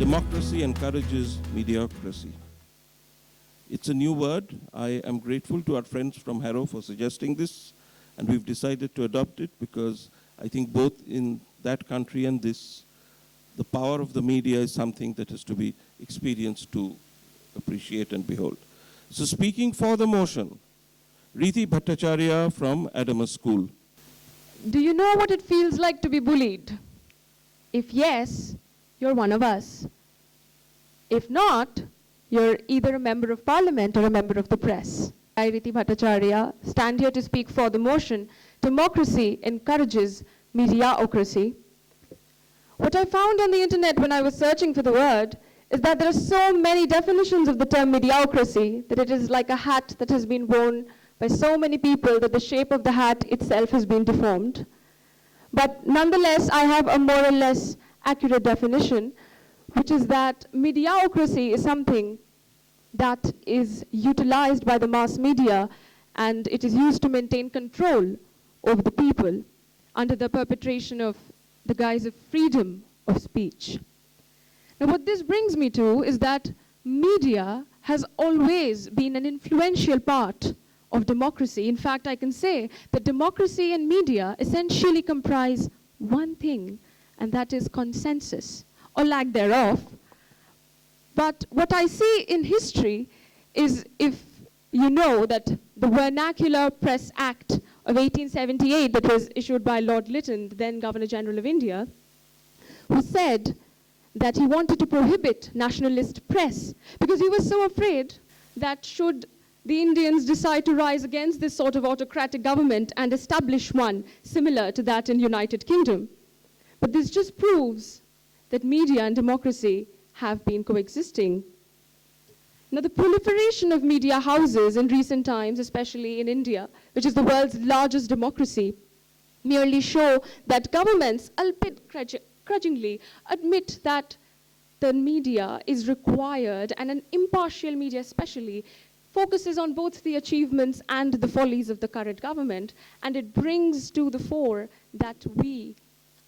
Democracy encourages mediocracy. It's a new word. I am grateful to our friends from Harrow for suggesting this, and we've decided to adopt it because I think both in that country and this, the power of the media is something that is to be experienced to appreciate and behold. So speaking for the motion, Riti Bhattacharya from Adamus School. Do you know what it feels like to be bullied? If yes, you're one of us. If not, you're either a member of parliament or a member of the press. I, Riti Bhattacharya, stand here to speak for the motion, Democracy encourages media-ocracy. What I found on the internet when I was searching for the word is that there are so many definitions of the term media-ocracy that it is like a hat that has been worn by so many people that the shape of the hat itself has been deformed. But nonetheless, I have a more or less accurate definition, which is that media-ocracy is something that is utilized by the mass media, and it is used to maintain control over the people under the perpetration of the guise of freedom of speech. Now, what this brings me to is that media has always been an influential part of democracy. In fact, I can say that democracy and media essentially comprise one thing, and that is consensus, or lack thereof. But what I see in history is, if you know that the Vernacular Press Act of 1878 that was issued by Lord Lytton, the then Governor General of India, who said that he wanted to prohibit nationalist press because he was so afraid that should the Indians decide to rise against this sort of autocratic government and establish one similar to that in United Kingdom. But this just proves that media and democracy have been coexisting. Now, the proliferation of media houses in recent times, especially in India, which is the world's largest democracy, merely show that governments, albeit grudgingly, admit that the media is required, and an impartial media especially focuses on both the achievements and the follies of the current government, and it brings to the fore that we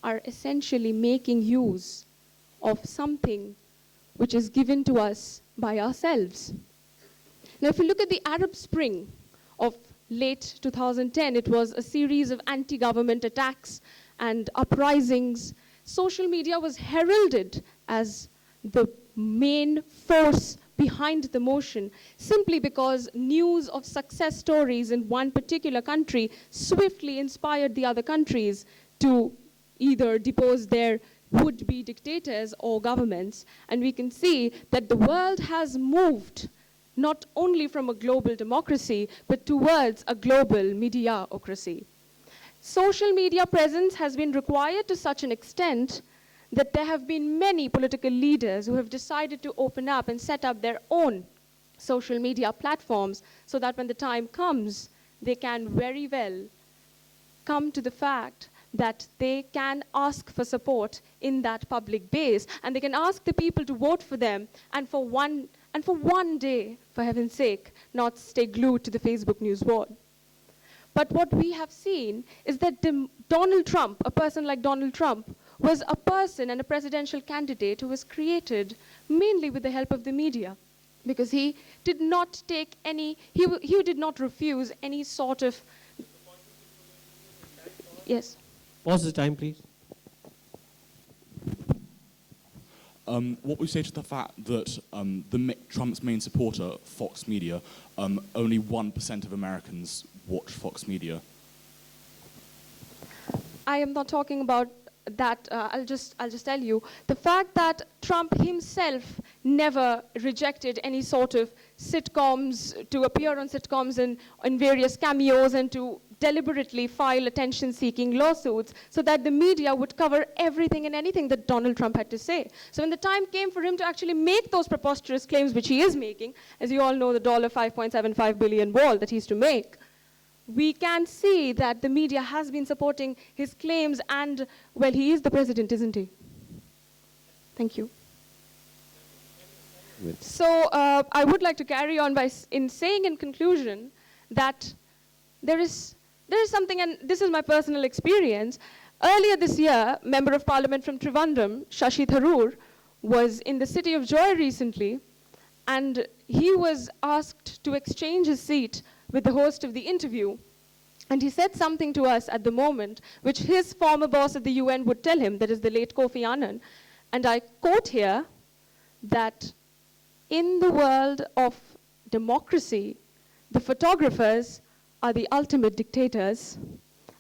are essentially making use of something which is given to us by ourselves. Now, if you look at the Arab Spring of late 2010, it was a series of anti-government attacks and uprisings. Social media was heralded as the main force behind the motion, simply because news of success stories in one particular country swiftly inspired the other countries to either depose their would-be dictators or governments. And we can see that the world has moved not only from a global democracy, but towards a global media-ocracy. Social media presence has been required to such an extent that there have been many political leaders who have decided to open up and set up their own social media platforms so that when the time comes, they can very well come to the fact that they can ask for support in that public base, and they can ask the people to vote for them, and for one day, for heaven's sake, not stay glued to the Facebook news board. But what we have seen is that Donald Trump, a person like Donald Trump, was a person and a presidential candidate who was created mainly with the help of the media, because he did not take any, he did not refuse any sort of, yes. Pause the time, please. What we say to the fact that Trump's main supporter, Fox Media, only 1% of Americans watch Fox Media? I am not talking about that. I'll just tell you the fact that Trump himself never rejected any sort of sitcoms, to appear on sitcoms and in various cameos, and to deliberately file attention-seeking lawsuits so that the media would cover everything and anything that Donald Trump had to say. So when the time came for him to actually make those preposterous claims, which he is making, as you all know, the $5.75 billion wall that he's to make, we can see that the media has been supporting his claims, and, well, he is the president, isn't he? Thank you. So I would like to carry on in saying in conclusion that there is something, and this is my personal experience. Earlier this year, Member of Parliament from Trivandrum, Shashi Tharoor, was in the City of Joy recently, and he was asked to exchange his seat with the host of the interview. And he said something to us at the moment, which his former boss at the UN would tell him, that is the late Kofi Annan. And I quote here that in the world of democracy, the photographers are the ultimate dictators,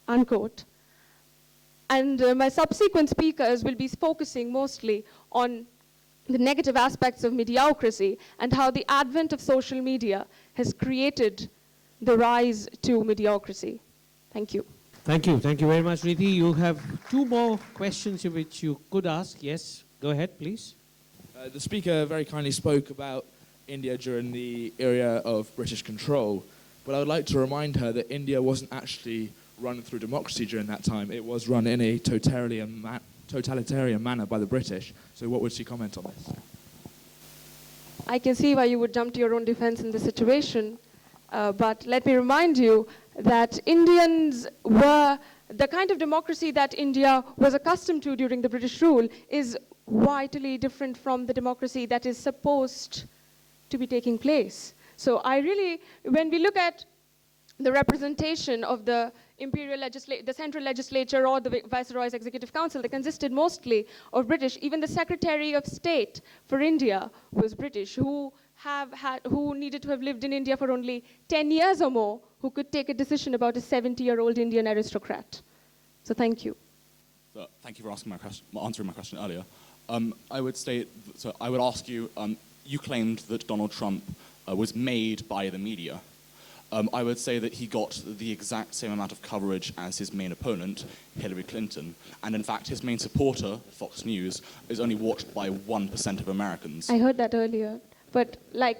unquote. And my subsequent speakers will be focusing mostly on the negative aspects of Media-ocracy and how the advent of social media has created the rise to Media-ocracy. Thank you. Thank you. Thank you very much, Riti. You have two more questions which you could ask. Yes, go ahead, please. The speaker very kindly spoke about India during the era of British control, but I would like to remind her that India wasn't actually run through democracy during that time. It was run in a totalitarian manner by the British. So what would she comment on this? I can see why you would jump to your own defense in this situation, but let me remind you that Indians were, the kind of democracy that India was accustomed to during the British rule is vitally different from the democracy that is supposed to be taking place. So I really, when we look at the representation of the the central legislature or the Viceroy's Executive Council, that consisted mostly of British. Even the Secretary of State for India was British, who needed to have lived in India for only 10 years or more, who could take a decision about a 70-year-old Indian aristocrat. So thank you. So, thank you for answering my question earlier. I would ask you, you claimed that Donald Trump was made by the media. I would say that he got the exact same amount of coverage as his main opponent, Hillary Clinton. And in fact, his main supporter, Fox News, is only watched by 1% of Americans. I heard that earlier. But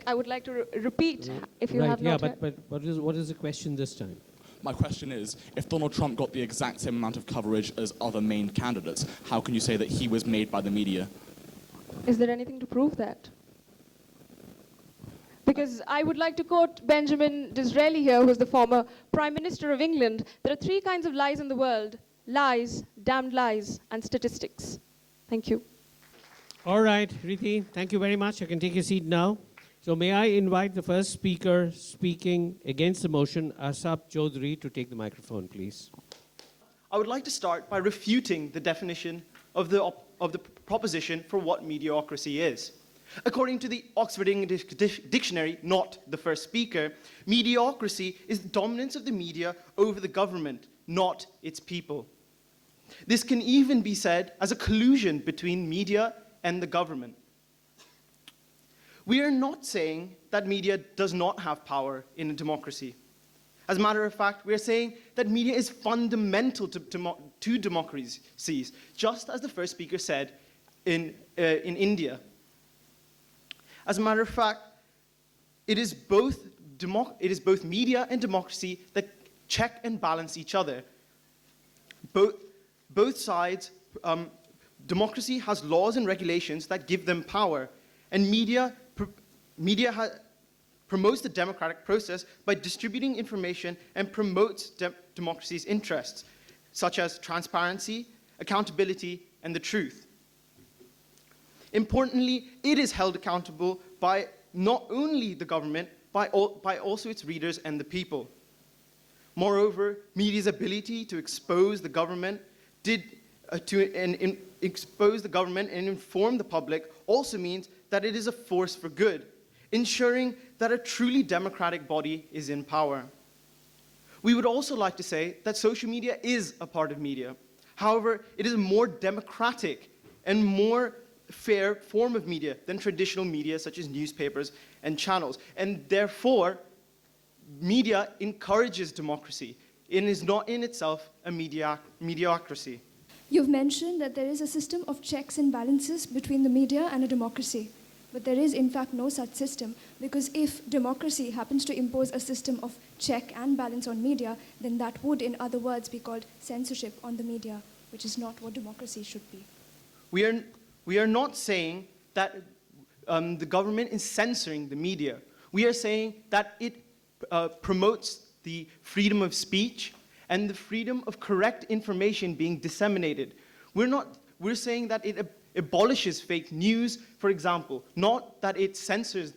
I would like to repeat, if you have not heard. But what is the question this time? My question is, if Donald Trump got the exact same amount of coverage as other main candidates, how can you say that he was made by the media? Is there anything to prove that? Because I would like to quote Benjamin Disraeli here, who's the former Prime Minister of England. There are three kinds of lies in the world: lies, damned lies, and statistics. Thank you. All right, Riti, thank you very much. You can take your seat now. So may I invite the first speaker speaking against the motion, Asap Chaudhary, to take the microphone, please. I would like to start by refuting the definition of the proposition for what mediocracy is. According to the Oxford English Dictionary, not the first speaker, mediocrity is the dominance of the media over the government, not its people. This can even be said as a collusion between media and the government. We are not saying that media does not have power in a democracy. As a matter of fact, we are saying that media is fundamental to democracies, just as the first speaker said in India. As a matter of fact, it is both media and democracy that check and balance each other. Both sides, democracy has laws and regulations that give them power, and media promotes the democratic process by distributing information and promotes democracy's interests, such as transparency, accountability, and the truth. Importantly, it is held accountable by not only the government, by also its readers and the people. Moreover, media's ability to expose the government expose the government and inform the public also means that it is a force for good, ensuring that a truly democratic body is in power. We would also like to say that social media is a part of media. However, it is a more democratic and more fair form of media than traditional media such as newspapers and channels. And therefore, media encourages democracy and is not in itself a mediocracy. You've mentioned that there is a system of checks and balances between the media and a democracy. But there is, in fact, no such system, because if democracy happens to impose a system of check and balance on media, then that would, in other words, be called censorship on the media, which is not what democracy should be. We are not saying that the government is censoring the media. We are saying that it promotes the freedom of speech and the freedom of correct information being disseminated. We're saying that abolishes fake news, for example, not that it censors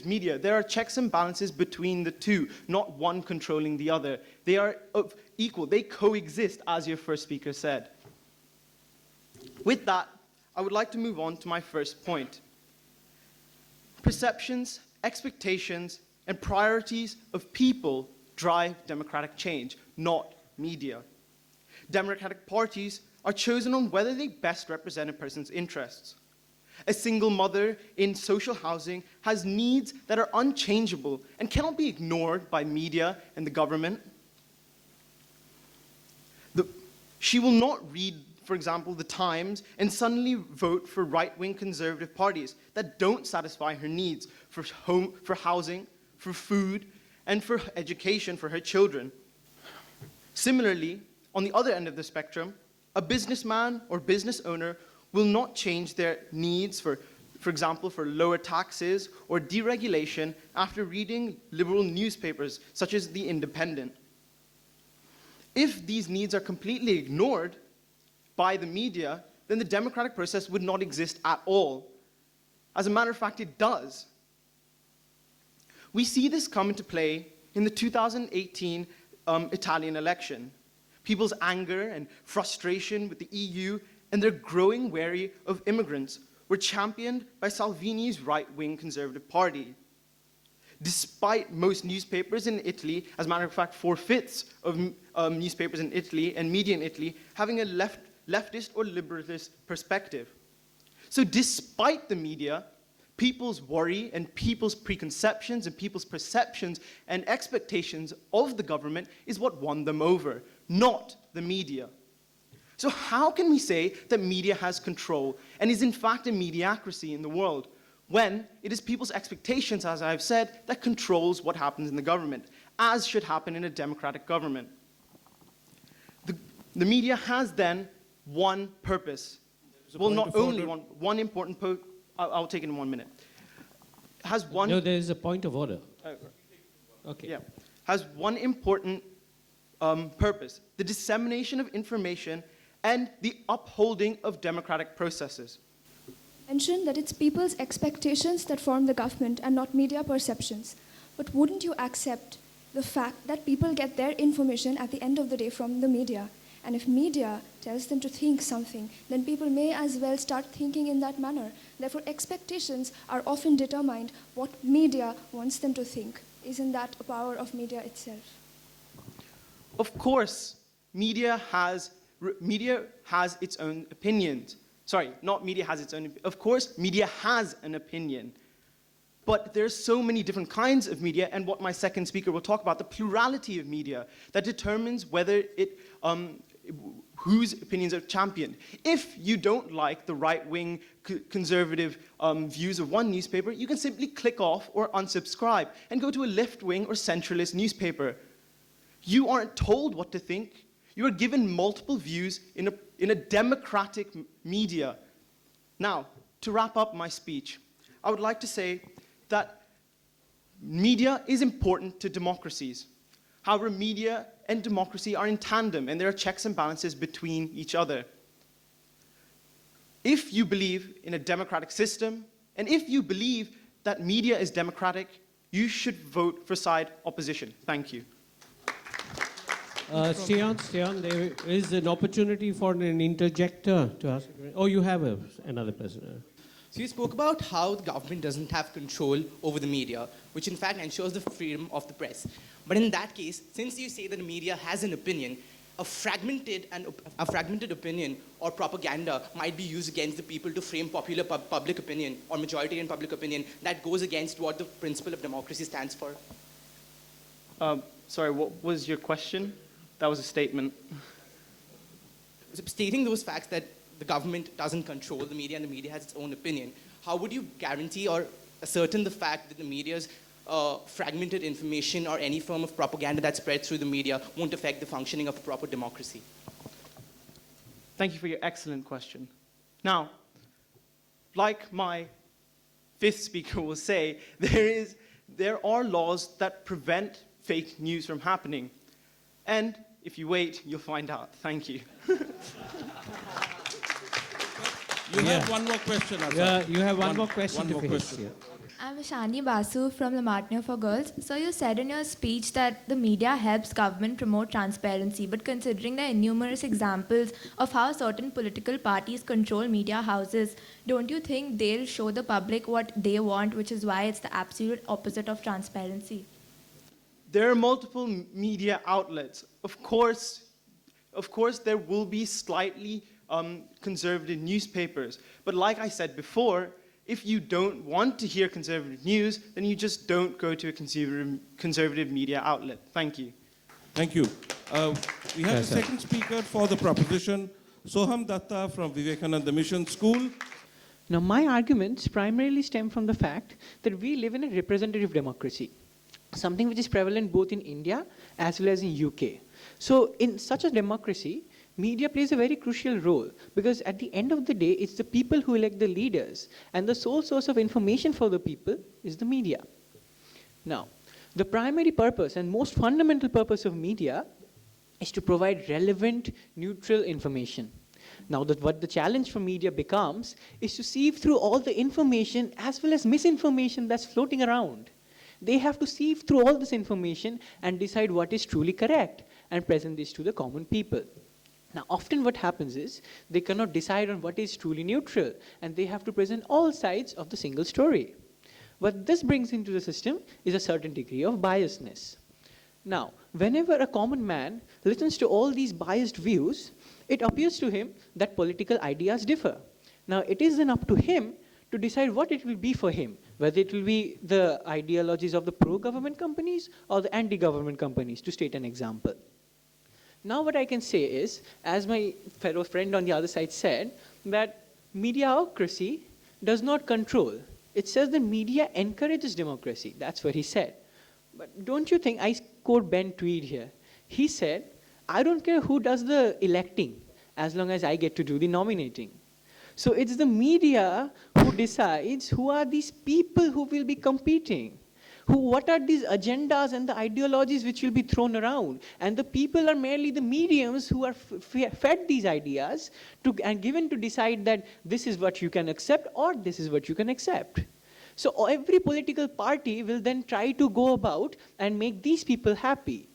media. There are checks and balances between the two, not one controlling the other. They are equal. They coexist, as your first speaker said. With that, I would like to move on to my first point. Perceptions, expectations, and priorities of people drive democratic change, not media. Democratic parties are chosen on whether they best represent a person's interests. A single mother in social housing has needs that are unchangeable and cannot be ignored by media and the government. She will not read, for example, the Times and suddenly vote for right-wing conservative parties that don't satisfy her needs for home, for housing, for food, and for education for her children. Similarly, on the other end of the spectrum, a businessman or business owner will not change their needs for example, for lower taxes or deregulation after reading liberal newspapers such as The Independent. If these needs are completely ignored by the media, then the democratic process would not exist at all. As a matter of fact, it does. We see this come into play in the 2018 Italian election. People's anger and frustration with the EU and their growing worry of immigrants were championed by Salvini's right-wing Conservative Party. Despite most newspapers in Italy, as a matter of fact, 4/5 of newspapers in Italy and media in Italy having a leftist or liberalist perspective. So despite the media, people's worry and people's preconceptions and people's perceptions and expectations of the government is what won them over, not the media. So how can we say that media has control and is in fact a mediocracy in the world when it is people's expectations, as I've said, that controls what happens in the government, as should happen in a democratic government? The media has then one purpose. Well, not only one important I'll take it in 1 minute. Has one... No, there is a point of order. Okay. Yeah. Has one important purpose: the dissemination of information and the upholding of democratic processes. Mentioned that it's people's expectations that form the government and not media perceptions. But wouldn't you accept the fact that people get their information at the end of the day from the media? And if media tells them to think something, then people may as well start thinking in that manner. Therefore, expectations are often determined what media wants them to think. Isn't that a power of media itself? Of course, media has its own opinions. Sorry, not media has its own. Of course, media has an opinion. But there's so many different kinds of media, and what my second speaker will talk about, the plurality of media, that determines whether whose opinions are championed. If you don't like the right-wing conservative views of one newspaper, you can simply click off or unsubscribe and go to a left-wing or centralist newspaper. You aren't told what to think. You are given multiple views in a democratic media. Now, to wrap up my speech, I would like to say that media is important to democracies. However, media and democracy are in tandem, and there are checks and balances between each other. If you believe in a democratic system, and if you believe that media is democratic, you should vote for side opposition. Thank you. Stay on, there is an opportunity for an interjector to ask. Oh, you have another person. So you spoke about how the government doesn't have control over the media, which in fact ensures the freedom of the press. But in that case, since you say that the media has an opinion, a fragmented opinion or propaganda might be used against the people to frame popular public opinion or majoritarian public opinion that goes against what the principle of democracy stands for. Sorry, what was your question? That was a statement. So stating those facts that the government doesn't control the media and the media has its own opinion, how would you guarantee or ascertain the fact that the media's fragmented information or any form of propaganda that spreads through the media won't affect the functioning of a proper democracy? Thank you for your excellent question. Now, like my fifth speaker will say, there are laws that prevent fake news from happening. And if you wait, you'll find out. Thank you. You have one more question, Asaf. Yeah, you have one more question one to more finish. question. Yeah. I'm Shani Basu from the Martino for Girls. So you said in your speech that the media helps government promote transparency, but considering the numerous examples of how certain political parties control media houses, don't you think they'll show the public what they want, which is why it's the absolute opposite of transparency? There are multiple media outlets. Of course, there will be slightly conservative newspapers. But like I said before, if you don't want to hear conservative news, then you just don't go to a conservative media outlet. Thank you. Thank you. We have Yes, the sir. second speaker for the proposition, Soham Datta from Vivekananda Mission School. Now, my arguments primarily stem from the fact that we live in a representative democracy, something which is prevalent both in India as well as in UK. So, in such a democracy, media plays a very crucial role because at the end of the day, it's the people who elect the leaders, and the sole source of information for the people is the media. Now, the primary purpose and most fundamental purpose of media is to provide relevant, neutral information. Now, what the challenge for media becomes is to sieve through all the information as well as misinformation that's floating around. They have to sieve through all this information and decide what is truly correct and present this to the common people. Now, often what happens is they cannot decide on what is truly neutral, and they have to present all sides of the single story. What this brings into the system is a certain degree of biasness. Now, whenever a common man listens to all these biased views, it appears to him that political ideas differ. Now, it is then up to him to decide what it will be for him, whether it will be the ideologies of the pro-government companies or the anti-government companies, to state an example. Now what I can say is, as my fellow friend on the other side said, that media-ocracy does not control. It says that media encourages democracy. That's what he said. But don't you think, I quote Ben Tweed here, he said, I don't care who does the electing, as long as I get to do the nominating. So it's the media who decides who are these people who will be competing. What are these agendas and the ideologies which will be thrown around? And the people are merely the mediums who are fed these ideas and given to decide that this is what you can accept or this is what you can accept. So every political party will then try to go about and make these people happy,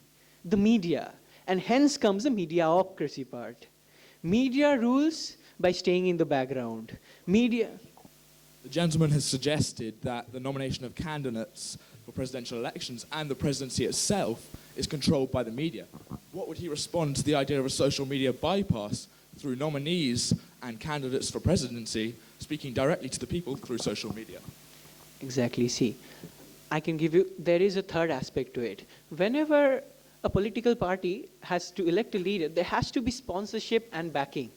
the media. And hence comes the media-ocracy part. Media rules by staying in the background. Media. The gentleman has suggested that the nomination of candidates for presidential elections and the presidency itself is controlled by the media. What would he respond to the idea of a social media bypass through nominees and candidates for presidency speaking directly to the people through social media? Exactly. See, I can give you, there is a third aspect to it. Whenever a political party has to elect a leader, there has to be sponsorship and backing.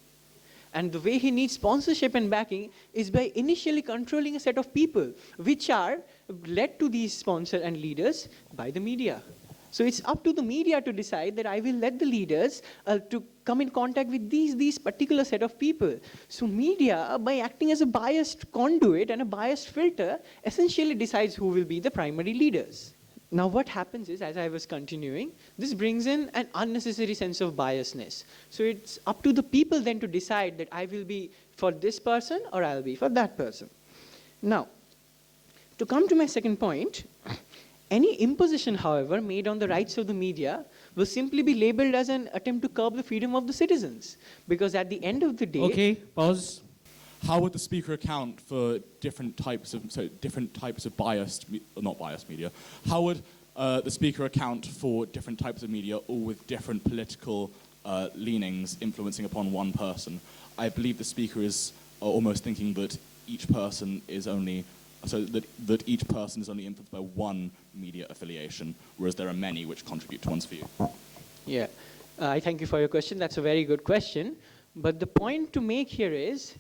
And the way he needs sponsorship and backing is by initially controlling a set of people, which are led to these sponsors and leaders by the media. So it's up to the media to decide that I will let the leaders to come in contact with these particular set of people. So media, by acting as a biased conduit and a biased filter, essentially decides who will be the primary leaders. Now what happens is, as I was continuing, this brings in an unnecessary sense of biasness. So it's up to the people then to decide that I will be for this person or I'll be for that person. Now, to come to my second point, any imposition, however, made on the rights of the media will simply be labeled as an attempt to curb the freedom of the citizens. Because at the end of the day... Okay, pause. How would the speaker account for different types of not biased media? How would the speaker account for different types of media, all with different political leanings influencing upon one person? I believe the speaker is almost thinking that each person is only that each person is only influenced by one media affiliation, whereas there are many which contribute to one's view. Yeah, I thank you for your question. That's a very good question. But the point to make here is,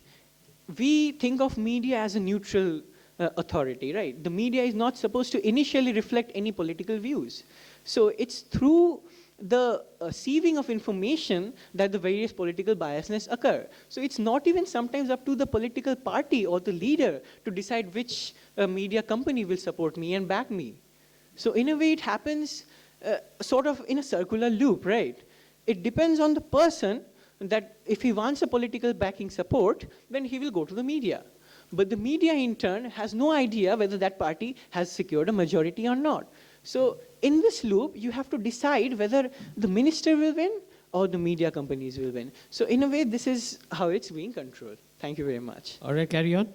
we think of media as a neutral authority, right? The media is not supposed to initially reflect any political views. So it's through the sieving of information that the various political biasness occur. So it's not even sometimes up to the political party or the leader to decide which media company will support me and back me. So in a way it happens sort of in a circular loop, right? It depends on the person that if he wants a political backing support, then he will go to the media. But the media, in turn, has no idea whether that party has secured a majority or not. So in this loop, you have to decide whether the minister will win or the media companies will win. So in a way, this is how it's being controlled. Thank you very much. All right, carry on.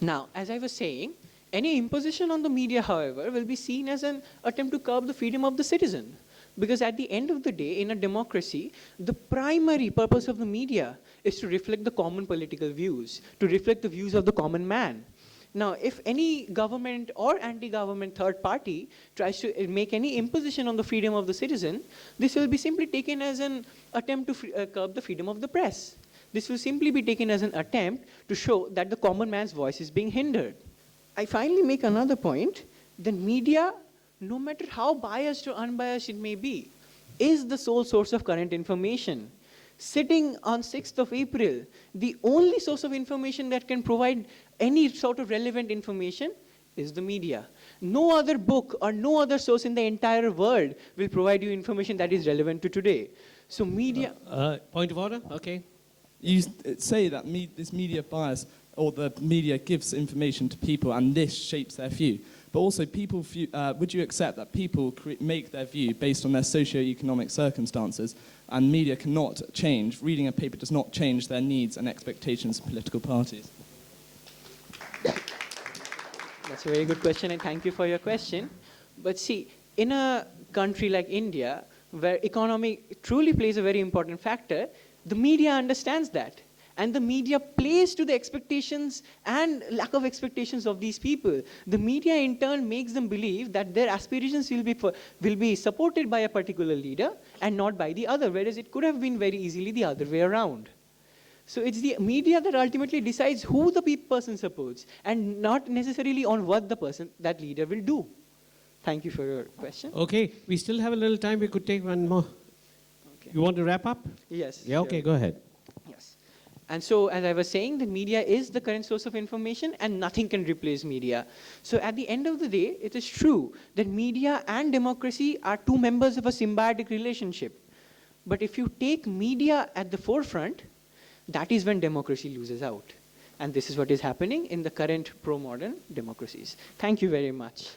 Now, as I was saying, any imposition on the media, however, will be seen as an attempt to curb the freedom of the citizen. Because at the end of the day, in a democracy, the primary purpose of the media is to reflect the common political views, to reflect the views of the common man. Now, if any government or anti-government third party tries to make any imposition on the freedom of the citizen, this will be simply taken as an attempt to curb the freedom of the press. This will simply be taken as an attempt to show that the common man's voice is being hindered. I finally make another point. The media, no matter how biased or unbiased it may be, is the sole source of current information. Sitting on 6th of April, the only source of information that can provide any sort of relevant information is the media. No other book or no other source in the entire world will provide you information that is relevant to today. So media... Point of order? Okay. You say that this media bias, or the media gives information to people and this shapes their view. But also, would you accept that people make their view based on their socio-economic circumstances, and media cannot change, reading a paper does not change their needs and expectations of political parties? That's a very good question, and thank you for your question. But see, in a country like India, where economy truly plays a very important factor, the media understands that. And the media plays to the expectations and lack of expectations of these people. The media, in turn, makes them believe that their aspirations will be supported by a particular leader and not by the other, whereas it could have been very easily the other way around. So it's the media that ultimately decides who the person supports, and not necessarily on what that leader will do. Thank you for your question. Okay, we still have a little time. We could take one more. Okay. You want to wrap up? Yes. Yeah, okay, go ahead. Yes. And so, as I was saying, the media is the current source of information, and nothing can replace media. So at the end of the day, it is true that media and democracy are two members of a symbiotic relationship. But if you take media at the forefront, that is when democracy loses out. And this is what is happening in the current pro-modern democracies. Thank you very much.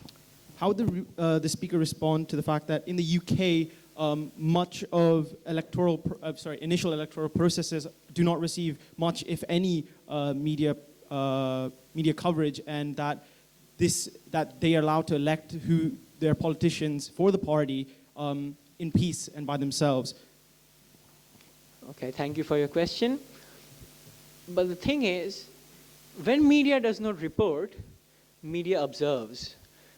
How would the speaker respond to the fact that in the UK, much of initial electoral processes do not receive much, if any, media coverage, and that they are allowed to elect their politicians for the party in peace and by themselves? Okay, thank you for your question. But the thing is, when media does not report, media observes.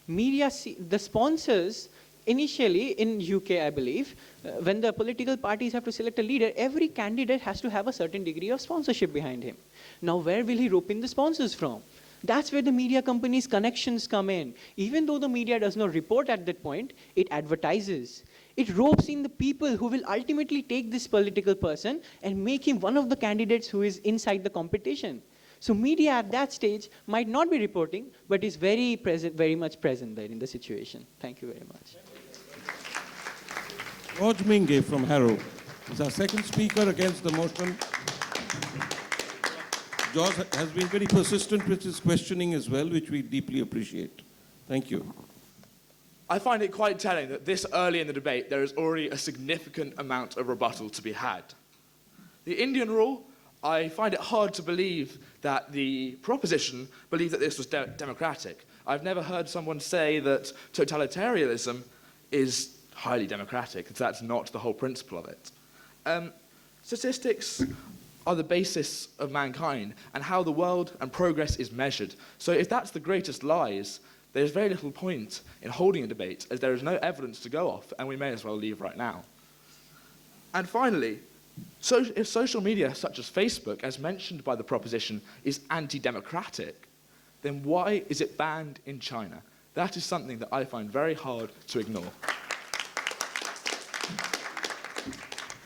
The sponsors, initially in UK, I believe, when the political parties have to select a leader, every candidate has to have a certain degree of sponsorship behind him. Now, where will he rope in the sponsors from? That's where the media companies' connections come in. Even though the media does not report at that point, it advertises. It ropes in the people who will ultimately take this political person and make him one of the candidates who is inside the competition. So media at that stage might not be reporting, but is very much present there in the situation. Thank you very much. George Minge from Harrow is our second speaker against the motion. George has been very persistent with his questioning as well, which we deeply appreciate. Thank you. I find it quite telling that this early in the debate, there is already a significant amount of rebuttal to be had. The Indian rule, I find it hard to believe that the proposition believed that this was democratic. I've never heard someone say that totalitarianism is highly democratic, because that's not the whole principle of it. Statistics are the basis of mankind and how the world and progress is measured. So if that's the greatest lies, there's very little point in holding a debate, as there is no evidence to go off, and we may as well leave right now. And finally, if social media such as Facebook, as mentioned by the proposition, is anti-democratic, then why is it banned in China? That is something that I find very hard to ignore.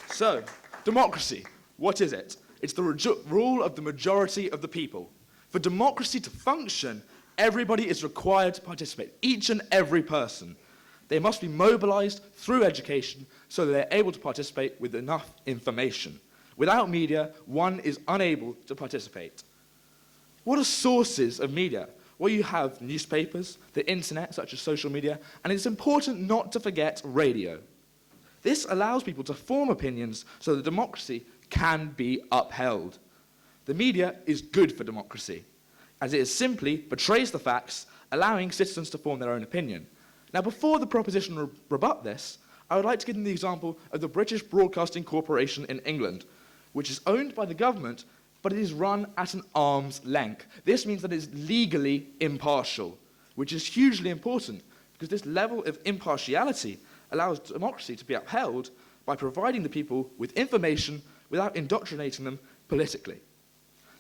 So, democracy, what is it? It's the rule of the majority of the people. For democracy to function, everybody is required to participate, each and every person. They must be mobilized through education so that they're able to participate with enough information. Without media, one is unable to participate. What are sources of media? Well, you have newspapers, the internet, such as social media, and it's important not to forget radio. This allows people to form opinions so that democracy can be upheld. The media is good for democracy, as it simply portrays the facts, allowing citizens to form their own opinion. Now, before the proposition rebut this, I would like to give them the example of the British Broadcasting Corporation in England, which is owned by the government, but it is run at an arm's length. This means that it is legally impartial, which is hugely important, because this level of impartiality allows democracy to be upheld by providing the people with information without indoctrinating them politically.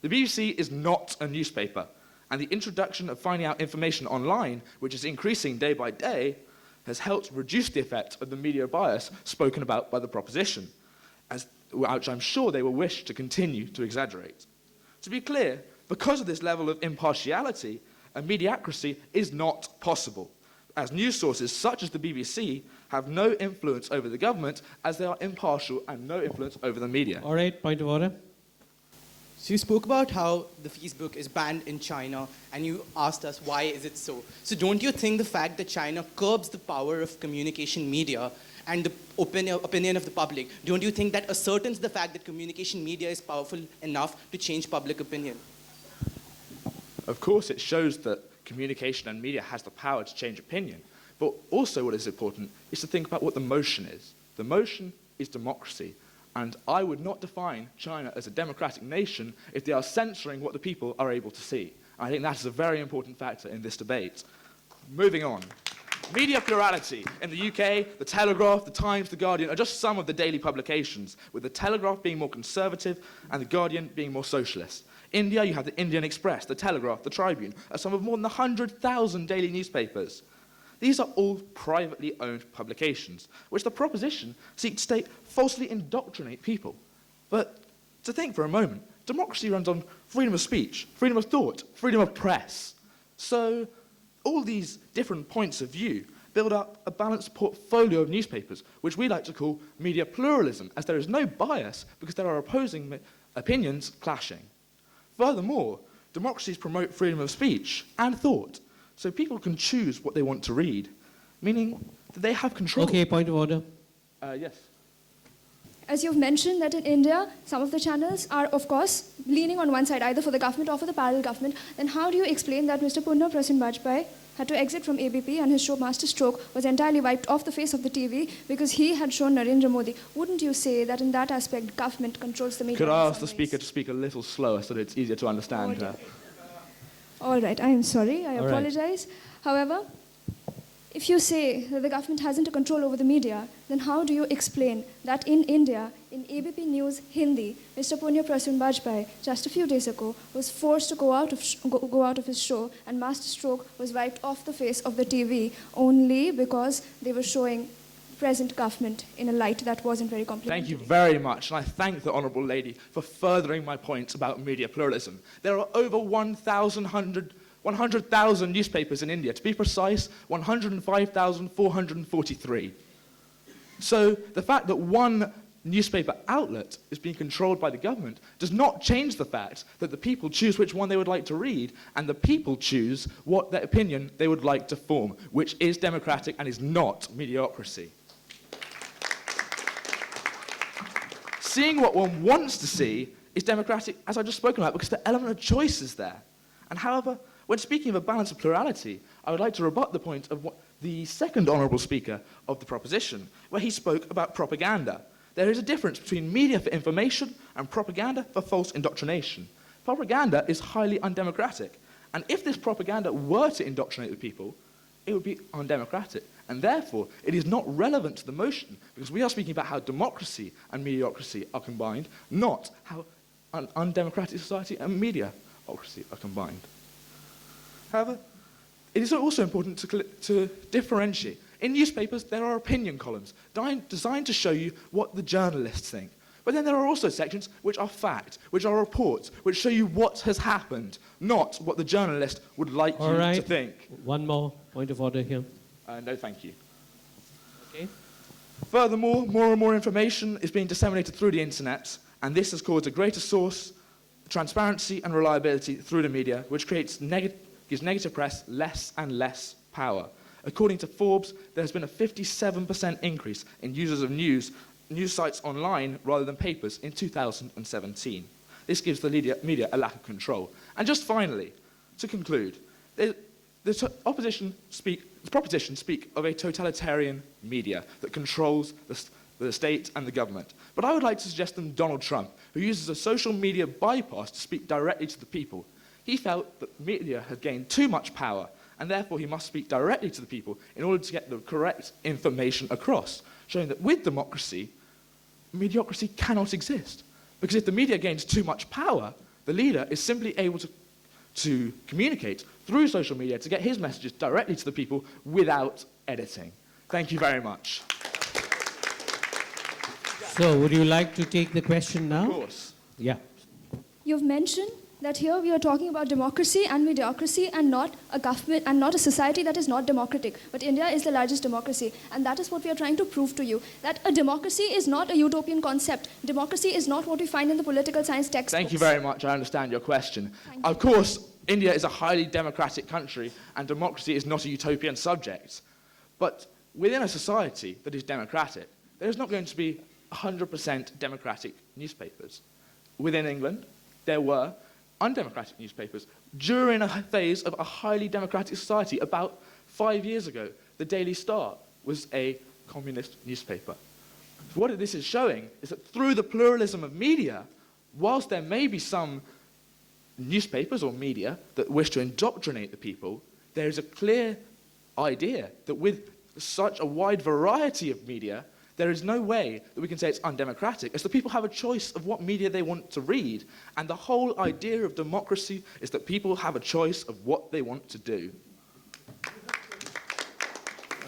The BBC is not a newspaper, and the introduction of finding out information online, which is increasing day by day, has helped reduce the effect of the media bias spoken about by the proposition, which I'm sure they will wish to continue to exaggerate. To be clear, because of this level of impartiality, a mediocracy is not possible, as news sources such as the BBC have no influence over the government, as they are impartial and no influence over the media. All right, point of order. So you spoke about how the Facebook is banned in China, and you asked us why is it so. So don't you think the fact that China curbs the power of communication media and the opinion of the public, don't you think that ascertains the fact that communication media is powerful enough to change public opinion? Of course, it shows that communication and media has the power to change opinion. But also what is important is to think about what the motion is. The motion is democracy. And I would not define China as a democratic nation if they are censoring what the people are able to see. I think that is a very important factor in this debate. Moving on. Media plurality. In the UK, The Telegraph, The Times, The Guardian are just some of the daily publications, with The Telegraph being more conservative and The Guardian being more socialist. India, you have The Indian Express, The Telegraph, The Tribune, are some of more than 100,000 daily newspapers. These are all privately owned publications, which the proposition seeks to falsely indoctrinate people. But to think for a moment, democracy runs on freedom of speech, freedom of thought, freedom of press. So all these different points of view build up a balanced portfolio of newspapers, which we like to call media pluralism, as there is no bias because there are opposing opinions clashing. Furthermore, democracies promote freedom of speech and thought, so people can choose what they want to read, meaning that they have control. Okay, point of order. Yes. As you've mentioned that in India, some of the channels are, of course, leaning on one side, either for the government or for the parallel government, then how do you explain that Mr. Punna Prasin Bajpai had to exit from ABP and his show Master Stroke was entirely wiped off the face of the TV because he had shown Narendra Modi? Wouldn't you say that in that aspect, government controls the media? Could I ask the speaker to speak a little slower so that it's easier to understand her? All right, I am sorry, I All apologize. However, if you say that the government hasn't a control over the media, then how do you explain that in India, in ABP News Hindi, Mr. Punya Prasun Bajpai, just a few days ago, was forced to go out of his show, and Master Stroke was wiped off the face of the TV only because they were showing present government in a light that wasn't very complimentary. Thank you very much, and I thank the Honourable Lady for furthering my points about media pluralism. There are over 100,000 newspapers in India. To be precise, 105,443. So the fact that one newspaper outlet is being controlled by the government does not change the fact that the people choose which one they would like to read, and the people choose what their opinion they would like to form, which is democratic and is not mediocracy. Seeing what one wants to see is democratic, as I've just spoken about, because the element of choice is there. And however, when speaking of a balance of plurality, I would like to rebut the point of what the second honourable speaker of the proposition, where he spoke about propaganda. There is a difference between media for information and propaganda for false indoctrination. Propaganda is highly undemocratic, and if this propaganda were to indoctrinate the people, it would be undemocratic, and therefore it is not relevant to the motion, because we are speaking about how democracy and mediocracy are combined, not how an undemocratic society and mediocracy are combined. However, it is also important to differentiate. In newspapers, there are opinion columns designed to show you what the journalists think. But then there are also sections which are fact, which are reports, which show you what has happened, not what the journalist would like you to think. One more point of order here. No, thank you. Okay. Furthermore, more and more information is being disseminated through the internet, And this has caused a greater source, transparency and reliability through the media, which gives negative press less and less power. According to Forbes, there has been a 57% increase in users of news sites online rather than papers in 2017. This gives the media a lack of control. And just finally, to conclude, the proposition speak of a totalitarian media that controls the state and the government. But I would like to suggest them Donald Trump, who uses a social media bypass to speak directly to the people. He felt that media had gained too much power, and therefore he must speak directly to the people in order to get the correct information across, showing that with democracy, mediocrity cannot exist. Because if the media gains too much power, the leader is simply able to communicate through social media to get his messages directly to the people without editing. Thank you very much. So, would you like to take the question now? Of course. Yeah. You've mentioned that here we are talking about democracy and mediocrity and not a government and not a society that is not democratic. But India is the largest democracy, and that is what we are trying to prove to you, that a democracy is not a utopian concept. Democracy is not what we find in the political science textbooks. Thank you very much. I understand your question. Of course, India is a highly democratic country, and democracy is not a utopian subject. But within a society that is democratic, there is not going to be 100% democratic newspapers. Within England, there were undemocratic newspapers during a phase of a highly democratic society. About 5 years ago, the Daily Star was a communist newspaper. What this is showing is that through the pluralism of media, whilst there may be some newspapers or media that wish to indoctrinate the people, there is a clear idea that with such a wide variety of media, there is no way that we can say it's undemocratic, as the people have a choice of what media they want to read. And the whole idea of democracy is that people have a choice of what they want to do.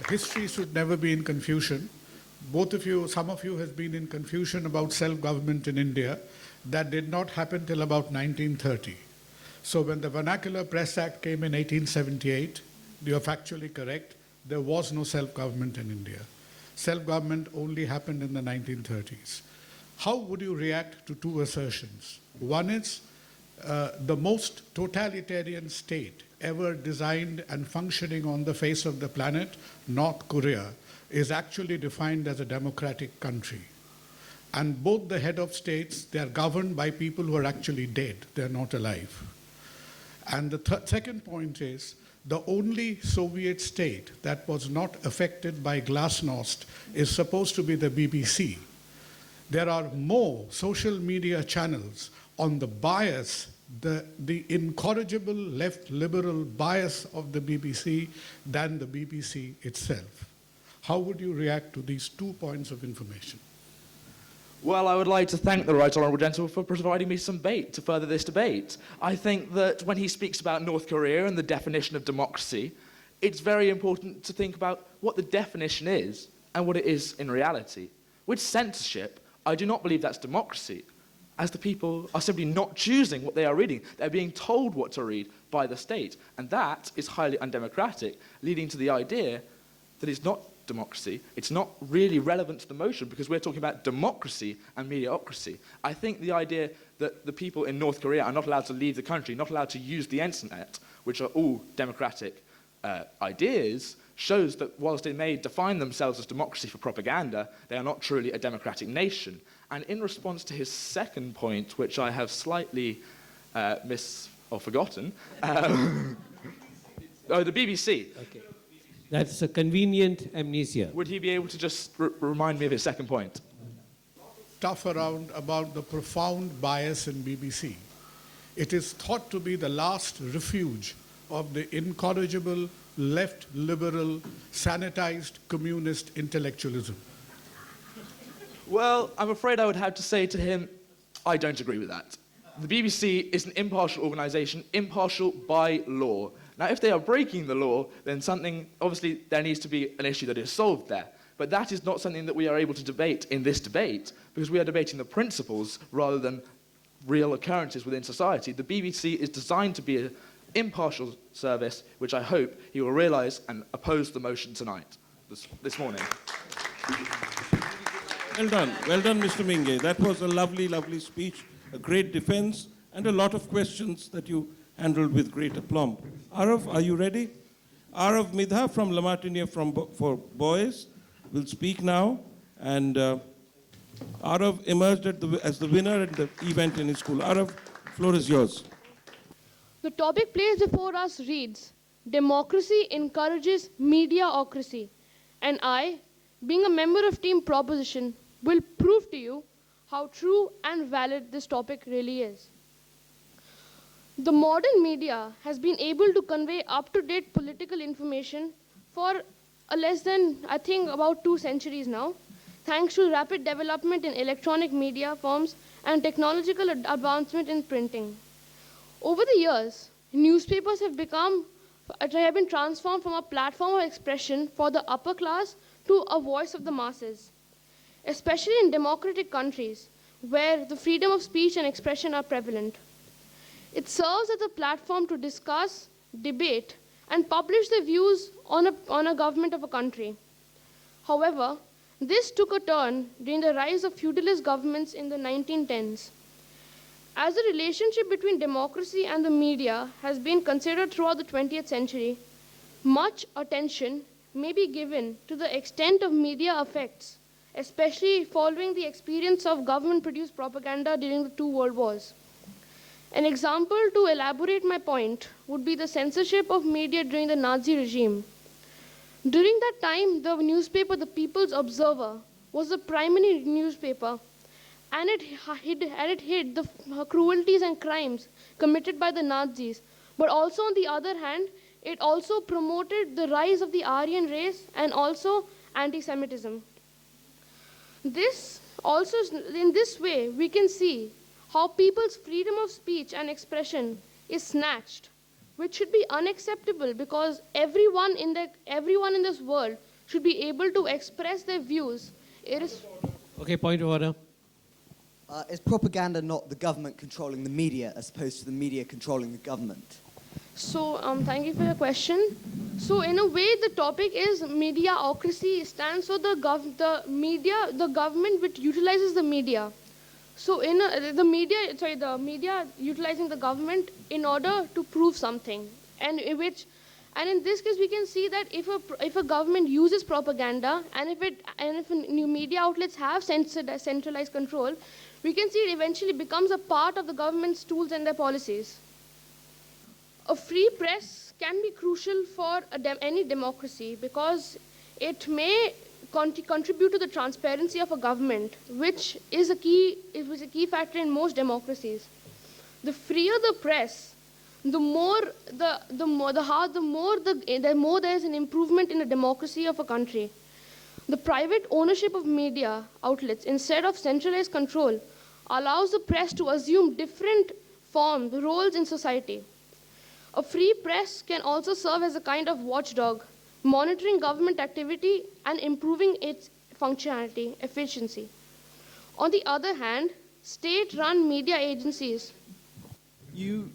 History should never be in confusion. Some of you have been in confusion about self-government in India. That did not happen till about 1930. So when the Vernacular Press Act came in 1878, you are factually correct, there was no self-government in India. Self-government only happened in the 1930s. How would you react to two assertions? One is the most totalitarian state ever designed and functioning on the face of the planet, North Korea, is actually defined as a democratic country. And both the head of states, they are governed by people who are actually dead. They're not alive. And the second point is, the only Soviet state that was not affected by glasnost is supposed to be the BBC. There are more social media channels on the bias, the incorrigible left liberal bias of the BBC than the BBC itself. How would you react to these 2 points of information? Well, I would like to thank the Right Honourable Gentleman for providing me some bait to further this debate. I think that when he speaks about North Korea and the definition of democracy, it's very important to think about what the definition is and what it is in reality. With censorship, I do not believe that's democracy, as the people are simply not choosing what they are reading. They're being told what to read by the state, and that is highly undemocratic, leading to the idea that it's not democracy, it's not really relevant to the motion, because we're talking about democracy and mediocracy. I think the idea that the people in North Korea are not allowed to leave the country, not allowed to use the internet, which are all democratic ideas, shows that whilst they may define themselves as democracy for propaganda, they are not truly a democratic nation. And in response to his second point, which I have slightly forgotten, the BBC. Okay. That's a convenient amnesia. Would he be able to just remind me of his second point? Stuff around about the profound bias in BBC. It is thought to be the last refuge of the incorrigible left liberal sanitized communist intellectualism. Well, I'm afraid I would have to say to him, I don't agree with that. The BBC is an impartial organisation, impartial by law. Now, if they are breaking the law, then obviously there needs to be an issue that is solved there. But that is not something that we are able to debate in this debate, because we are debating the principles rather than real occurrences within society. The BBC is designed to be an impartial service, which I hope he will realise and oppose the motion tonight, this morning. Well done, Mr. Minge. That was a lovely, lovely speech, a great defense, and a lot of questions that you handled with great aplomb. Arav, are you ready? Arav Midha from La Martiniere for Boys will speak now, and Arav emerged as the winner at the event in his school. Arav, floor is yours. The topic placed before us reads, Democracy encourages media-ocracy. And I, being a member of Team Proposition, will prove to you how true and valid this topic really is. The modern media has been able to convey up-to-date political information for less than, I think, about 2 centuries now, thanks to rapid development in electronic media forms and technological advancement in printing. Over the years, newspapers have been transformed from a platform of expression for the upper class to a voice of the masses, especially in democratic countries where the freedom of speech and expression are prevalent. It serves as a platform to discuss, debate, and publish their views on a government of a country. However, this took a turn during the rise of feudalist governments in the 1910s. As the relationship between democracy and the media has been considered throughout the 20th century, much attention may be given to the extent of media effects, especially following the experience of government-produced propaganda during the 2 world wars. An example to elaborate my point would be the censorship of media during the Nazi regime. During that time, the newspaper, the People's Observer, was the primary newspaper, and it hid the cruelties and crimes committed by the Nazis. But also, on the other hand, it also promoted the rise of the Aryan race and also anti-Semitism. In this way, we can see how people's freedom of speech and expression is snatched, which should be unacceptable because everyone in this world should be able to express their views. Okay, point of order. Is propaganda not the government controlling the media as opposed to the media controlling the government? So, thank you for your question. So, in a way, the topic is media-ocracy stands for the government which utilizes the media. So, the media utilizing the government in order to prove something, and in this case, we can see that if a government uses propaganda, and if new media outlets have centralized control, we can see it eventually becomes a part of the government's tools and their policies. A free press can be crucial for any democracy because it may contribute to the transparency of a government, which is a key factor in most democracies. The freer the press, the more there is an improvement in the democracy of a country. The private ownership of media outlets, instead of centralized control, allows the press to assume different roles in society. A free press can also serve as a kind of watchdog, monitoring government activity and improving its functionality, efficiency. On the other hand, state-run media agencies. You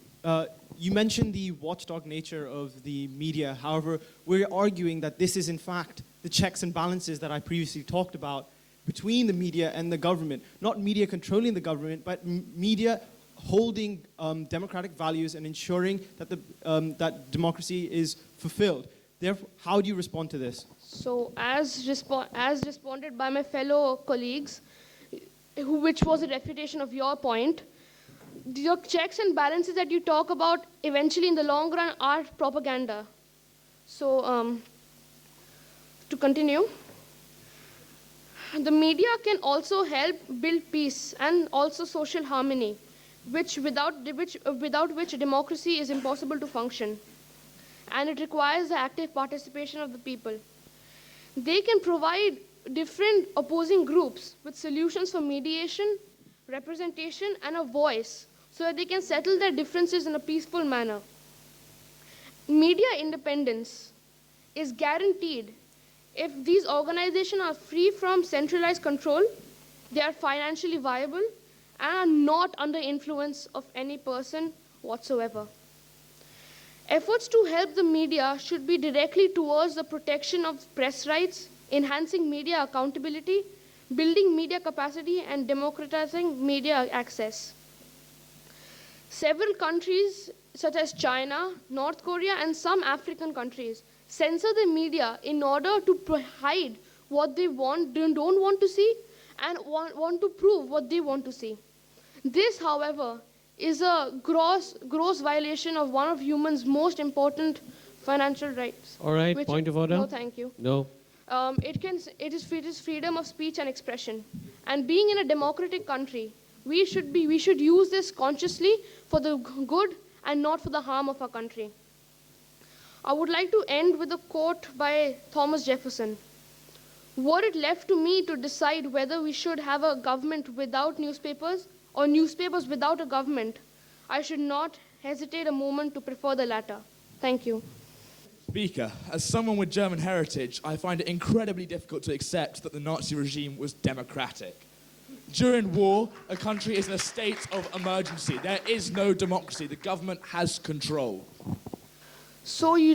mentioned the watchdog nature of the media. However, we're arguing that this is in fact the checks and balances that I previously talked about between the media and the government. Not media controlling the government, but media holding democratic values and ensuring that that democracy is fulfilled. Therefore, how do you respond to this? So, as responded by my fellow colleagues, which was a refutation of your point, the checks and balances that you talk about eventually in the long run are propaganda. So, to continue, the media can also help build peace and also social harmony, without which democracy is impossible to function. And it requires the active participation of the people. They can provide different opposing groups with solutions for mediation, representation, and a voice so that they can settle their differences in a peaceful manner. Media independence is guaranteed if these organizations are free from centralized control, they are financially viable, and are not under influence of any person whatsoever. Efforts to help the media should be directly towards the protection of press rights, enhancing media accountability, building media capacity and democratizing media access. Several countries such as China, North Korea, and some African countries censor the media in order to hide what they don't want to see and want to prove what they want to see. This, however, is a gross violation of one of humans' most important financial rights. All right, point of order. No, thank you. No. It is freedom of speech and expression. And being in a democratic country, we should use this consciously for the good and not for the harm of our country. I would like to end with a quote by Thomas Jefferson. Were it left to me to decide whether we should have a government without newspapers or newspapers without a government, I should not hesitate a moment to prefer the latter. Thank you. Speaker, as someone with German heritage, I find it incredibly difficult to accept that the Nazi regime was democratic. During war, a country is in a state of emergency. There is no democracy. The government has control. So thank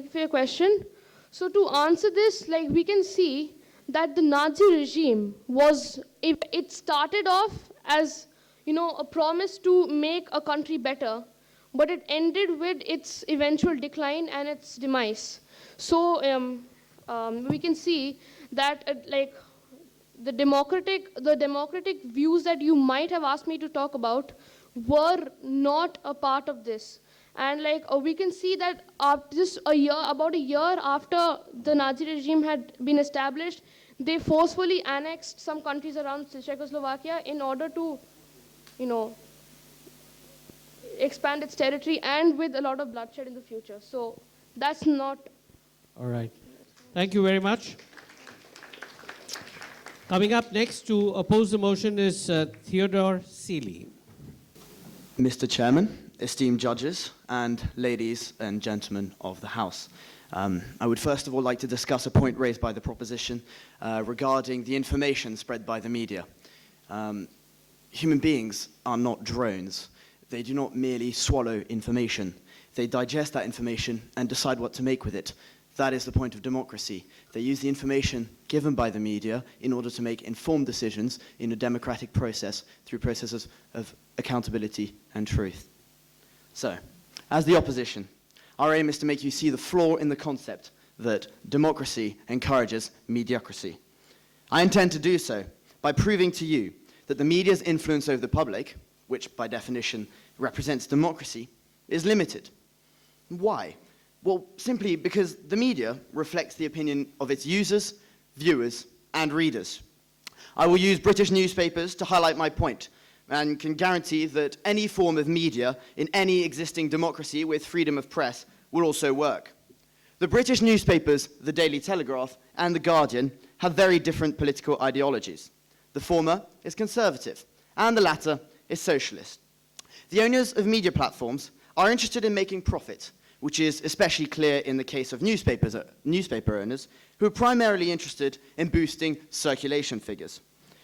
you for your question. So to answer this, we can see that the Nazi regime it started off as, a promise to make a country better, but it ended with its eventual decline and its demise. So we can see that the democratic views that you might have asked me to talk about were not a part of this. And we can see that about a year after the Nazi regime had been established, they forcefully annexed some countries around Czechoslovakia in order to, expand its territory, and with a lot of bloodshed in the future. So that's not... All right. Thank you very much. Coming up next to oppose the motion is Theodore Seeley. Mr. Chairman, esteemed judges, and ladies and gentlemen of the House. I would first of all like to discuss a point raised by the proposition regarding the information spread by the media. Human beings are not drones. They do not merely swallow information. They digest that information and decide what to make with it. That is the point of democracy. They use the information given by the media in order to make informed decisions in a democratic process through processes of accountability and truth. So, as the opposition, our aim is to make you see the flaw in the concept that democracy encourages mediocracy. I intend to do so by proving to you that the media's influence over the public, which by definition represents democracy, is limited. Why? Well, simply because the media reflects the opinion of its users, viewers, and readers. I will use British newspapers to highlight my point, and can guarantee that any form of media in any existing democracy with freedom of press will also work. The British newspapers, the Daily Telegraph and the Guardian, have very different political ideologies. The former is conservative, and the latter is socialist. The owners of media platforms are interested in making profit, which is especially clear in the case of newspaper owners, who are primarily interested in boosting circulation figures.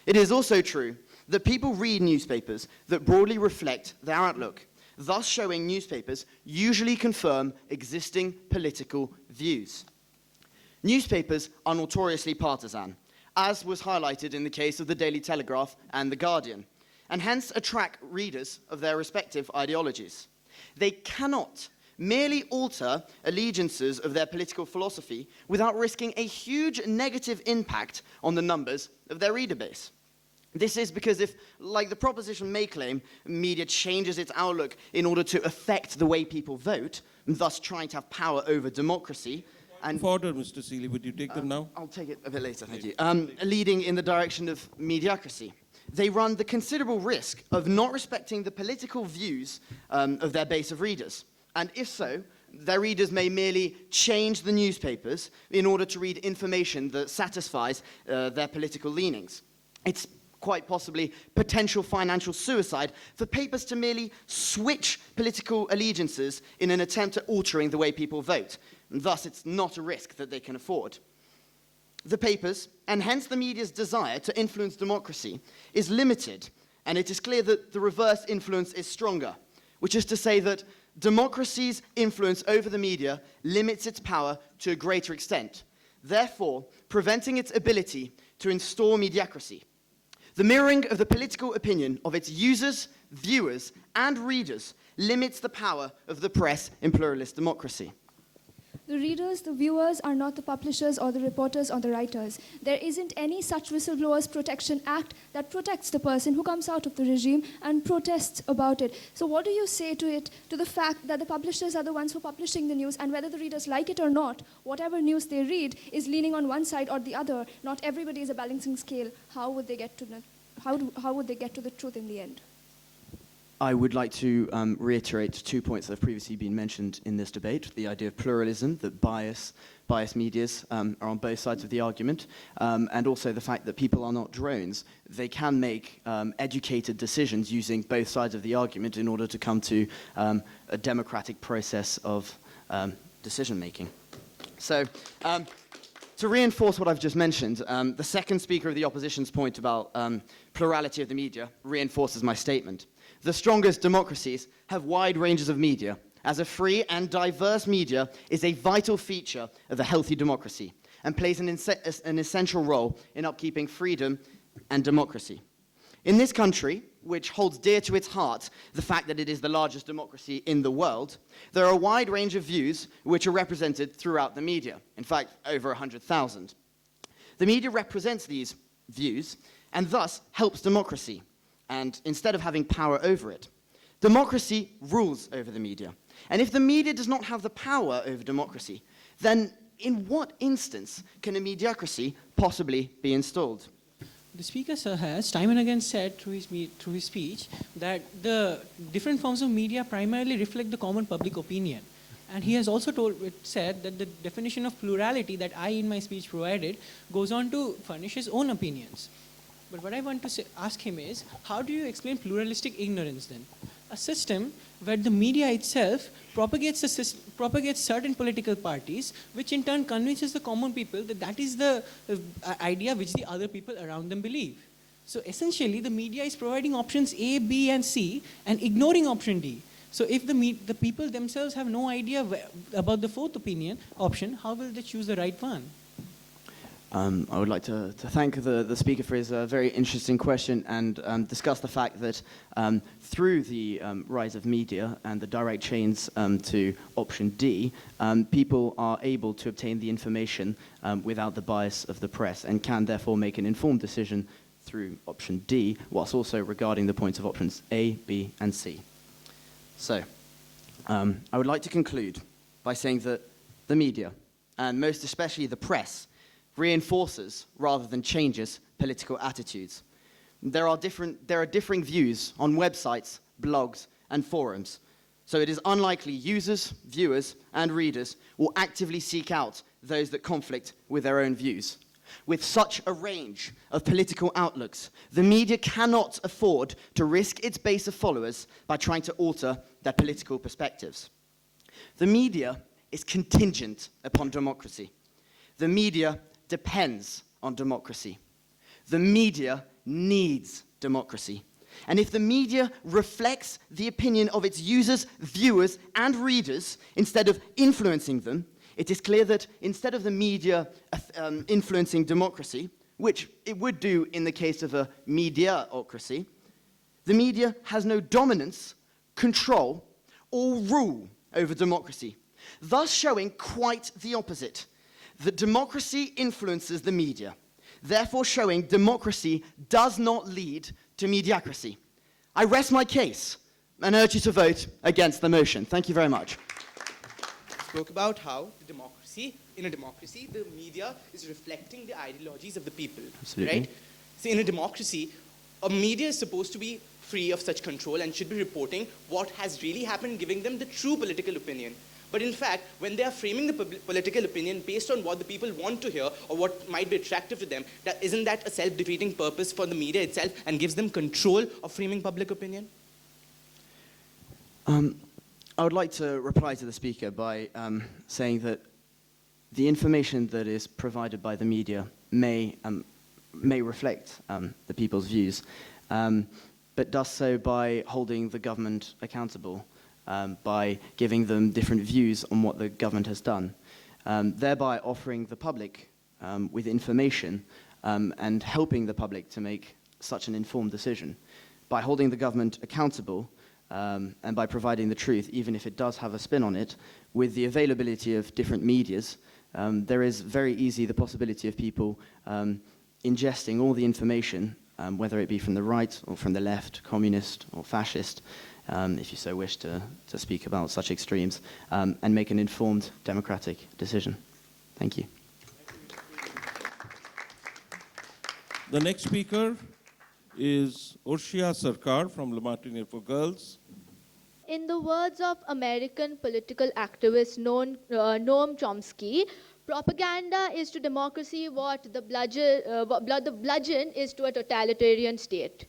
It is also true that people read newspapers that broadly reflect their outlook, thus showing newspapers usually confirm existing political views. Newspapers are notoriously partisan, as was highlighted in the case of the Daily Telegraph and the Guardian, and hence attract readers of their respective ideologies. They cannot merely alter allegiances of their political philosophy without risking a huge negative impact on the numbers of their reader base. This is because if, like the proposition may claim, media changes its outlook in order to affect the way people vote, thus trying to have power over democracy, and... Order, Mr. Seeley, would you take them now? I'll take it a bit later, thank you. Leading in the direction of mediocracy. They run the considerable risk of not respecting the political views of their base of readers. And if so, their readers may merely change the newspapers in order to read information that satisfies their political leanings. It's quite possibly potential financial suicide for papers to merely switch political allegiances in an attempt at altering the way people vote. And thus, it's not a risk that they can afford. The papers, and hence the media's desire to influence democracy, is limited, and it is clear that the reverse influence is stronger, which is to say that democracy's influence over the media limits its power to a greater extent. therefore preventing its ability to install mediocracy. The mirroring of the political opinion of its users, viewers, and readers limits the power of the press in pluralist democracy. The readers, the viewers are not the publishers or the reporters or the writers. There isn't any such Whistleblowers Protection Act that protects the person who comes out of the regime and protests about it. So what do you say to it, to the fact that the publishers are the ones who are publishing the news, and whether the readers like it or not, whatever news they read is leaning on one side or the other. Not everybody is a balancing scale. How would they get to the truth in the end? I would like to reiterate 2 points that have previously been mentioned in this debate. The idea of pluralism, that biased medias are on both sides of the argument, and also the fact that people are not drones. They can make educated decisions using both sides of the argument in order to come to a democratic process of decision-making. So, to reinforce what I've just mentioned, the second speaker of the opposition's point about plurality of the media reinforces my statement. The strongest democracies have wide ranges of media, as a free and diverse media is a vital feature of a healthy democracy and plays an essential role in upkeeping freedom and democracy. In this country, which holds dear to its heart the fact that it is the largest democracy in the world, there are a wide range of views which are represented throughout the media, in fact, over 100,000. The media represents these views and thus helps democracy, and instead of having power over it. Democracy rules over the media. And if the media does not have the power over democracy, then in what instance can a mediocracy possibly be installed? The speaker, sir, has time and again said through his speech that the different forms of media primarily reflect the common public opinion. And he has also said that the definition of plurality that I in my speech provided goes on to furnish his own opinions. But what I want to ask him is, how do you explain pluralistic ignorance then? A system where the media itself propagates certain political parties, which in turn convinces the common people that that is the idea which the other people around them believe. So essentially, the media is providing options A, B, and C, and ignoring option D. So if the people themselves have no idea about the fourth option, how will they choose the right one? I would like to thank the speaker for his very interesting question and discuss the fact that through the rise of media and the direct chains to option D, people are able to obtain the information without the bias of the press and can therefore make an informed decision through option D, whilst also regarding the points of options A, B, and C. So, I would like to conclude by saying that the media, and most especially the press, reinforces rather than changes political attitudes. There are differing views on websites, blogs, and forums. So it is unlikely users, viewers, and readers will actively seek out those that conflict with their own views. With such a range of political outlooks, the media cannot afford to risk its base of followers by trying to alter their political perspectives. The media is contingent upon democracy. The media depends on democracy. The media needs democracy. And if the media reflects the opinion of its users, viewers, and readers instead of influencing them, it is clear that instead of the media influencing democracy, which it would do in the case of a media-ocracy, the media has no dominance, control, or rule over democracy, thus showing quite the opposite, that democracy influences the media, therefore showing democracy does not lead to mediocracy. I rest my case and urge you to vote against the motion. Thank you very much. Spoke about how in a democracy, the media is reflecting the ideologies of the people. Absolutely. Right? So in a democracy, a media is supposed to be free of such control and should be reporting what has really happened, giving them the true political opinion. But in fact, when they are framing the political opinion based on what the people want to hear or what might be attractive to them, isn't that a self-defeating purpose for the media itself and gives them control of framing public opinion? I would like to reply to the speaker by saying that the information that is provided by the media may reflect the people's views, but does so by holding the government accountable, by giving them different views on what the government has done, thereby offering the public with information and helping the public to make such an informed decision. By holding the government accountable and by providing the truth, even if it does have a spin on it, with the availability of different medias, there is very easy the possibility of people ingesting all the information, whether it be from the right or from the left, communist or fascist, if you so wish to speak about such extremes, and make an informed democratic decision. Thank you. The next speaker is Urshia Sarkar from Le Martiniere for Girls. In the words of American political activist Noam Chomsky, propaganda is to democracy what the bludgeon is to a totalitarian state.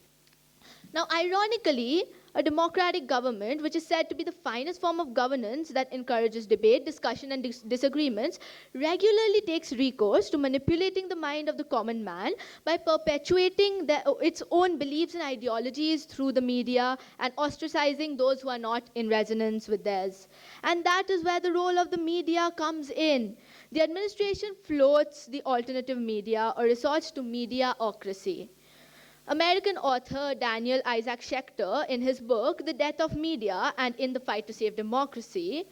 Now, ironically, a democratic government, which is said to be the finest form of governance that encourages debate, discussion, and disagreements, regularly takes recourse to manipulating the mind of the common man by perpetuating its own beliefs and ideologies through the media and ostracizing those who are not in resonance with theirs. And that is where the role of the media comes in. The administration floats the alternative media or resorts to media-ocracy. American author Daniel Isaac Schechter, in his book, The Death of Media and in the Fight to Save Democracy,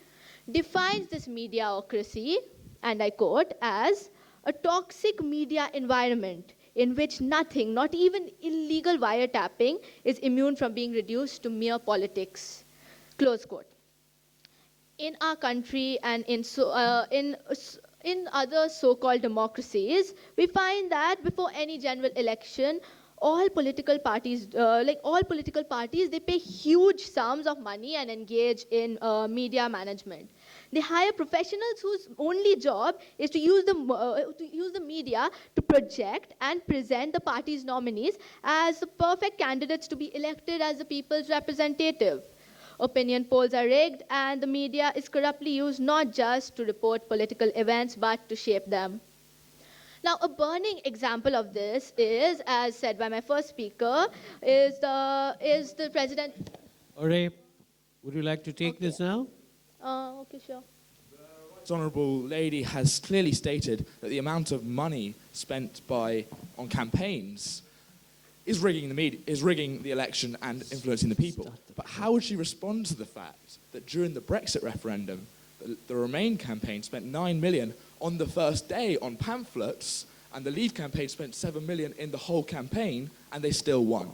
defines this media-ocracy, and I quote, as a toxic media environment in which nothing, not even illegal wiretapping, is immune from being reduced to mere politics. Close quote. In our country and in other so-called democracies, we find that before any general election, all political parties, they pay huge sums of money and engage in media management. They hire professionals whose only job is to use the media to project and present the party's nominees as the perfect candidates to be elected as the people's representative. Opinion polls are rigged, and the media is corruptly used not just to report political events, but to shape them. Now, a burning example of this is, as said by my first speaker, is the president. Ore, would you like to take this now? Okay, sure. The honourable lady has clearly stated that the amount of money spent on campaigns is rigging the election and influencing the people. But how would she respond to the fact that during the Brexit referendum, the Remain campaign spent 9 million on the first day on pamphlets, and the Leave campaign spent 7 million in the whole campaign, and they still won?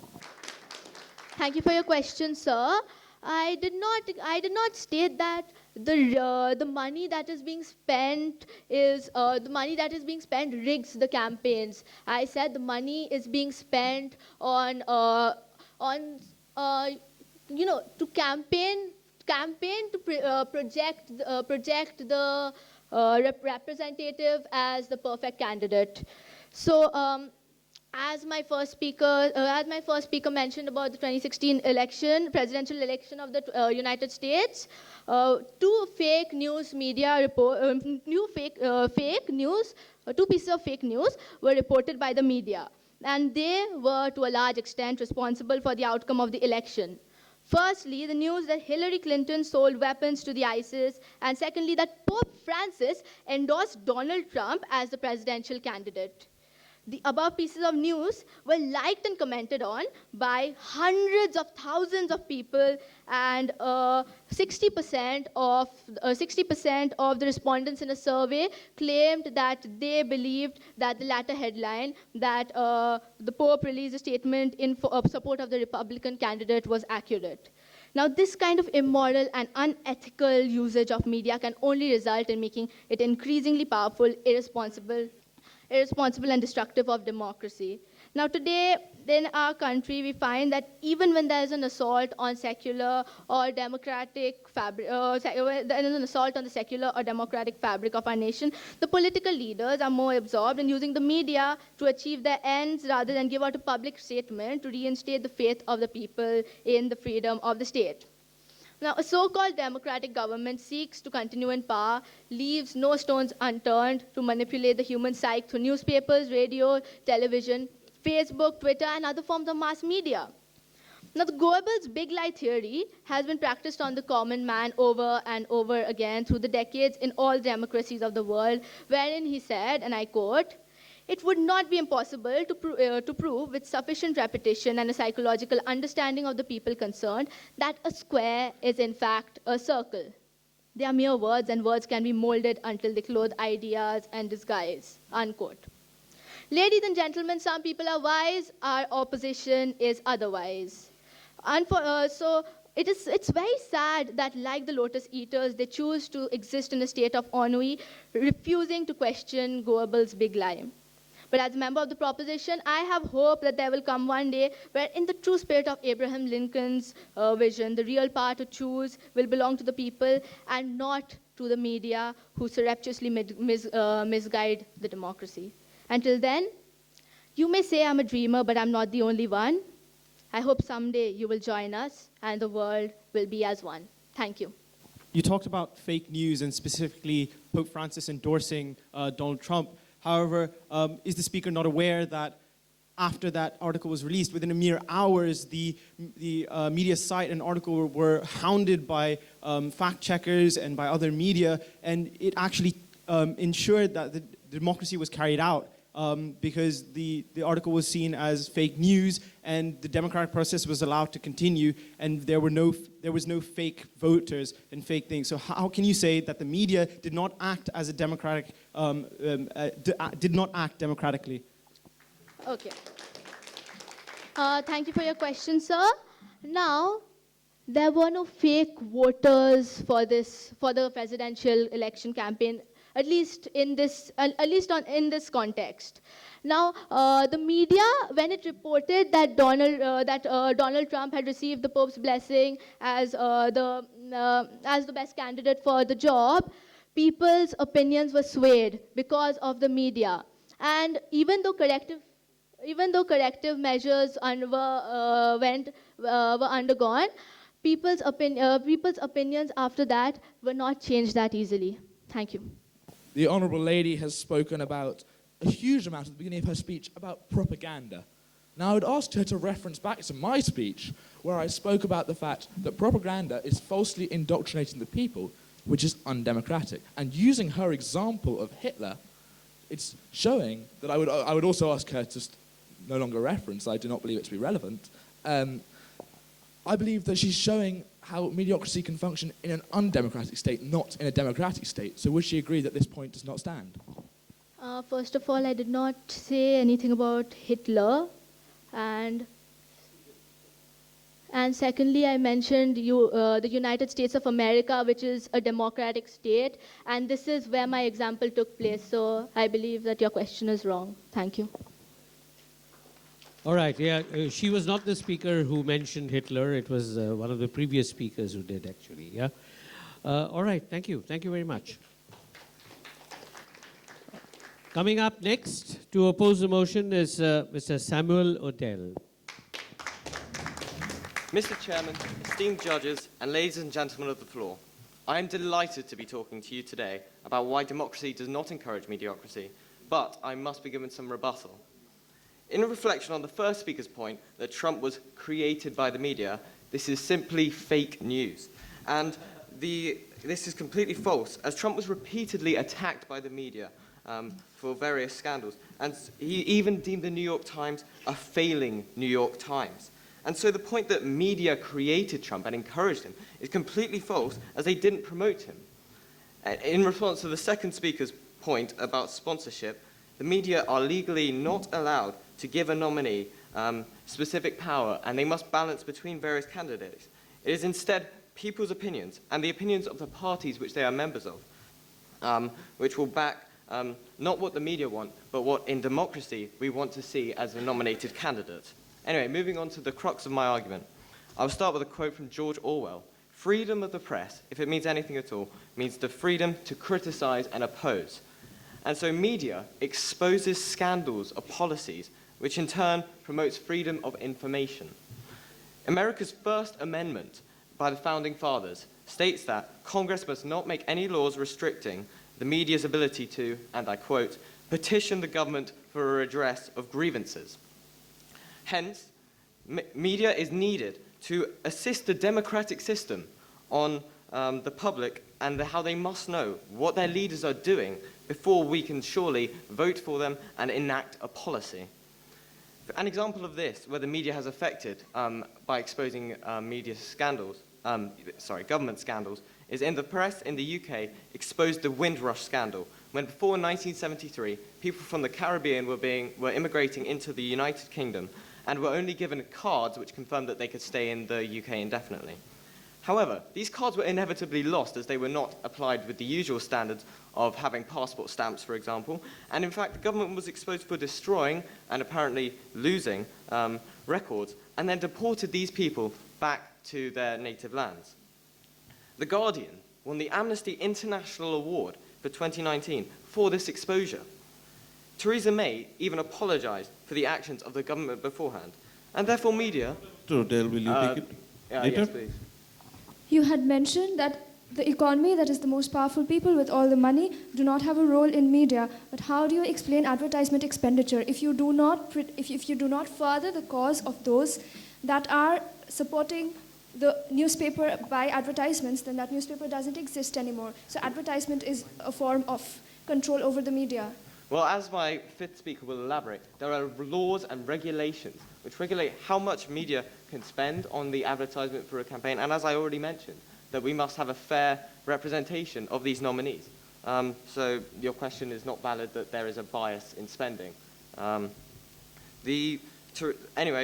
Thank you for your question, sir. I did not state that the money that is being spent rigs the campaigns. I said the money is being spent on to campaign to project the representative as the perfect candidate. So, as my first speaker mentioned about the 2016 presidential election of the United States, two pieces of fake news were reported by the media, and they were to a large extent responsible for the outcome of the election. Firstly, the news that Hillary Clinton sold weapons to the ISIS, and secondly, that Pope Francis endorsed Donald Trump as the presidential candidate. The above pieces of news were liked and commented on by hundreds of thousands of people, and 60% of the respondents in a survey claimed that they believed that the latter headline, that the Pope released a statement in support of the Republican candidate, was accurate. Now, this kind of immoral and unethical usage of media can only result in making it increasingly powerful, irresponsible and destructive of democracy. Now, today, in our country, we find that even when there is an assault on secular or democratic fabric, there is an assault on the secular or democratic fabric of our nation, the political leaders are more absorbed in using the media to achieve their ends rather than give out a public statement to reinstate the faith of the people in the freedom of the state. Now, a so-called democratic government seeks to continue in power, leaves no stones unturned to manipulate the human psyche through newspapers, radio, television, Facebook, Twitter, and other forms of mass media. Now, the Goebbels' big lie theory has been practiced on the common man over and over again through the decades in all democracies of the world, wherein he said, and I quote, "It would not be impossible to prove with sufficient repetition and a psychological understanding of the people concerned that a square is in fact a circle. They are mere words, and words can be molded until they clothe ideas and disguise," unquote. Ladies and gentlemen, some people are wise, our opposition is otherwise. So it's very sad that, like the lotus eaters, they choose to exist in a state of ennui, refusing to question Goebbels' big lie. But as a member of the proposition, I have hope that there will come one day where, in the true spirit of Abraham Lincoln's vision, the real power to choose will belong to the people and not to the media, who surreptitiously misguide the democracy. Until then, you may say I'm a dreamer, but I'm not the only one. I hope someday you will join us and the world will be as one. Thank you. You talked about fake news and specifically Pope Francis endorsing Donald Trump. However, is the speaker not aware that after that article was released, within a mere hours, the media site and article were hounded by fact checkers and by other media, and it actually ensured that the democracy was carried out because the article was seen as fake news, and the democratic process was allowed to continue, and there was no fake voters and fake things. So how can you say that the media did not act as a democratic did not act democratically? Okay. Thank you for your question, sir. Now, there were no fake voters for the presidential election campaign, at least in this context. Now, the media, when it reported that Donald Trump had received the Pope's blessing as the best candidate for the job, people's opinions were swayed because of the media. And even though corrective measures were undergone, people's opinions after that were not changed that easily. Thank you. The Honourable Lady has spoken about a huge amount at the beginning of her speech about propaganda. Now, I would ask her to reference back to my speech, where I spoke about the fact that propaganda is falsely indoctrinating the people, which is undemocratic. And using her example of Hitler, it's showing that I would also ask her to no longer reference, I do not believe it to be relevant. I believe that she's showing how mediocrity can function in an undemocratic state, not in a democratic state. So would she agree that this point does not stand? First of all, I did not say anything about Hitler. And secondly, I mentioned the United States of America, which is a democratic state. And this is where my example took place. So I believe that your question is wrong. Thank you. All right, yeah, she was not the speaker who mentioned Hitler. It was one of the previous speakers who did, actually, yeah. All right, thank you. Thank you very much. Coming up next to oppose the motion is Mr. Samuel Odell. Mr. Chairman, esteemed judges, and ladies and gentlemen of the floor, I am delighted to be talking to you today about why democracy does not encourage mediocrity, but I must be given some rebuttal. In a reflection on the first speaker's point that Trump was created by the media, this is simply fake news. And this is completely false, as Trump was repeatedly attacked by the media for various scandals. And he even deemed the New York Times a failing New York Times. And so the point that media created Trump and encouraged him is completely false, as they didn't promote him. In response to the second speaker's point about sponsorship, the media are legally not allowed to give a nominee specific power, and they must balance between various candidates. It is instead people's opinions and the opinions of the parties which they are members of, which will back not what the media want, but what in democracy we want to see as a nominated candidate. Anyway, moving on to the crux of my argument. I'll start with a quote from George Orwell. Freedom of the press, if it means anything at all, means the freedom to criticize and oppose. And so media exposes scandals of policies, which in turn promotes freedom of information. America's First Amendment by the Founding Fathers states that Congress must not make any laws restricting the media's ability to, and I quote, petition the government for a redress of grievances. Hence, media is needed to assist the democratic system on the public and how they must know what their leaders are doing before we can surely vote for them and enact a policy. An example of this, where the media has affected by exposing government scandals, is in the press in the UK exposed the Windrush scandal, when before 1973, people from the Caribbean were immigrating into the United Kingdom and were only given cards which confirmed that they could stay in the UK indefinitely. However, these cards were inevitably lost as they were not applied with the usual standards of having passport stamps, for example, and in fact the government was exposed for destroying and apparently losing records, and then deported these people back to their native lands. The Guardian won the Amnesty International Award for 2019 for this exposure. Theresa May even apologized for the actions of the government beforehand, and therefore media... So, Dale, will you take it later? Yes, please. You had mentioned that the economy, that is the most powerful people with all the money, do not have a role in media. But how do you explain advertisement expenditure if you do not further the cause of those that are supporting the newspaper by advertisements? Then that newspaper doesn't exist anymore. So advertisement is a form of control over the media. Well, as my fifth speaker will elaborate, there are laws and regulations which regulate how much media can spend on the advertisement for a campaign, and as I already mentioned, that we must have a fair representation of these nominees. So your question is not valid that there is a bias in spending. Anyway,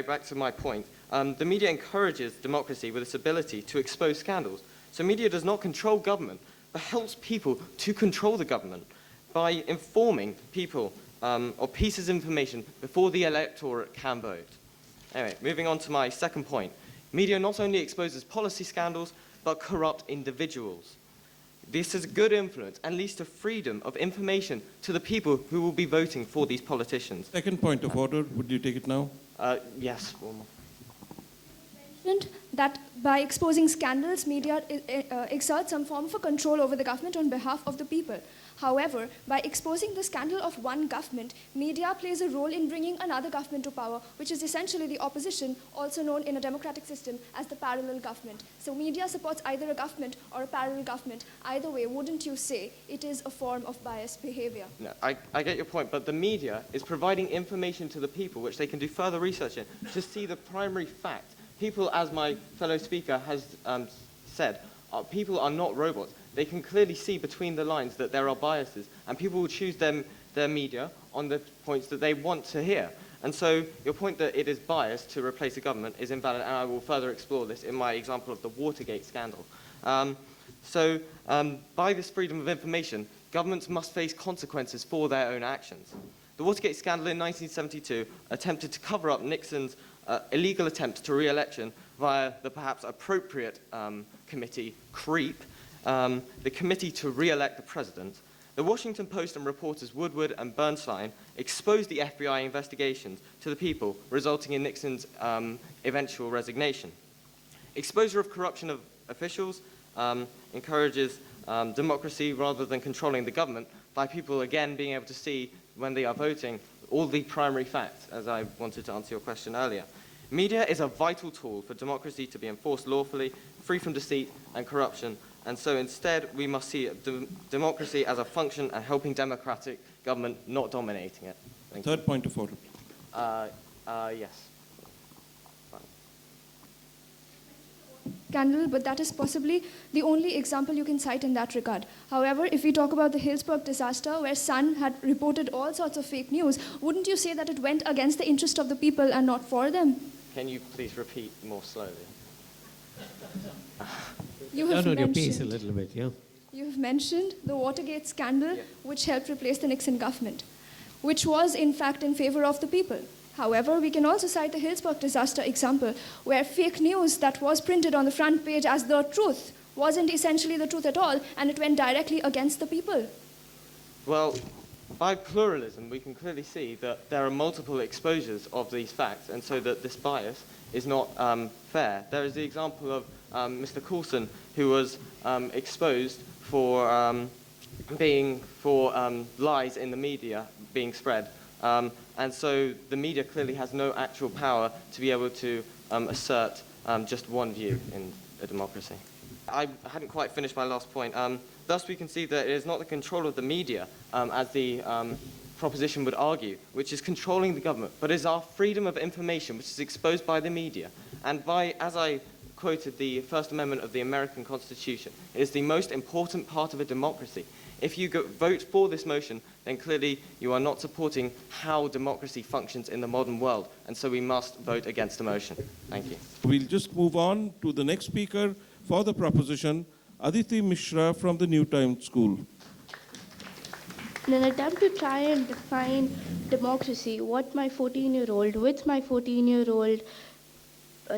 back to my point. The media encourages democracy with its ability to expose scandals. So media does not control government, but helps people to control the government by informing people of pieces of information before the electorate can vote. Anyway, moving on to my second point. Media not only exposes policy scandals, but corrupt individuals. This is good influence and leads to freedom of information to the people who will be voting for these politicians. Second point of order, would you take it now? Yes. That by exposing scandals, media exerts some form of a control over the government on behalf of the people. However, by exposing the scandal of one government, media plays a role in bringing another government to power, which is essentially the opposition, also known in a democratic system as the parallel government. So media supports either a government or a parallel government. Either way, wouldn't you say it is a form of biased behavior? No, I get your point, but the media is providing information to the people which they can do further research in to see the primary fact. People, as my fellow speaker has said, people are not robots. They can clearly see between the lines that there are biases, and people will choose their media on the points that they want to hear. And so your point that it is biased to replace a government is invalid, and I will further explore this in my example of the Watergate scandal. By this freedom of information, governments must face consequences for their own actions. The Watergate scandal in 1972 attempted to cover up Nixon's illegal attempts to re-election via the perhaps appropriate committee, CREEP, the Committee to Re-elect the President. The Washington Post and reporters Woodward and Bernstein exposed the FBI investigations to the people, resulting in Nixon's eventual resignation. Exposure of corruption of officials encourages democracy rather than controlling the government by people again being able to see when they are voting all the primary facts, as I wanted to answer your question earlier. Media is a vital tool for democracy to be enforced lawfully, free from deceit and corruption, and so instead we must see democracy as a function and helping democratic government, not dominating it. Thank Third point of order. Yes. Scandal, but that is possibly the only example you can cite in that regard. However, if we talk about the Hillsborough disaster, where Sun had reported all sorts of fake news, wouldn't you say that it went against the interest of the people and not for them? Can you please repeat more slowly? You have Down on your mentioned, pace a little bit, yeah. You have mentioned the Watergate scandal, which helped replace the Nixon government, which was in fact in favor of the people. However, we can also cite the Hillsborough disaster example, where fake news that was printed on the front page as the truth wasn't essentially the truth at all, and it went directly against the people. Well, by pluralism, we can clearly see that there are multiple exposures of these facts, and so that this bias is not fair. There is the example of Mr. Coulson, who was exposed for lies in the media being spread. And so the media clearly has no actual power to be able to assert just one view in a democracy. I hadn't quite finished my last point. Thus, we can see that it is not the control of the media, as the proposition would argue, which is controlling the government, but is our freedom of information, which is exposed by the media. And by, as I quoted the First Amendment of the American Constitution, it is the most important part of a democracy. If you vote for this motion, then clearly you are not supporting how democracy functions in the modern world, and so we must vote against the motion. Thank you. We'll just move on to the next speaker for the proposition, Aditi Mishra from the New Times School. In an attempt to try and define democracy, with my 14-year-old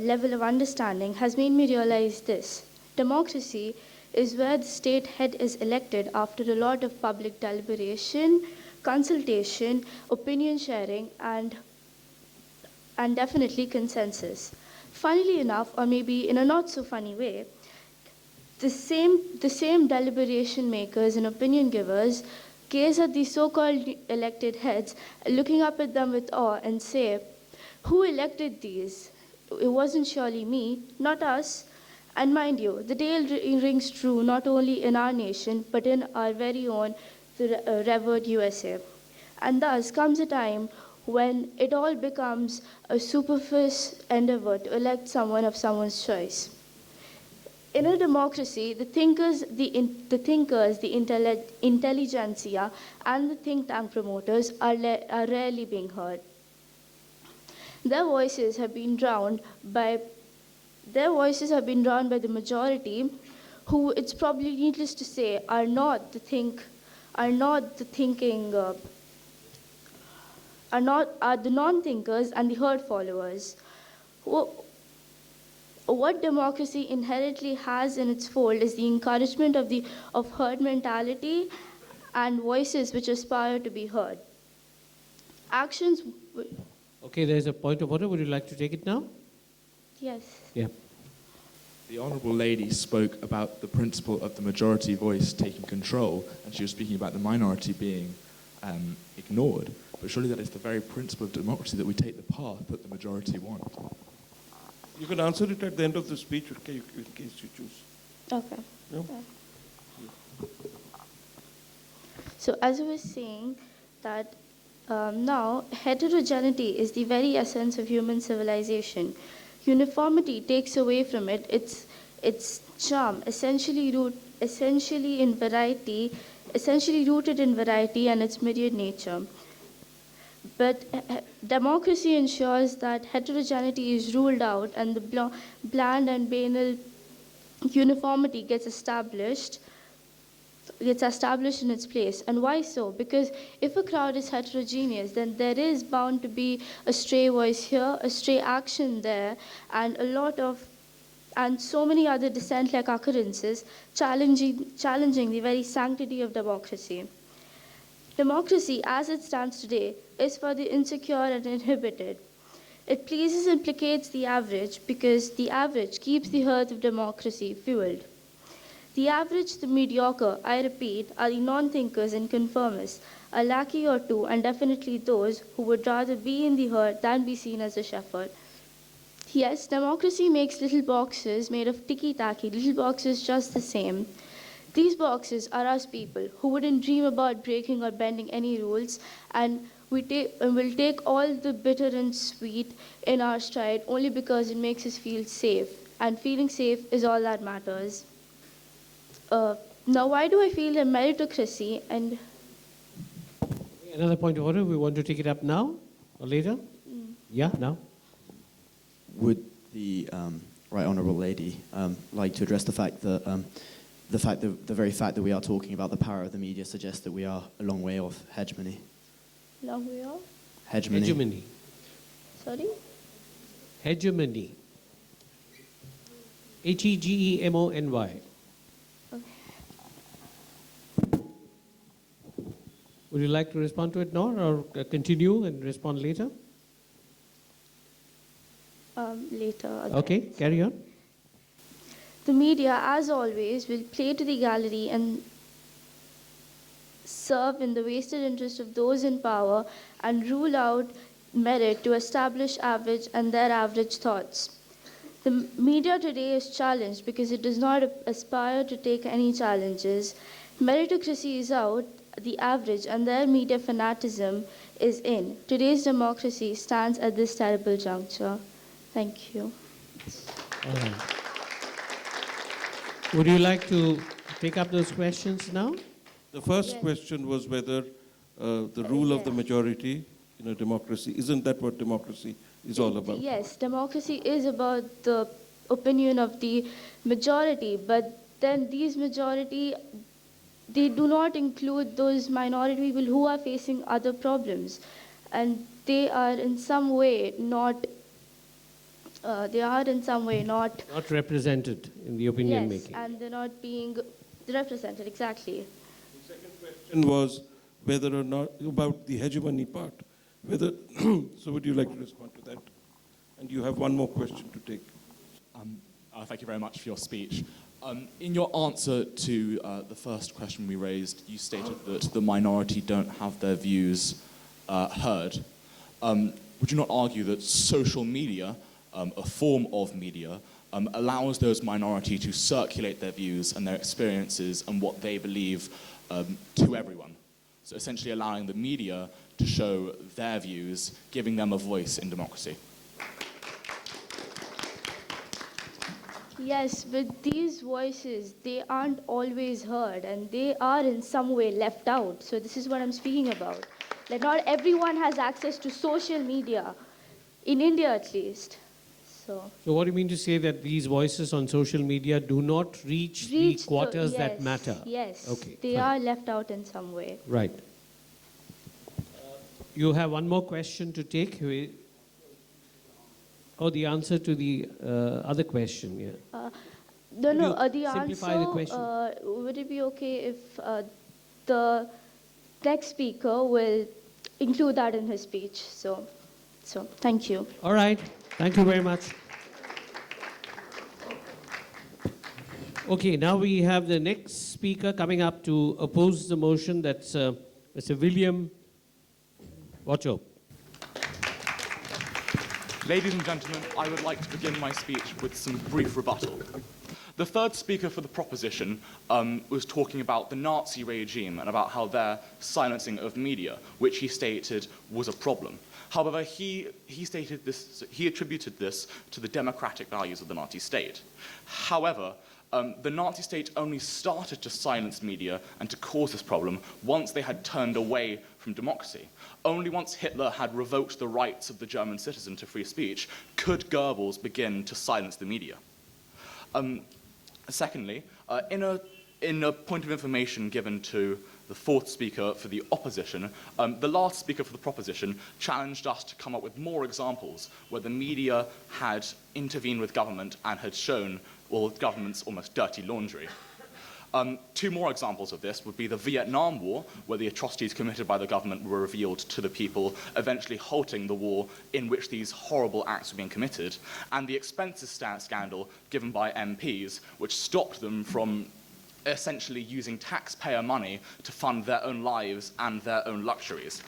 level of understanding has made me realize this. Democracy is where the state head is elected after a lot of public deliberation, consultation, opinion sharing, and definitely consensus. Funnily enough, or maybe in a not so funny way, the same deliberation makers and opinion givers gaze at these so-called elected heads, looking up at them with awe and say, who elected these? It wasn't surely me, not us. And mind you, the tale rings true not only in our nation, but in our very own, the revered USA. And thus comes a time when it all becomes a superfluous endeavor to elect someone of someone's choice. In a democracy, the intelligentsia, and the think tank promoters are rarely being heard. Their voices have been drowned by the majority, who, it's probably needless to say, are the non-thinkers and the herd followers. What democracy inherently has in its fold is the encouragement of herd mentality and voices which aspire to be heard. Actions. Okay, there's a point of order. Would you like to take it now? Yes. Yeah. The Honourable Lady spoke about the principle of the majority voice taking control, and she was speaking about the minority being ignored. But surely that is the very principle of democracy, that we take the path that the majority want. You can answer it at the end of the speech in case you choose. Okay. Yeah. So as I was saying, that now heterogeneity is the very essence of human civilization. Uniformity takes away from it its charm, essentially rooted in variety and its myriad nature. But democracy ensures that heterogeneity is ruled out and the bland and banal uniformity gets established in its place. And why so? Because if a crowd is heterogeneous, then there is bound to be a stray voice here, a stray action there, and so many other dissent-like occurrences challenging the very sanctity of democracy. Democracy, as it stands today, is for the insecure and inhibited. It pleases and placates the average because the average keeps the hearth of democracy fueled. The average, the mediocre, I repeat, are the non-thinkers and conformists, a lackey or two, and definitely those who would rather be in the herd than be seen as a shepherd. Yes, democracy makes little boxes made of ticky-tacky, little boxes just the same. These boxes are us people who wouldn't dream about breaking or bending any rules, and we'll take all the bitter and sweet in our stride only because it makes us feel safe, and feeling safe is all that matters. Now, why do I feel that meritocracy and... Another point of order. We want to take it up now or later? Yeah, now. Would the Right Honourable Lady like to address the fact that the very fact that we are talking about the power of the media suggests that we are a long way off hegemony? Long way off? Hegemony. Sorry? Hegemony. Hegemony. Okay. Would you like to respond to it now or continue and respond later? Later. Okay, carry on. The media, as always, will play to the gallery and serve in the vested interest of those in power and rule out merit to establish average and their average thoughts. The media today is challenged because it does not aspire to take any challenges. Meritocracy is out, the average, and their media fanaticism is in. Today's democracy stands at this terrible juncture. Thank you. All right. Would you like to take up those questions now? The first question was whether the rule of the majority in a democracy, isn't that what democracy is all about? Yes, democracy is about the opinion of the majority, but then these majority, they do not include those minority people who are facing other problems, and they are in some way not Not represented in the opinion yes, making. and they're not being represented exactly. Question was whether or not, about the hegemony part, whether, so would you like to respond to that? And you have one more question to take. Thank you very much for your speech. In your answer to the first question we raised, you stated that the minority don't have their views heard. Would you not argue that social media, a form of media, allows those minority to circulate their views and their experiences and what they believe to everyone? So essentially allowing the media to show their views, giving them a voice in democracy. Yes, but these voices, they aren't always heard, and they are in some way left out. So this is what I'm speaking about. That not everyone has access to social media, in India at least. So what do you mean to say that these voices on social media do not reach the quarters yes, that matter? Yes, Okay, they fine. are left out in some way. Right. You have one more question to take? Oh, the answer to the other question, yeah. The simplify answer, the question? would it be okay if the next speaker will include that in his speech? So thank you. All right. Thank you very much. Okay, now we have the next speaker coming up to oppose the motion. That's Mr. William Wacho. Ladies and gentlemen, I would like to begin my speech with some brief rebuttal. The third speaker for the proposition was talking about the Nazi regime and about how their silencing of media, which he stated was a problem. However, he attributed this to the democratic values of the Nazi state. However, the Nazi state only started to silence media and to cause this problem once they had turned away from democracy. Only once Hitler had revoked the rights of the German citizen to free speech could Goebbels begin to silence the media. Secondly, in a point of information given to the fourth speaker for the opposition, the last speaker for the proposition challenged us to come up with more examples where the media had intervened with government and had shown all government's almost dirty laundry. Two more examples of this would be the Vietnam War, where the atrocities committed by the government were revealed to the people, eventually halting the war in which these horrible acts were being committed, and the expenses scandal given by MPs, which stopped them from essentially using taxpayer money to fund their own lives and their own luxuries.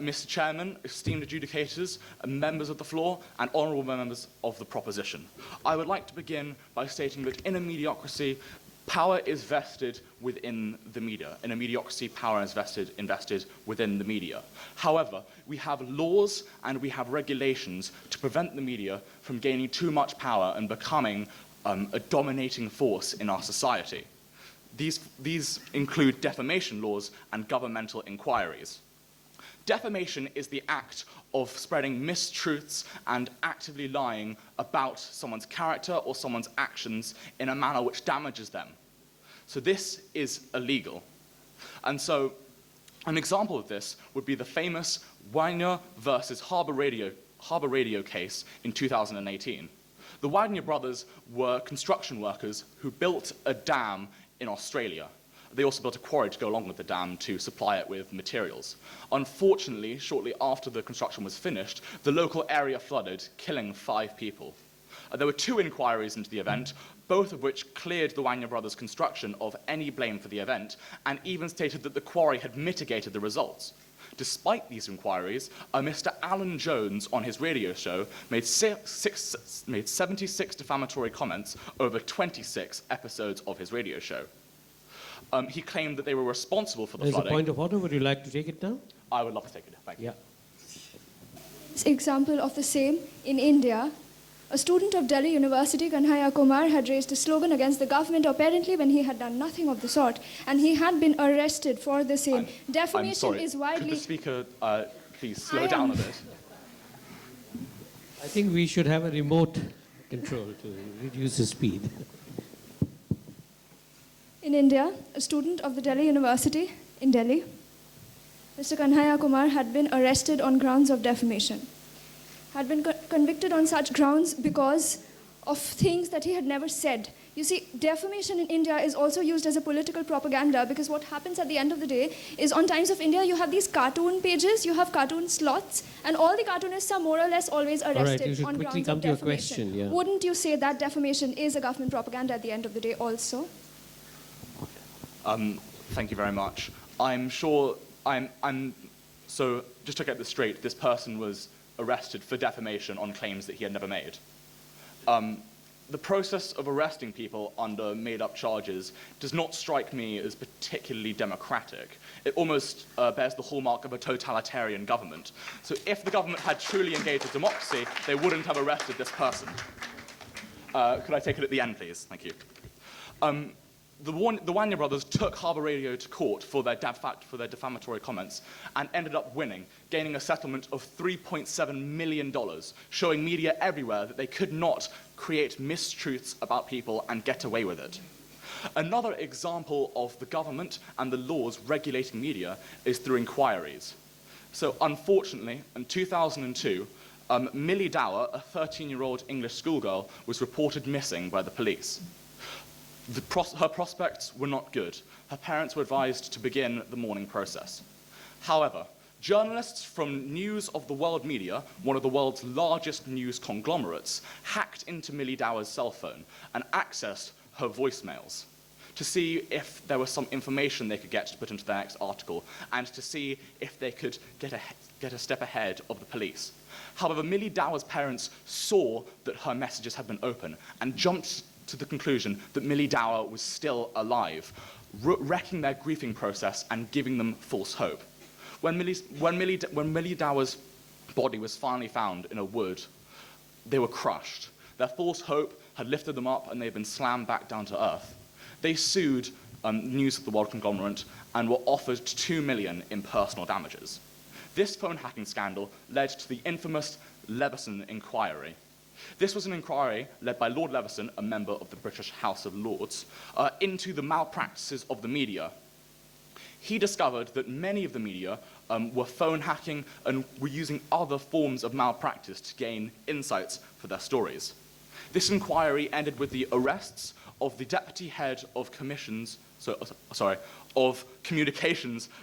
Mr. Chairman, esteemed adjudicators, members of the floor, and honourable members of the proposition, I would like to begin by stating that in a mediocracy, power is vested within the media. In a mediocracy, power is invested within the media. However, we have laws and we have regulations to prevent the media from gaining too much power and becoming a dominating force in our society. These include defamation laws and governmental inquiries. Defamation is the act of spreading mistruths and actively lying about someone's character or someone's actions in a manner which damages them. So this is illegal. And so an example of this would be the famous Wagner versus Harbour Radio case in 2018. The Wagner brothers were construction workers who built a dam in Australia. They also built a quarry to go along with the dam to supply it with materials. Unfortunately, shortly after the construction was finished, the local area flooded, killing 5 people. There were 2 inquiries into the event, both of which cleared the Wagner brothers' construction of any blame for the event, and even stated that the quarry had mitigated the results. Despite these inquiries, Mr. Alan Jones on his radio show made 76 defamatory comments over 26 episodes of his radio show. He claimed that they were responsible for the There's flooding. a point of order. Would you like to take it now? I would love to take it. Thank you. Yeah. Example of the same in India. A student of Delhi University, Kanhaiya Kumar, had raised a slogan against the government apparently when he had done nothing of the sort, and he had been arrested for the same. Defamation I'm sorry. is widely... Could the speaker please slow down a bit? I think we should have a remote control to reduce the speed. In India, a student of the Delhi University in Delhi, Mr. Kanhaiya Kumar, had been arrested on grounds of defamation. Had been convicted on such grounds because of things that he had never said. You see, defamation in India is also used as a political propaganda, because what happens at the end of the day is on Times of India, you have these cartoon pages, you have cartoon slots, and all the cartoonists are more or less always arrested All right, you should on quickly grounds come of to your defamation. question. Yeah. Wouldn't you say that defamation is a government propaganda at the end of the day also? Thank you very much. I'm sure so just to get this straight, this person was arrested for defamation on claims that he had never made. The process of arresting people under made-up charges does not strike me as particularly democratic. It almost bears the hallmark of a totalitarian government. So if the government had truly engaged with democracy, they wouldn't have arrested this person. Could I take it at the end, please? Thank you. The Wanya brothers took Harbour Radio to court for their defamatory comments and ended up winning, gaining a settlement of $3.7 million, showing media everywhere that they could not create mistruths about people and get away with it. Another example of the government and the laws regulating media is through inquiries. So unfortunately, in 2002, Millie Dower, a 13-year-old English schoolgirl, was reported missing by the police. Her prospects were not good. Her parents were advised to begin the mourning process. However, journalists from News of the World Media, one of the world's largest news conglomerates, hacked into Millie Dower's cell phone and accessed her voicemails to see if there was some information they could get to put into their next article and to see if they could get a step ahead of the police. However, Millie Dower's parents saw that her messages had been open and jumped to the conclusion that Millie Dower was still alive, wrecking their grieving process and giving them false hope. When Millie Dower's body was finally found in a wood, they were crushed. Their false hope had lifted them up and they'd been slammed back down to earth. They sued News of the World conglomerate and were offered $2 million in personal damages. This phone hacking scandal led to the infamous Leveson inquiry. This was an inquiry led by Lord Leveson, a member of the British House of Lords, into the malpractices of the media. He discovered that many of the media were phone hacking and were using other forms of malpractice to gain insights for their stories. This inquiry ended with the arrests of the deputy head of communications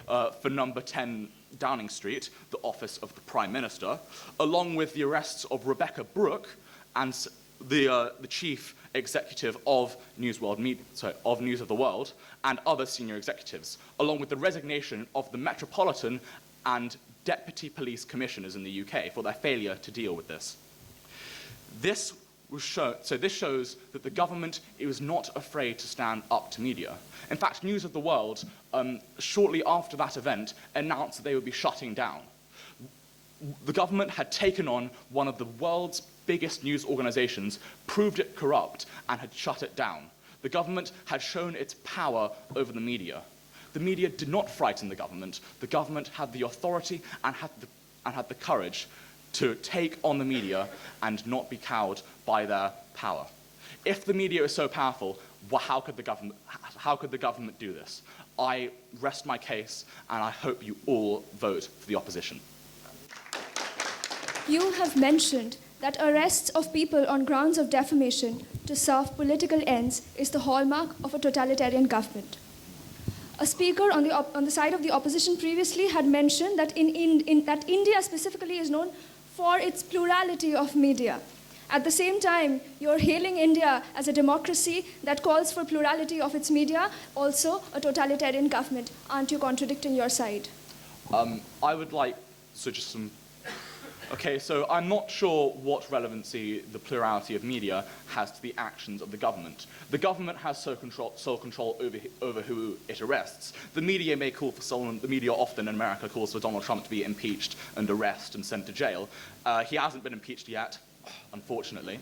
for number 10 Downing Street, the office of the Prime Minister, along with the arrests of Rebecca Brooke and the chief executive of News of the World and other senior executives, along with the resignation of the Metropolitan and Deputy Police Commissioners in the UK for their failure to deal with this. This shows that the government was not afraid to stand up to media. In fact, News of the World, shortly after that event, announced that they would be shutting down. The government had taken on one of the world's biggest news organizations, proved it corrupt, and had shut it down. The government had shown its power over the media. The media did not frighten the government. The government had the authority and had the courage to take on the media and not be cowed by their power. If the media is so powerful, how could the government do this? I rest my case, and I hope you all vote for the opposition. You have mentioned that arrests of people on grounds of defamation to serve political ends is the hallmark of a totalitarian government. A speaker on the side of the opposition previously had mentioned that that India specifically is known for its plurality of media. At the same time, you're hailing India as a democracy that calls for plurality of its media, also a totalitarian government. Aren't you contradicting your side? I would like, so just some, okay, so I'm not sure what relevancy the plurality of media has to the actions of the government. The government has sole control over who it arrests. The media may call for someone, the media often in America calls for Donald Trump to be impeached and arrested and sent to jail. He hasn't been impeached yet, unfortunately.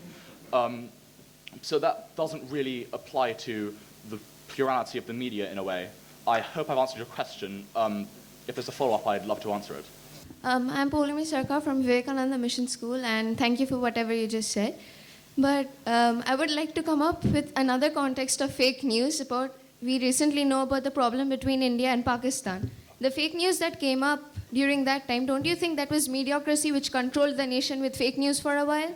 So that doesn't really apply to the plurality of the media in a way. I hope I've answered your question. If there's a follow-up, I'd love to answer it. I'm Poulami Sarkar from Vivekananda Mission School, and thank you for whatever you just said. But I would like to come up with another context of fake news we recently know about the problem between India and Pakistan. The fake news that came up during that time, don't you think that was mediocracy which controlled the nation with fake news for a while?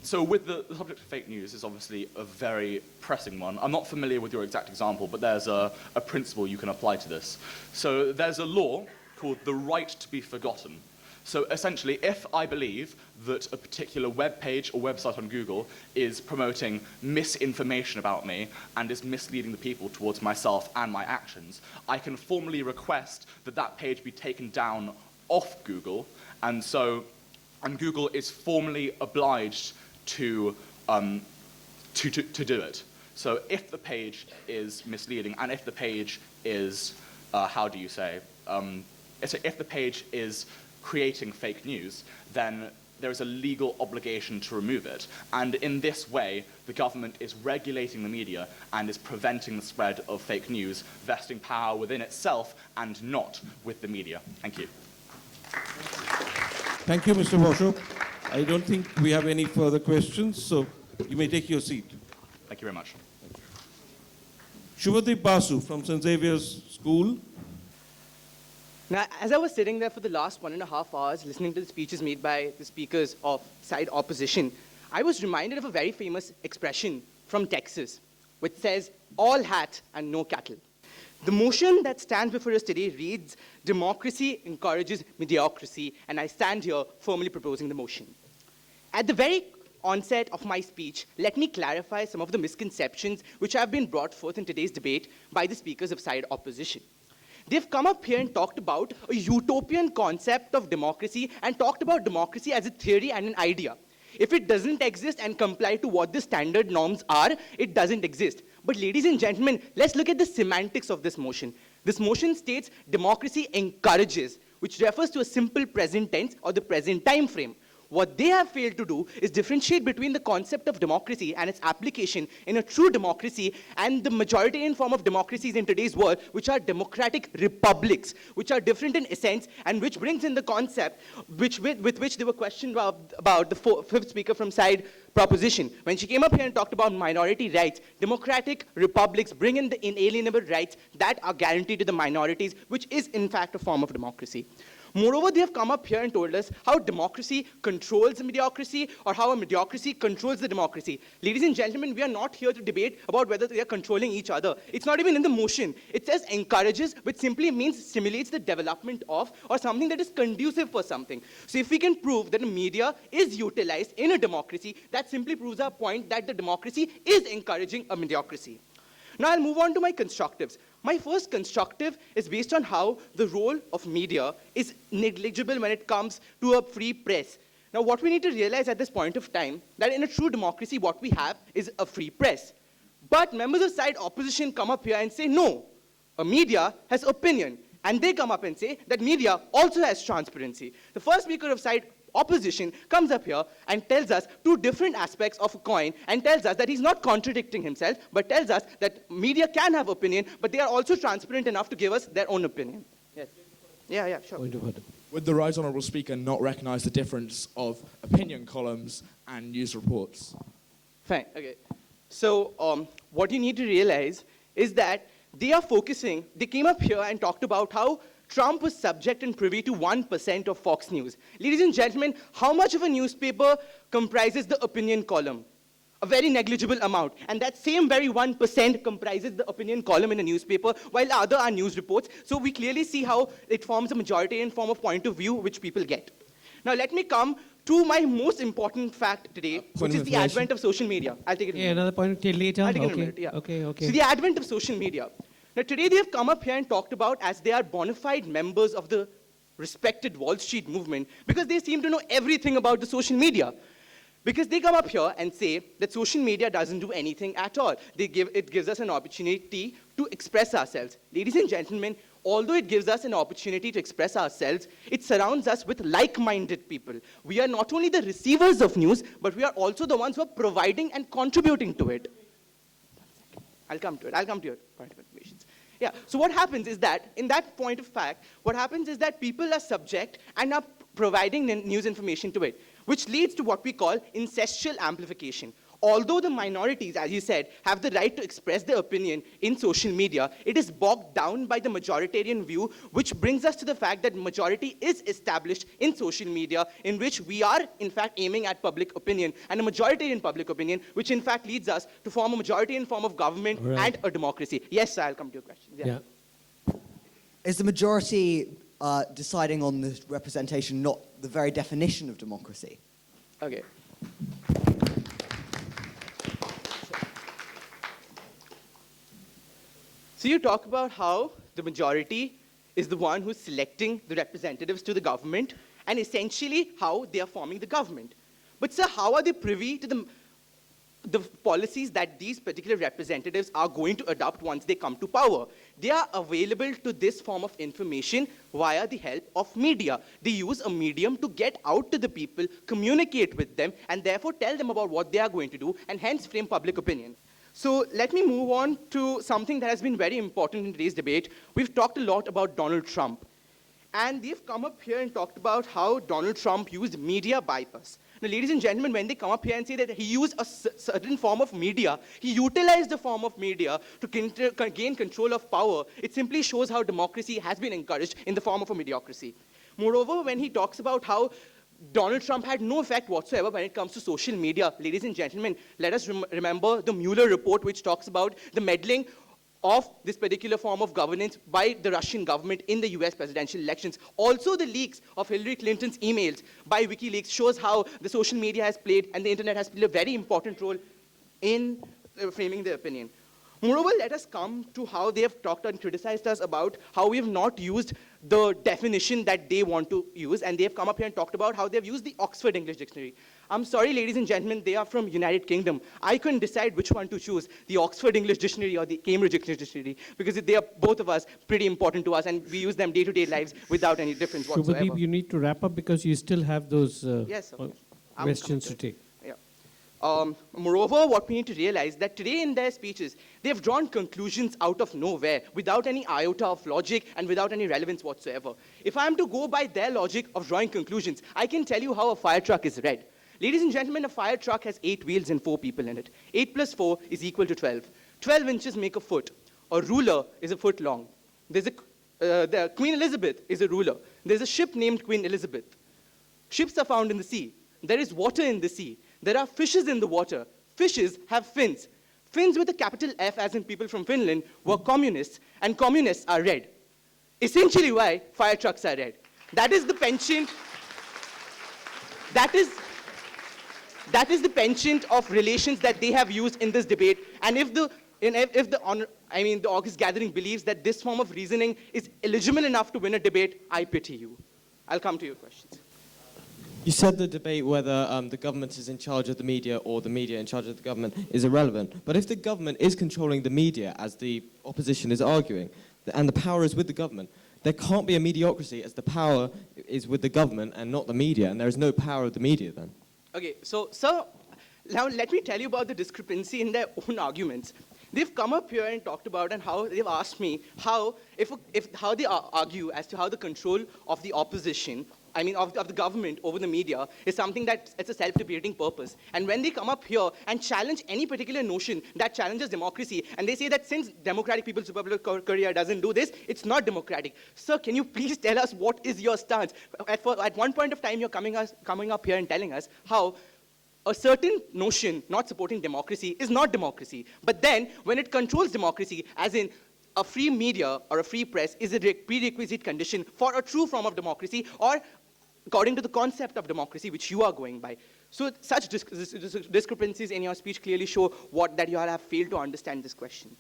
So with the subject of fake news is obviously a very pressing one. I'm not familiar with your exact example, but there's a principle you can apply to this. So there's a law called the right to be forgotten. So essentially, if I believe that a particular web page or website on Google is promoting misinformation about me and is misleading the people towards myself and my actions, I can formally request that that page be taken down off Google, and Google is formally obliged to do it. So if the page is misleading and if the page is, if the page is creating fake news, then there is a legal obligation to remove it. And in this way, the government is regulating the media and is preventing the spread of fake news, vesting power within itself and not with the media. Thank you. Thank you, Mr. Bosho. I don't think we have any further questions, so you may take your seat. Thank you very much. Shubhadeep Basu from St. Xavier's School. Now, as I was sitting there for the last 1.5 hours listening to the speeches made by the speakers of side opposition, I was reminded of a very famous expression from Texas, which says, all hat and no cattle. The motion that stands before us today reads, democracy encourages mediocracy, and I stand here firmly proposing the motion. At the very onset of my speech, let me clarify some of the misconceptions which have been brought forth in today's debate by the speakers of side opposition. They've come up here and talked about a utopian concept of democracy and talked about democracy as a theory and an idea. If it doesn't exist and comply to what the standard norms are, it doesn't exist. But ladies and gentlemen, let's look at the semantics of this motion. This motion states democracy encourages, which refers to a simple present tense or the present time frame. What they have failed to do is differentiate between the concept of democracy and its application in a true democracy and the majoritarian form of democracies in today's world, which are democratic republics, which are different in essence, and which brings in the concept with which they were questioned about the fifth speaker from side proposition. When she came up here and talked about minority rights, democratic republics bring in the inalienable rights that are guaranteed to the minorities, which is in fact a form of democracy. Moreover, they have come up here and told us how democracy controls the mediocracy or how a mediocracy controls the democracy. Ladies and gentlemen, we are not here to debate about whether they are controlling each other. It's not even in the motion. It says encourages, which simply means stimulates the development of or something that is conducive for something. So if we can prove that the media is utilized in a democracy, that simply proves our point that the democracy is encouraging a mediocrity. Now I'll move on to my constructives. My first constructive is based on how the role of media is negligible when it comes to a free press. Now what we need to realize at this point of time, that in a true democracy what we have is a free press. But members of side opposition come up here and say, no, a media has opinion. And they come up and say that media also has transparency. The first speaker of side opposition comes up here and tells us two different aspects of a coin and tells us that he's not contradicting himself, but tells us that media can have opinion, but they are also transparent enough to give us their own opinion. Yes. Yeah, sure. Would the right honourable speaker not recognise the difference of opinion columns and news reports? Fine, okay. So what you need to realize is that they came up here and talked about how Trump was subject and privy to 1% of Fox News. Ladies and gentlemen, how much of a newspaper comprises the opinion column? A very negligible amount. And that same very 1% comprises the opinion column in a newspaper, while other are news reports. So we clearly see how it forms a majoritarian form of point of view which people get. Now let me come to my most important fact today, which is the advent of social media. I'll take it in a minute. Another point till later. I'll take it in a minute, yeah. Okay. So the advent of social media. Now, today they have come up here and talked about as they are bona fide members of the respected Wall Street movement because they seem to know everything about the social media. Because they come up here and say that social media doesn't do anything at all. It gives us an opportunity to express ourselves. Ladies and gentlemen, although it gives us an opportunity to express ourselves, it surrounds us with like-minded people. We are not only the receivers of news, but we are also the ones who are providing and contributing to it. I'll come to your point of information. Yeah, so what happens is that, in that point of fact, what happens is that people are subject and are providing news information to it, which leads to what we call incestual amplification. Although the minorities, as you said, have the right to express their opinion in social media, it is bogged down by the majoritarian view, which brings us to the fact that majority is established in social media, in which we are, in fact, aiming at public opinion, and a majoritarian public opinion, which in fact leads us to form a majoritarian form of government and a democracy. Yes, sir, I'll come to your question. Yeah. Is the majority deciding on the representation not the very definition of democracy? Okay. So you talk about how the majority is the one who's selecting the representatives to the government and essentially how they are forming the government. But sir, how are they privy to the policies that these particular representatives are going to adopt once they come to power? They are available to this form of information via the help of media. They use a medium to get out to the people, communicate with them, and therefore tell them about what they are going to do, and hence frame public opinion. So let me move on to something that has been very important in today's debate. We've talked a lot about Donald Trump. And they've come up here and talked about how Donald Trump used media bypass. Now, ladies and gentlemen, when they come up here and say that he used a certain form of media, he utilized the form of media to gain control of power, it simply shows how democracy has been encouraged in the form of a mediocracy. Moreover, when he talks about how Donald Trump had no effect whatsoever when it comes to social media, ladies and gentlemen, let us remember the Mueller report, which talks about the meddling of this particular form of governance by the Russian government in the US presidential elections. Also, the leaks of Hillary Clinton's emails by WikiLeaks shows how the social media has played and the internet has played a very important role in framing their opinion. Moreover, let us come to how they have talked and criticized us about how we have not used the definition that they want to use, and they have come up here and talked about how they have used the Oxford English Dictionary. I'm sorry, ladies and gentlemen, they are from United Kingdom. I couldn't decide which one to choose, the Oxford English Dictionary or the Cambridge English Dictionary, because they are, both of us, pretty important to us, and we use them day-to-day lives without any difference whatsoever. Shubhadeep, you need to wrap up because you still have those yes, questions to take. Moreover, what we need to realize that today in their speeches, they have drawn conclusions out of nowhere without any iota of logic and without any relevance whatsoever. If I am to go by their logic of drawing conclusions, I can tell you how a fire truck is read. Ladies and gentlemen, a fire truck has 8 wheels and 4 people in it. 8 plus 4 is equal to 12. 12 inches make a foot. A ruler is a foot long. The Queen Elizabeth is a ruler. There's a ship named Queen Elizabeth. Ships are found in the sea. There is water in the sea. There are fishes in the water. Fishes have fins. Fins with a capital F, as in people from Finland, were communists, and communists are red. Essentially why fire trucks are red. That is the penchant. That is the penchant of relations that they have used in this debate. And if the August Gathering believes that this form of reasoning is illegitimate enough to win a debate, I pity you. I'll come to your questions. You said the debate whether the government is in charge of the media or the media in charge of the government is irrelevant. But if the government is controlling the media, as the opposition is arguing, and the power is with the government, there can't be a mediocracy as the power is with the government and not the media, and there is no power of the media then. Okay, so, sir, now let me tell you about the discrepancy in their own arguments. They've come up here and talked about and how they've asked me how they argue as to how the control of the opposition, of the government over the media is something that it's a self-debating purpose. And when they come up here and challenge any particular notion that challenges democracy, and they say that since Democratic People's Republic of Korea doesn't do this, it's not democratic. Sir, can you please tell us what is your stance? At one point of time, you're coming up here and telling us how a certain notion not supporting democracy is not democracy. But then, when it controls democracy, as in a free media or a free press is a prerequisite condition for a true form of democracy, or according to the concept of democracy which you are going by. So such discrepancies in your speech clearly show that you all have failed to understand this question.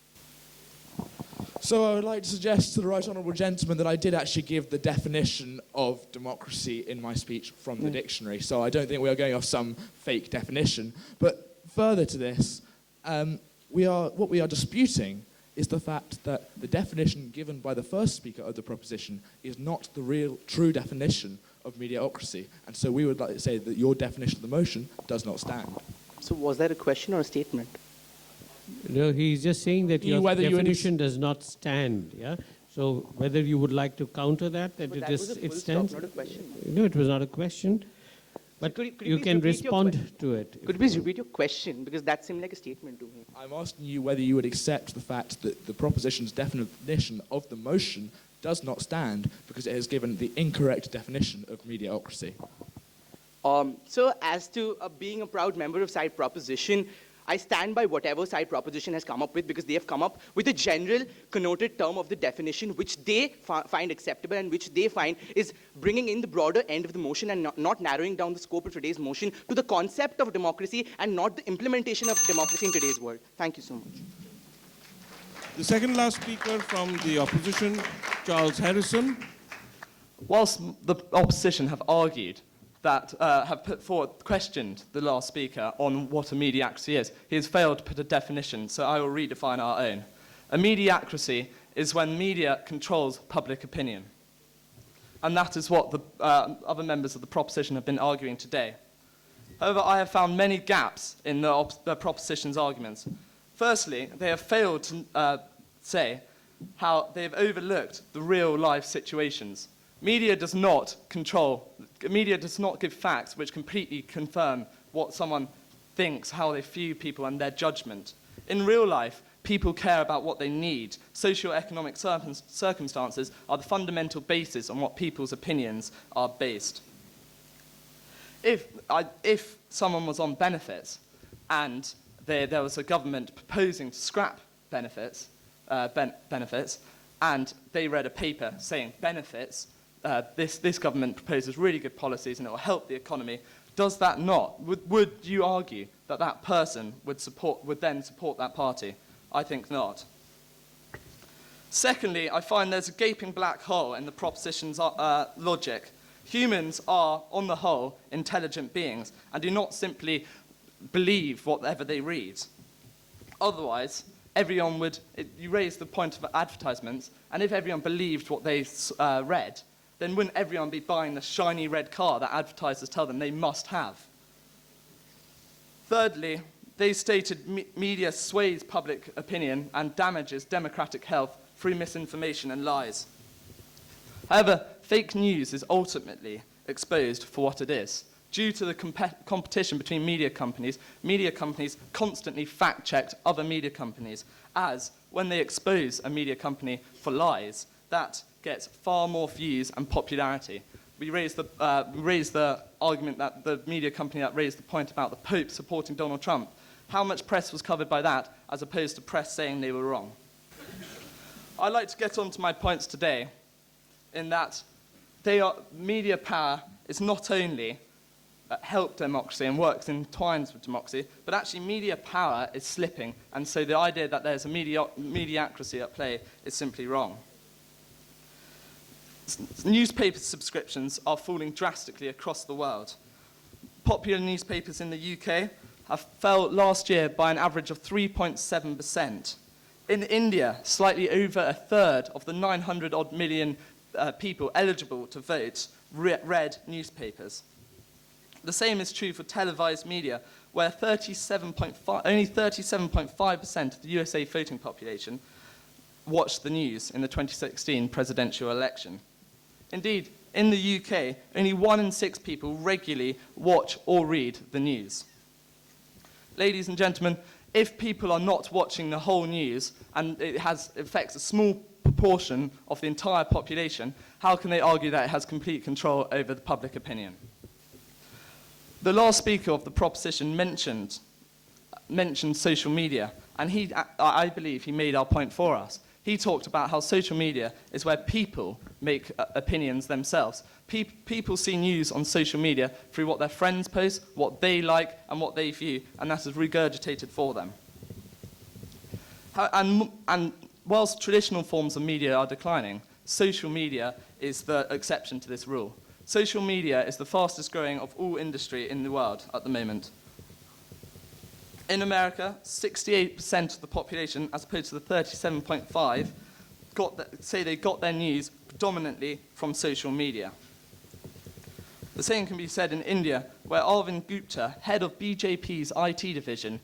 So I would like to suggest to the right honourable gentleman that I did actually give the definition of democracy in my speech from the dictionary, so I don't think we are going off some fake definition. But further to this, what we are disputing is the fact that the definition given by the first speaker of the proposition is not the real, true definition of media-ocracy. And so we would like to say that your definition of the motion does not stand. So was that a question or a statement? No, he's just saying that your definition does not stand. Yeah. So whether you would like to counter that But it that is was a it full stands. stop, not a question. No, it was not a question. But could you please can repeat your respond to it. Could you please repeat your question? Because that seemed like a statement to me. I'm asking you whether you would accept the fact that the proposition's definition of the motion does not stand because it has given the incorrect definition of media-ocracy. So as to being a proud member of side proposition, I stand by whatever side proposition has come up with because they have come up with a general connoted term of the definition which they find acceptable and which they find is bringing in the broader end of the motion and not narrowing down the scope of today's motion to the concept of democracy and not the implementation of democracy in today's world. Thank you so much. The second last speaker from the opposition, Charles Harrison. Whilst the opposition have argued that have put forward, questioned the last speaker on what a mediacracy is, he has failed to put a definition, so I will redefine our own. A mediacracy is when media controls public opinion. And that is what the other members of the proposition have been arguing today. However, I have found many gaps in the proposition's arguments. Firstly, they have failed to say how they have overlooked the real life situations. Media does not give facts which completely confirm what someone thinks, how they view people and their judgment. In real life, people care about what they need. Socio-economic circumstances are the fundamental basis on what people's opinions are based. If someone was on benefits and there was a government proposing to scrap benefits, and they read a paper saying benefits, this government proposes really good policies and it will help the economy, does that not, would you argue that that person would then support that party? I think not. Secondly, I find there's a gaping black hole in the proposition's logic. Humans are, on the whole, intelligent beings and do not simply believe whatever they read. Otherwise, everyone would, you raise the point of advertisements, and if everyone believed what they read, then wouldn't everyone be buying the shiny red car that advertisers tell them they must have? Thirdly, they stated media sways public opinion and damages democratic health through misinformation and lies. However, fake news is ultimately exposed for what it is. Due to the competition between media companies constantly fact-checked other media companies, as when they expose a media company for lies, that gets far more views and popularity. We raised the argument that the media company that raised the point about the Pope supporting Donald Trump, how much press was covered by that as opposed to press saying they were wrong? I'd like to get on to my points today in that media power is not only help democracy and works in twines with democracy, but actually media power is slipping, and so the idea that there's a mediacracy at play is simply wrong. Newspaper subscriptions are falling drastically across the world. Popular newspapers in the UK have fell last year by an average of 3.7%. In India, slightly over a third of the 900-odd million people eligible to vote read newspapers. The same is true for televised media, where only 37.5% of the USA voting population watched the news in the 2016 presidential election. Indeed, in the UK, only 1 in 6 people regularly watch or read the news. Ladies and gentlemen, if people are not watching the whole news and it affects a small proportion of the entire population, how can they argue that it has complete control over the public opinion? The last speaker of the proposition mentioned social media, and I believe he made our point for us. He talked about how social media is where people make opinions themselves. People see news on social media through what their friends post, what they like, and what they view, and that is regurgitated for them. And whilst traditional forms of media are declining, social media is the exception to this rule. Social media is the fastest growing of all industry in the world at the moment. In America, 68% of the population, as opposed to the 37.5%, say they got their news predominantly from social media. The same can be said in India, where Arvind Gupta, head of BJP's IT division,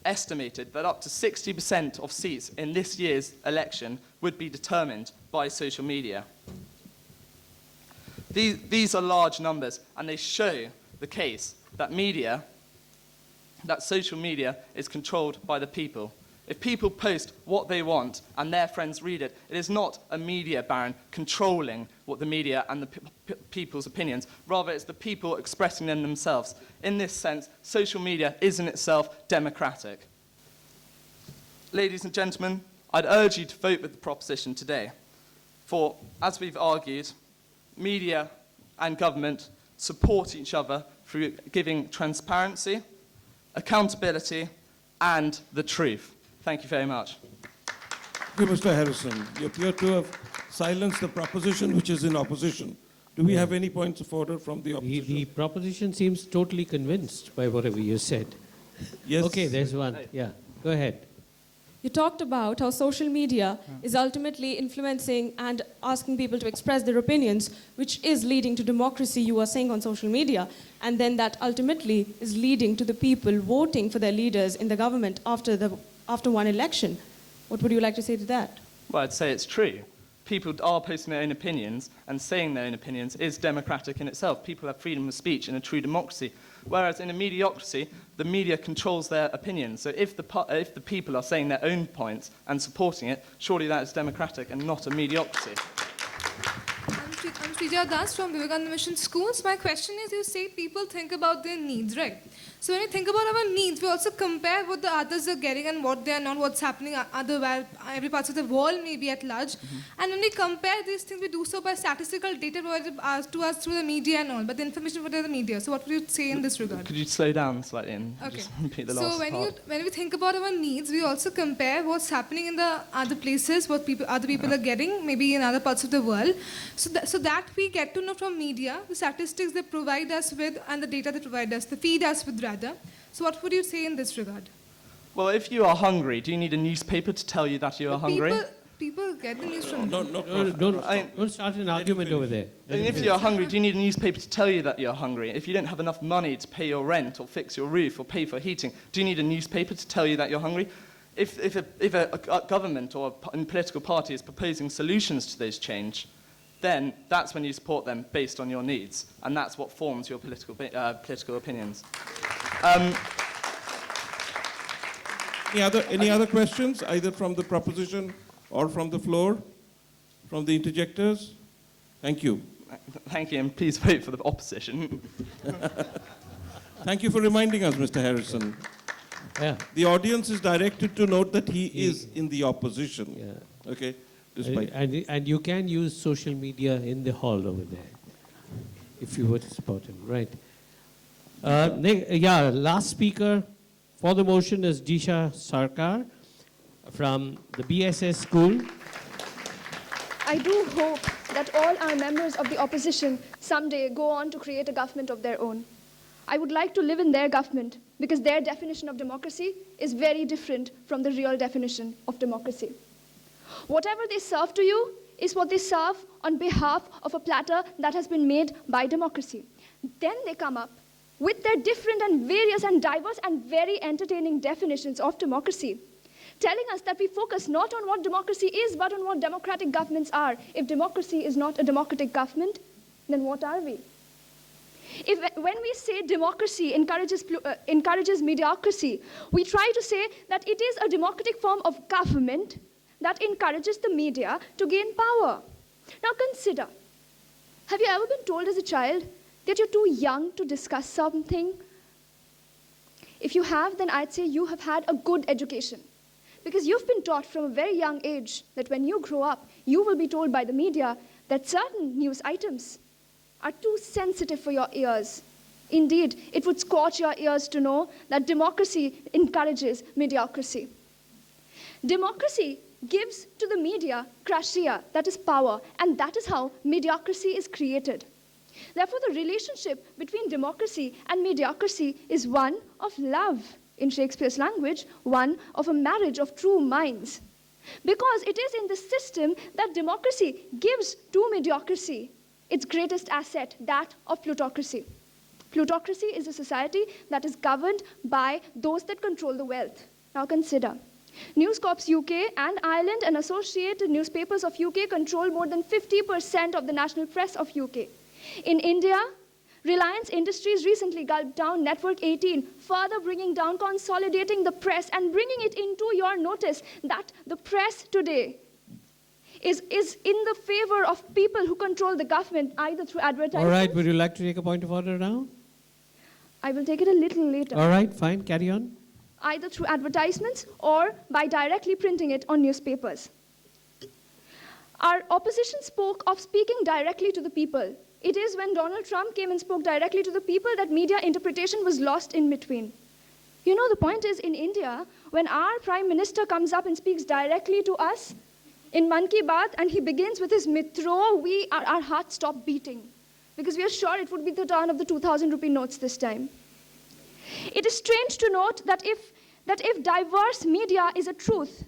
estimated that up to 60% of seats in this year's election would be determined by social media. These are large numbers, and they show the case that social media is controlled by the people. If people post what they want and their friends read it, it is not a media baron controlling what the media and the people's opinions. Rather, it's the people expressing them themselves. In this sense, social media is in itself democratic. Ladies and gentlemen, I'd urge you to vote with the proposition today. For, as we've argued, media and government support each other through giving transparency, accountability, and the truth. Thank you very much. Thank you, Mr. Harrison. You appear to have silenced the proposition which is in opposition. Do we have any points of order from the opposition? The proposition seems totally convinced by whatever you said. Yes. Okay, there's one. Yeah, go ahead. You talked about how social media is ultimately influencing and asking people to express their opinions, which is leading to democracy, you are saying, on social media. And then that ultimately is leading to the people voting for their leaders in the government after one election. What would you like to say to that? Well, I'd say it's true. People are posting their own opinions, and saying their own opinions is democratic in itself. People have freedom of speech in a true democracy. Whereas in a mediocracy, the media controls their opinions. So if the people are saying their own points and supporting it, surely that is democratic and not a mediocrity. I'm Srija Das from Vivekananda Mission Schools. My question is, you say people think about their needs, right? So when we think about our needs, we also compare what the others are getting and what they are not, what's happening every part of the world, maybe at large. And when we compare these things, we do so by statistical data provided to us through the media and all, but the information provided by the media. So what would you say in this regard? Could you slow down slightly and Okay. just repeat the last So part? when we think about our needs, we also compare what's happening in the other places, what other people are getting, maybe in other parts of the world. So that we get to know from media, the statistics they provide us with and the data they provide us, they feed us with rather. So what would you say in this regard? Well, if you are hungry, do you need a newspaper to tell you that you are hungry? People get the news from Don't start an argument over there. And if you're hungry, do you need a newspaper to tell you that you're hungry? If you don't have enough money to pay your rent or fix your roof or pay for heating, do you need a newspaper to tell you that you're hungry? If a government or a political party is proposing solutions to those change, then that's when you support them based on your needs, and that's what forms your political opinions. Any other questions, either from the proposition or from the floor, from the interjectors? Thank you. Thank you, and please vote for the opposition. Thank you for reminding us, Mr. Harrison. Yeah. The audience is directed to note that he is in the opposition. Yeah. Okay. Despite. And you can use social media in the hall over there, if you were to support him, right? Last speaker for the motion is Disha Sarkar from the BSS school. I do hope that all our members of the opposition someday go on to create a government of their own. I would like to live in their government because their definition of democracy is very different from the real definition of democracy. Whatever they serve to you is what they serve on behalf of a platter that has been made by democracy. Then they come up with their different and various and diverse and very entertaining definitions of democracy, telling us that we focus not on what democracy is, but on what democratic governments are. If democracy is not a democratic government, then what are we? When we say democracy encourages mediocrity, we try to say that it is a democratic form of government that encourages the media to gain power. Now consider, have you ever been told as a child that you're too young to discuss something? If you have, then I'd say you have had a good education. Because you've been taught from a very young age that when you grow up, you will be told by the media that certain news items are too sensitive for your ears. Indeed, it would scorch your ears to know that democracy encourages mediocrity. Democracy gives to the media krasia, that is power, and that is how mediocracy is created. Therefore, the relationship between democracy and mediocracy is one of love, in Shakespeare's language, one of a marriage of true minds. Because it is in the system that democracy gives to mediocracy its greatest asset, that of plutocracy. Plutocracy is a society that is governed by those that control the wealth. Now consider. News Corps UK and Ireland and associated newspapers of UK control more than 50% of the national press of UK. In India, Reliance Industries recently gulped down Network 18, further bringing down, consolidating the press and bringing it into your notice that the press today is in the favor of people who control the government, either through advertising. All right, would you like to take a point of order now? I will take it a little later. All right, fine, carry on. Either through advertisements or by directly printing it on newspapers. Our opposition spoke of speaking directly to the people. It is when Donald Trump came and spoke directly to the people that media interpretation was lost in between. You know, the point is, in India, when our Prime Minister comes up and speaks directly to us in Man Ki Baat and he begins with his mitro, our hearts stop beating. Because we are sure it would be the turn of the 2,000 rupee notes this time. It is strange to note that if diverse media is a truth,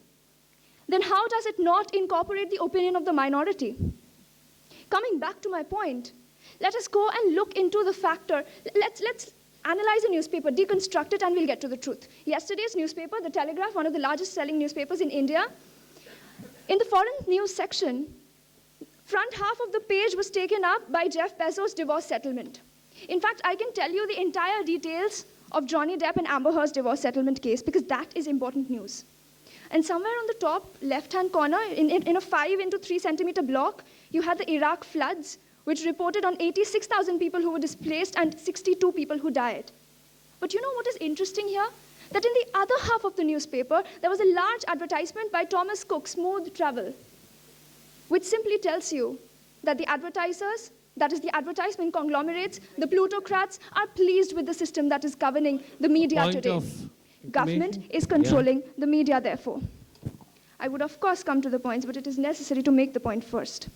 then how does it not incorporate the opinion of the minority? Coming back to my point, let us go and look into the factor. Let's analyze a newspaper, deconstruct it, and we'll get to the truth. Yesterday's newspaper, The Telegraph, one of the largest selling newspapers in India, in the foreign news section, front half of the page was taken up by Jeff Bezos' divorce settlement. In fact, I can tell you the entire details of Johnny Depp and Amber Heard's divorce settlement case because that is important news. And somewhere on the top left-hand corner, in a 5 into 3 centimeter block, you had the Iraq floods, which reported on 86,000 people who were displaced and 62 people who died. But you know what is interesting here? That in the other half of the newspaper, there was a large advertisement by Thomas Cook, Smooth Travel, which simply tells you that the advertisers, that is the advertisement conglomerates, the plutocrats, are pleased with the system that is governing the media today. Government is controlling the media, therefore. I would, of course, come to the points, but it is necessary to make the point first.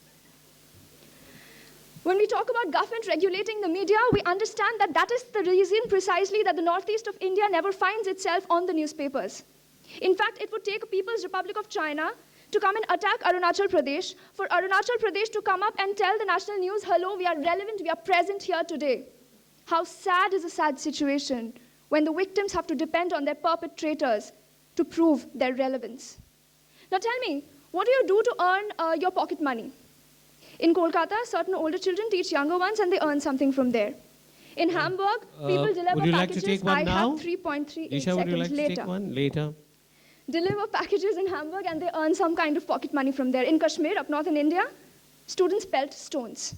When we talk about government regulating the media, we understand that that is the reason precisely that the northeast of India never finds itself on the newspapers. In fact, it would take a People's Republic of China to come and attack Arunachal Pradesh, for Arunachal Pradesh to come up and tell the national news, hello, we are relevant, we are present here today. How sad is a sad situation when the victims have to depend on their perpetrators to prove their relevance. Now tell me, what do you do to earn your pocket money? In Kolkata, certain older children teach younger ones and they earn something from there. In Hamburg, people deliver would you like packages. to take one I now? have 3.38 Isha, would you like seconds to later. take one? Later. Deliver packages in Hamburg and they earn some kind of pocket money from there. In Kashmir, up north in India, students pelt stones.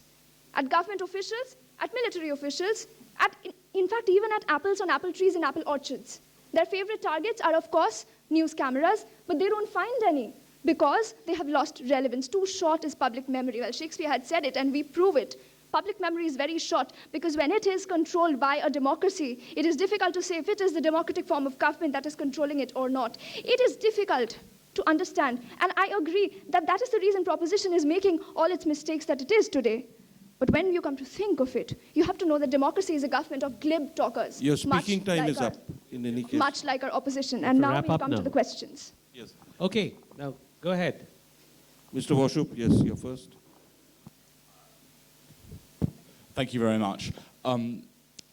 At government officials, at military officials, in fact, even at apples on apple trees and apple orchards. Their favorite targets are, of course, news cameras, but they don't find any because they have lost relevance. Too short is public memory. Well, Shakespeare had said it, and we prove it. Public memory is very short because when it is controlled by a democracy, it is difficult to say if it is the democratic form of government that is controlling it or not. It is difficult to understand, and I agree that that is the reason proposition is making all its mistakes that it is today. But when you come to think of it, you have to know that democracy is a government of glib talkers. Your speaking time is up, in any case. Much like our opposition. And now we come to the questions. Yes. Okay, now go ahead. Mr. Washup, yes, you're first. Thank you very much.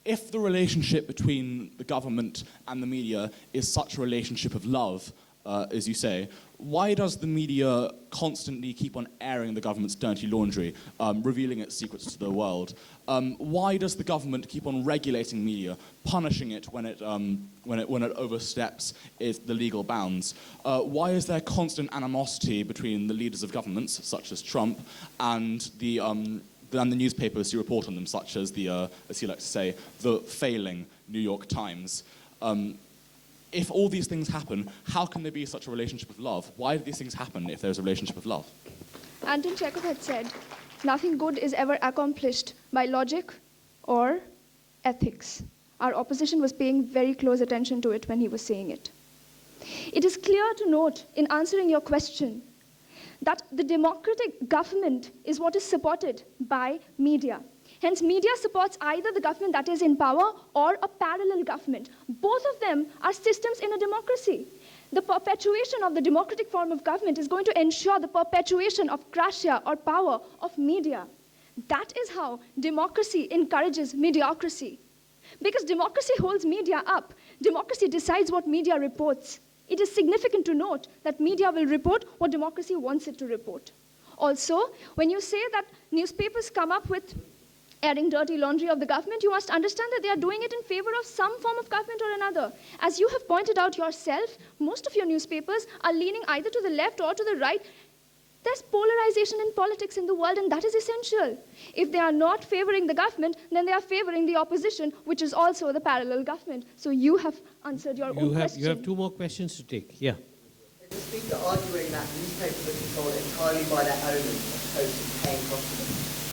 If the relationship between the government and the media is such a relationship of love, as you say, why does the media constantly keep on airing the government's dirty laundry, revealing its secrets to the world? Why does the government keep on regulating media, punishing it when it oversteps the legal bounds? Why is there constant animosity between the leaders of governments, such as Trump, and the newspapers who report on them, such as as you like to say, the failing New York Times? If all these things happen, how can there be such a relationship of love? Why do these things happen if there's a relationship of love? Anton Chekhov had said, nothing good is ever accomplished by logic or ethics. Our opposition was paying very close attention to it when he was saying it. It is clear to note in answering your question that the democratic government is what is supported by media. Hence, media supports either the government that is in power or a parallel government. Both of them are systems in a democracy. The perpetuation of the democratic form of government is going to ensure the perpetuation of gratia or power of media. That is how democracy encourages mediocracy. Because democracy holds media up. Democracy decides what media reports. It is significant to note that media will report what democracy wants it to report. Also, when you say that newspapers come up with airing dirty laundry of the government, you must understand that they are doing it in favor of some form of government or another. As you have pointed out yourself, most of your newspapers are leaning either to the left or to the right. There's polarization in politics in the world, and that is essential. If they are not favoring the government, then they are favoring the opposition, which is also the parallel government. So you have answered your own question. You have 2 more questions to take. Yeah. Is the Speaker arguing that newspapers are controlled entirely by their owners as opposed to paying customers?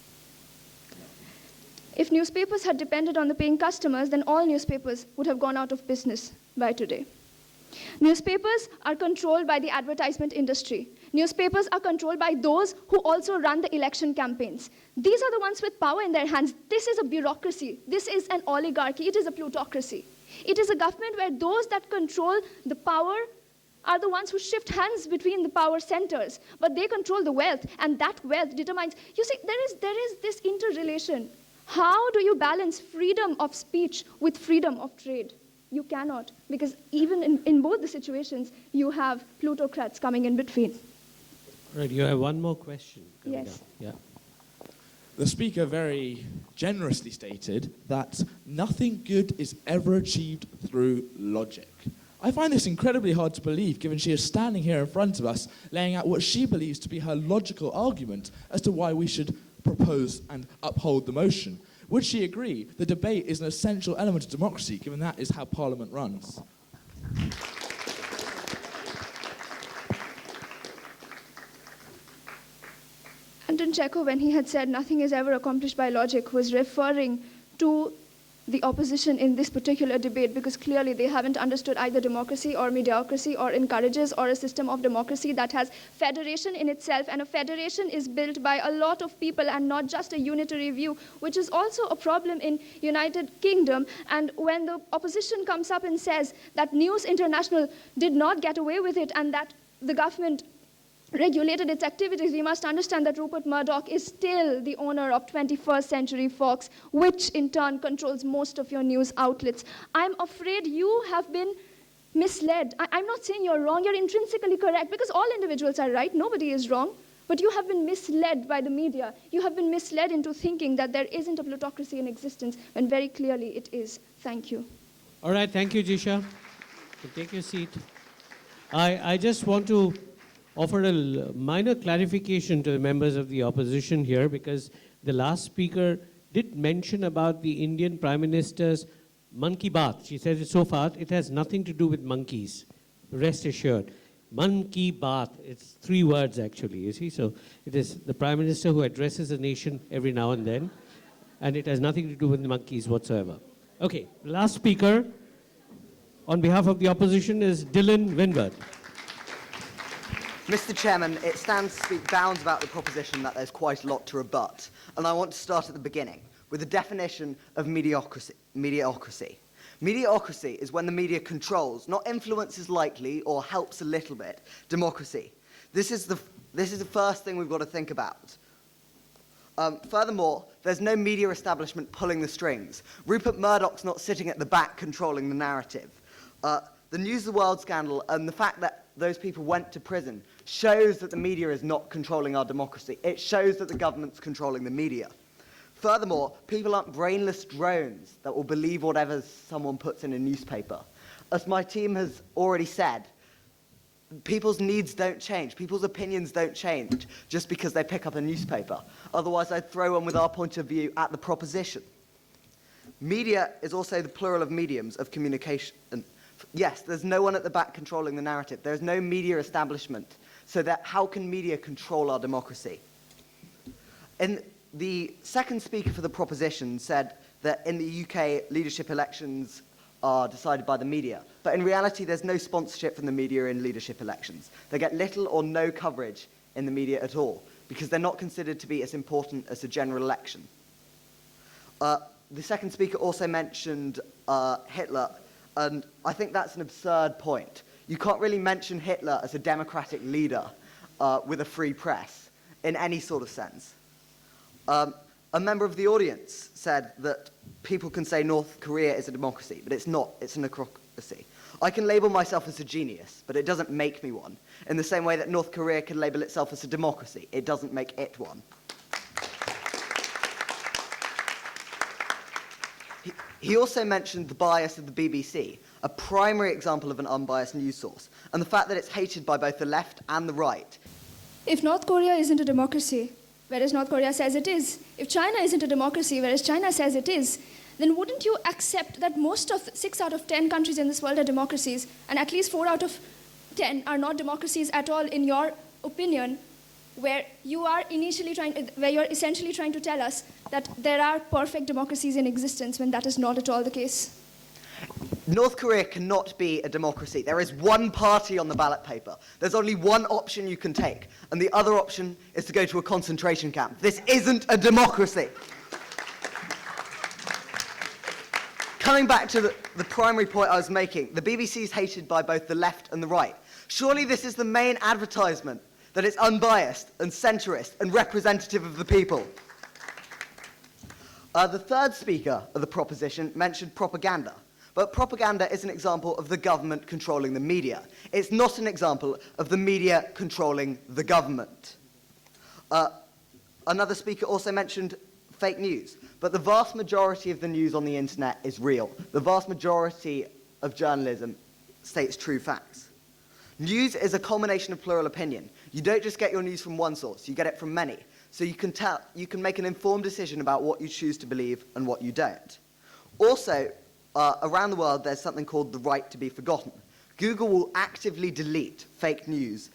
If newspapers had depended on the paying customers, then all newspapers would have gone out of business by today. Newspapers are controlled by the advertisement industry. Newspapers are controlled by those who also run the election campaigns. These are the ones with power in their hands. This is a bureaucracy. This is an oligarchy. It is a plutocracy. It is a government where those that control the power are the ones who shift hands between the power centers. But they control the wealth, and that wealth determines. You see, there is this interrelation. How do you balance freedom of speech with freedom of trade? You cannot, because even in both the situations, you have plutocrats coming in between. Right, you have 1 more question. Yes. Yeah. The Speaker very generously stated that nothing good is ever achieved through logic. I find this incredibly hard to believe, given she is standing here in front of us, laying out what she believes to be her logical argument as to why we should propose and uphold the motion. Would she agree the debate is an essential element of democracy, given that is how Parliament runs? Anton Chekhov, when he had said nothing is ever accomplished by logic, was referring to the opposition in this particular debate, because clearly they haven't understood either democracy or mediocracy or encourages or a system of democracy that has federation in itself, and a federation is built by a lot of people and not just a unitary view, which is also a problem in United Kingdom. And when the opposition comes up and says that News International did not get away with it and that the government regulated its activities, we must understand that Rupert Murdoch is still the owner of 21st Century Fox, which in turn controls most of your news outlets. I'm afraid you have been misled. I'm not saying you're wrong, you're intrinsically correct, because all individuals are right, nobody is wrong, but you have been misled by the media. You have been misled into thinking that there isn't a plutocracy in existence, when very clearly it is. Thank you. All right, thank you, Jisha. So take your seat. I just want to offer a minor clarification to the members of the opposition here, because the last speaker did mention about the Indian Prime Minister's monkey bath. She said it so far, it has nothing to do with monkeys. Rest assured. Monkey bath, it's 3 words actually, you see. So it is the Prime Minister who addresses the nation every now and then, and it has nothing to do with the monkeys whatsoever. Okay, last speaker on behalf of the opposition is Dylan Winward. Mr. Chairman, it stands to speak bounds about the proposition that there's quite a lot to rebut, and I want to start at the beginning with the definition of mediocracy. Media-ocracy is when the media controls, not influences lightly or helps a little bit, democracy. This is the first thing we've got to think about. Furthermore, there's no media establishment pulling the strings. Rupert Murdoch's not sitting at the back controlling the narrative. The News of the World scandal and the fact that those people went to prison shows that the media is not controlling our democracy. It shows that the government's controlling the media. Furthermore, people aren't brainless drones that will believe whatever someone puts in a newspaper. As my team has already said, people's needs don't change. People's opinions don't change just because they pick up a newspaper. Otherwise, I'd throw one with our point of view at the proposition. Media is also the plural of mediums of communication. Yes, there's no one at the back controlling the narrative. There's no media establishment. So that how can media control our democracy? And the second speaker for the proposition said that in the UK, leadership elections are decided by the media. But in reality, there's no sponsorship from the media in leadership elections. They get little or no coverage in the media at all, because they're not considered to be as important as a general election. The second speaker also mentioned Hitler, and I think that's an absurd point. You can't really mention Hitler as a democratic leader with a free press in any sort of sense. A member of the audience said that people can say North Korea is a democracy, but it's not. It's an ocracy. I can label myself as a genius, but it doesn't make me one. In the same way that North Korea can label itself as a democracy, it doesn't make it one. He also mentioned the bias of the BBC, a primary example of an unbiased news source, and the fact that it's hated by both the left and the right. If North Korea isn't a democracy, whereas North Korea says it is, if China isn't a democracy, whereas China says it is, then wouldn't you accept that most of 6 out of 10 countries in this world are democracies, and at least 4 out of 10 are not democracies at all, in your opinion, where you're essentially trying to tell us that there are perfect democracies in existence when that is not at all the case? North Korea cannot be a democracy. There is one party on the ballot paper. There's only one option you can take, and the other option is to go to a concentration camp. This isn't a democracy. Coming back to the primary point I was making, the BBC is hated by both the left and the right. Surely this is the main advertisement, that it's unbiased and centrist and representative of the people. The third speaker of the proposition mentioned propaganda. But propaganda is an example of the government controlling the media. It's not an example of the media controlling the government. Another speaker also mentioned fake news. But the vast majority of the news on the internet is real. The vast majority of journalism states true facts. News is a culmination of plural opinion. You don't just get your news from one source, you get it from many. So you can make an informed decision about what you choose to believe and what you don't. Also, around the world, there's something called the right to be forgotten. Google will actively delete fake news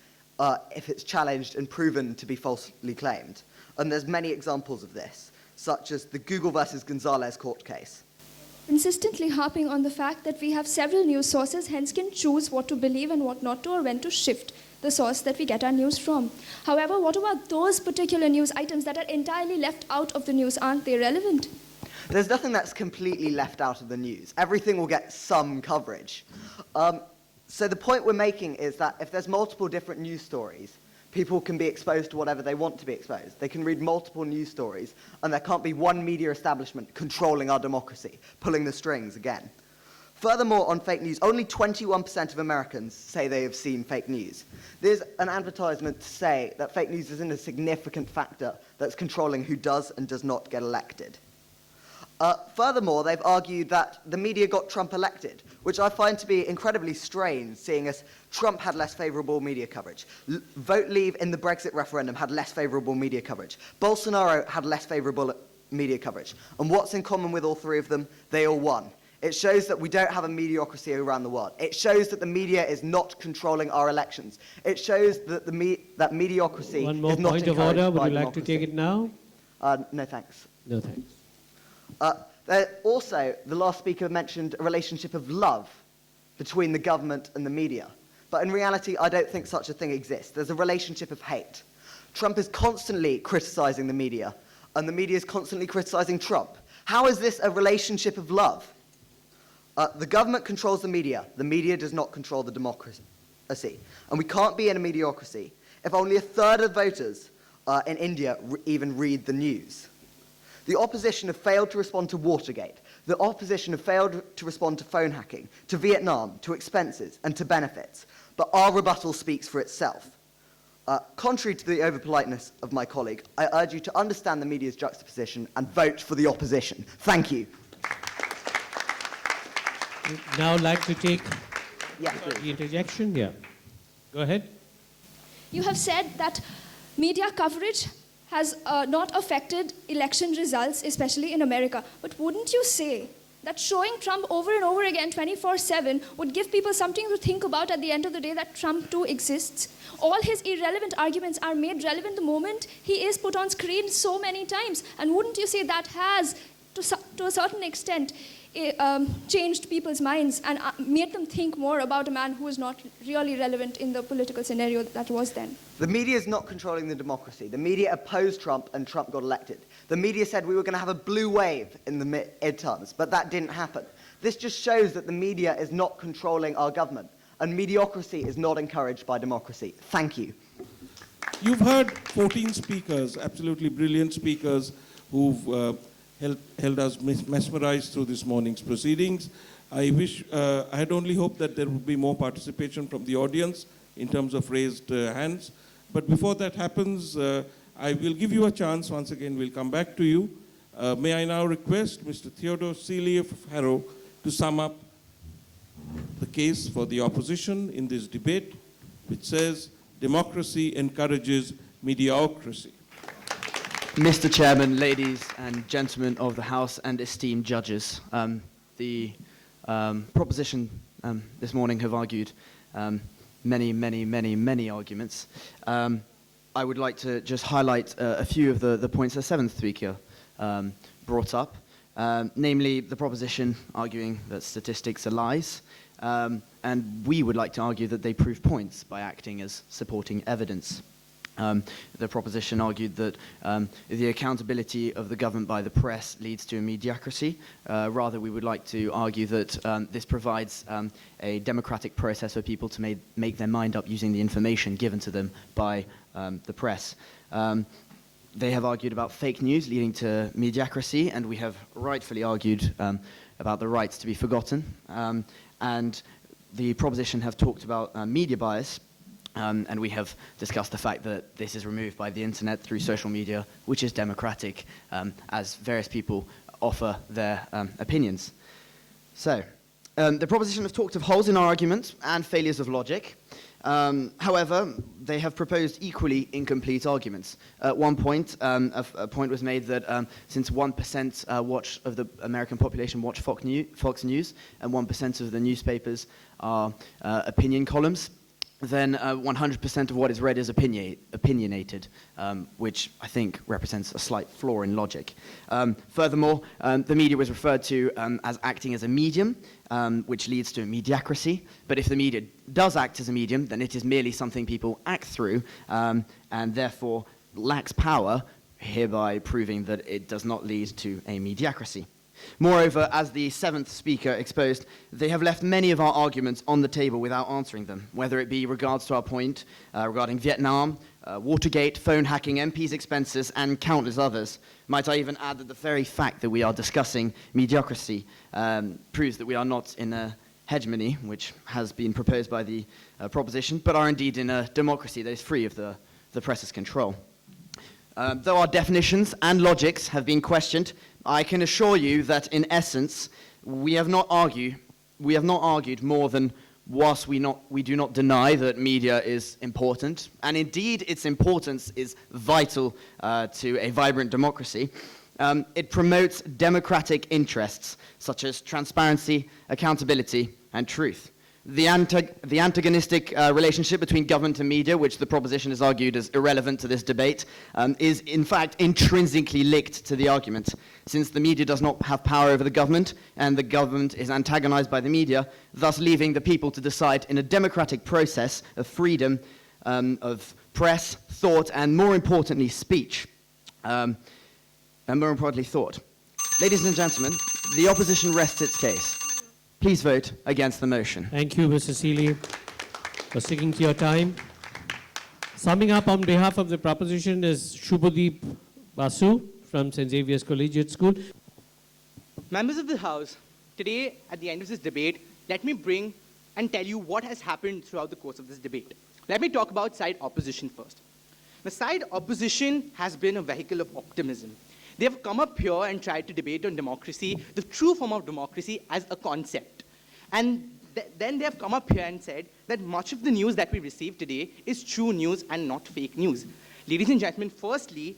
if it's challenged and proven to be falsely claimed. And there's many examples of this, such as the Google versus Gonzalez court case. Consistently harping on the fact that we have several news sources, hence can choose what to believe and what not to, or when to shift the source that we get our news from. However, what about those particular news items that are entirely left out of the news? Aren't they relevant? There's nothing that's completely left out of the news. Everything will get some coverage. So the point we're making is that if there's multiple different news stories, people can be exposed to whatever they want to be exposed. They can read multiple news stories, and there can't be one media establishment controlling our democracy, pulling the strings again. Furthermore, on fake news, only 21% of Americans say they have seen fake news. There's an advertisement to say that fake news isn't a significant factor that's controlling who does and does not get elected. Furthermore, they've argued that the media got Trump elected, which I find to be incredibly strange, seeing as Trump had less favourable media coverage. Vote Leave in the Brexit referendum had less favourable media coverage. Bolsonaro had less favourable media coverage. And what's in common with all three of them? They all won. It shows that we don't have a mediocracy around the world. It shows that the media is not controlling our elections. It shows that that mediocrity is not encouraged by democracy. One more point of order. Would you like to take it now? No, thanks. No, thanks. Also, the last speaker mentioned a relationship of love between the government and the media. But in reality, I don't think such a thing exists. There's a relationship of hate. Trump is constantly criticizing the media, and the media is constantly criticizing Trump. How is this a relationship of love? The government controls the media does not control the democracy. And we can't be in a mediocrity if only a third of voters in India even read the news. The opposition have failed to respond to Watergate. The opposition have failed to respond to phone hacking, to Vietnam, to expenses, and to benefits. But our rebuttal speaks for itself. Contrary to the overpoliteness of my colleague, I urge you to understand the media's juxtaposition and vote for the opposition. Thank you. Now I'd like to take the interjection. Yeah. Go ahead. You have said that media coverage has not affected election results, especially in America. But wouldn't you say that showing Trump over and over again 24/7 would give people something to think about at the end of the day, that Trump too exists? All his irrelevant arguments are made relevant the moment he is put on screen so many times. And wouldn't you say that has to a certain extent, changed people's minds and made them think more about a man who is not really relevant in the political scenario that was then. The media is not controlling the democracy. The media opposed Trump and Trump got elected. The media said we were going to have a blue wave in the midterms, but that didn't happen. This just shows that the media is not controlling our government, and mediocrity is not encouraged by democracy. Thank you. You've heard 14 speakers, absolutely brilliant speakers, who've held us mesmerized through this morning's proceedings. I had only hoped that there would be more participation from the audience in terms of raised hands. But before that happens, I will give you a chance. Once again, we'll come back to you. May I now request Mr. Theodore Seeley of Harrow to sum up the case for the opposition in this debate, which says democracy encourages mediocracy. Mr. Chairman, ladies and gentlemen of the House and esteemed judges, the proposition this morning have argued many arguments. I would like to just highlight a few of the points the seventh speaker brought up, namely the proposition arguing that statistics are lies, and we would like to argue that they prove points by acting as supporting evidence. The proposition argued that the accountability of the government by the press leads to a mediocracy. Rather, we would like to argue that this provides a democratic process for people to make their mind up using the information given to them by the press. They have argued about fake news leading to mediocrity, and we have rightfully argued about the rights to be forgotten. And the proposition have talked about media bias. And we have discussed the fact that this is removed by the internet through social media, which is democratic, as various people offer their opinions. So, the proposition have talked of holes in our argument and failures of logic. However, they have proposed equally incomplete arguments. At one point, a point was made that since 1% of the American population watch Fox News, and 1% of the newspapers are opinion columns, then 100% of what is read is opinionated, which I think represents a slight flaw in logic. Furthermore, the media was referred to as acting as a medium, which leads to mediocrity. But if the media does act as a medium, then it is merely something people act through, and therefore lacks power, hereby proving that it does not lead to a mediocrity. Moreover, as the seventh speaker exposed, they have left many of our arguments on the table without answering them, whether it be regards to our point regarding Vietnam, Watergate, phone hacking, MPs' expenses, and countless others. Might I even add that the very fact that we are discussing mediocrity proves that we are not in a hegemony, which has been proposed by the proposition, but are indeed in a democracy that is free of the press's control. Though our definitions and logics have been questioned, I can assure you that in essence, we have not argued more than whilst we do not deny that media is important, and indeed its importance is vital to a vibrant democracy. It promotes democratic interests such as transparency, accountability, and truth. The antagonistic relationship between government and media, which the proposition is argued as irrelevant to this debate, is in fact intrinsically linked to the argument. Since the media does not have power over the government, and the government is antagonized by the media, thus leaving the people to decide in a democratic process of freedom of press, thought, and more importantly, speech. And more importantly, thought. Ladies and gentlemen, the opposition rests its case. Please vote against the motion. Thank you, Mr. Seeley, for sticking to your time. Summing up on behalf of the proposition is Shubhadeep Basu from St. Xavier's Collegiate School. Members of the House, today at the end of this debate, let me bring and tell you what has happened throughout the course of this debate. Let me talk about side opposition first. The side opposition has been a vehicle of optimism. They have come up here and tried to debate on democracy, the true form of democracy, as a concept. And then they have come up here and said that much of the news that we receive today is true news and not fake news. Ladies and gentlemen, firstly,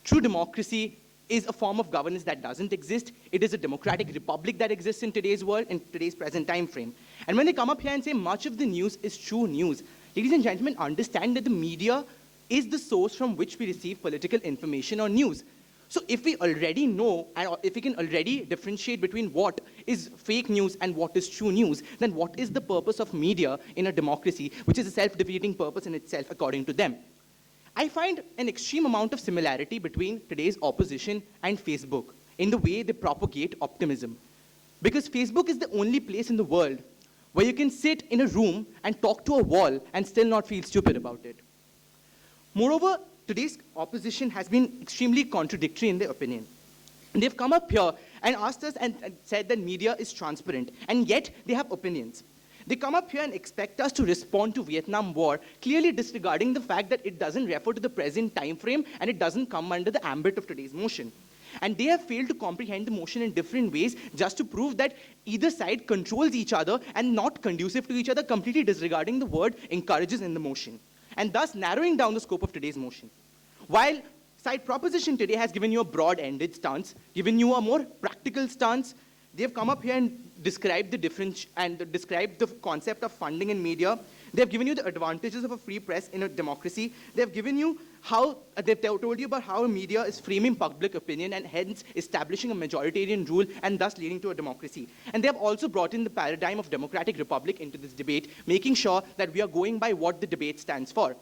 true democracy is a form of governance that doesn't exist. It is a democratic republic that exists in today's world, in today's present time frame. And when they come up here and say much of the news is true news, ladies and gentlemen, understand that the media is the source from which we receive political information or news. So if we already know, and if we can already differentiate between what is fake news and what is true news, then what is the purpose of media in a democracy, which is a self-defeating purpose in itself, according to them? I find an extreme amount of similarity between today's opposition and Facebook in the way they propagate optimism. Because Facebook is the only place in the world where you can sit in a room and talk to a wall and still not feel stupid about it. Moreover, today's opposition has been extremely contradictory in their opinion. They've come up here and asked us and said that media is transparent, and yet they have opinions. They come up here and expect us to respond to Vietnam War, clearly disregarding the fact that it doesn't refer to the present time frame and it doesn't come under the ambit of today's motion. And they have failed to comprehend the motion in different ways just to prove that either side controls each other and not conducive to each other, completely disregarding the word encourages in the motion, and thus narrowing down the scope of today's motion. While side proposition today has given you a broad-ended stance, given you a more practical stance, they've come up here and described the difference and described the concept of funding in media. They've given you the advantages of a free press in a democracy. They've given you how, they've told you about how media is framing public opinion and hence establishing a majoritarian rule and thus leading to a democracy. And they have also brought in the paradigm of democratic republic into this debate, making sure that we are going by what the debate stands for.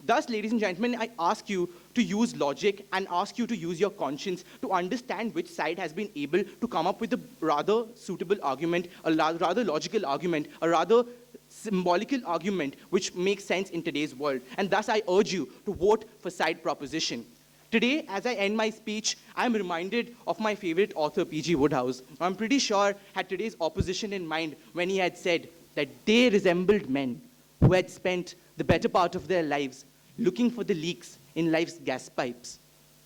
Thus, ladies and gentlemen, I ask you to use logic and ask you to use your conscience to understand which side has been able to come up with a rather suitable argument, a rather logical argument, a rather symbolical argument which makes sense in today's world. And thus, I urge you to vote for side proposition. Today, as I end my speech, I'm reminded of my favorite author, P.G. Wodehouse. I'm pretty sure had today's opposition in mind when he had said that they resembled men who had spent the better part of their lives looking for the leaks in life's gas pipes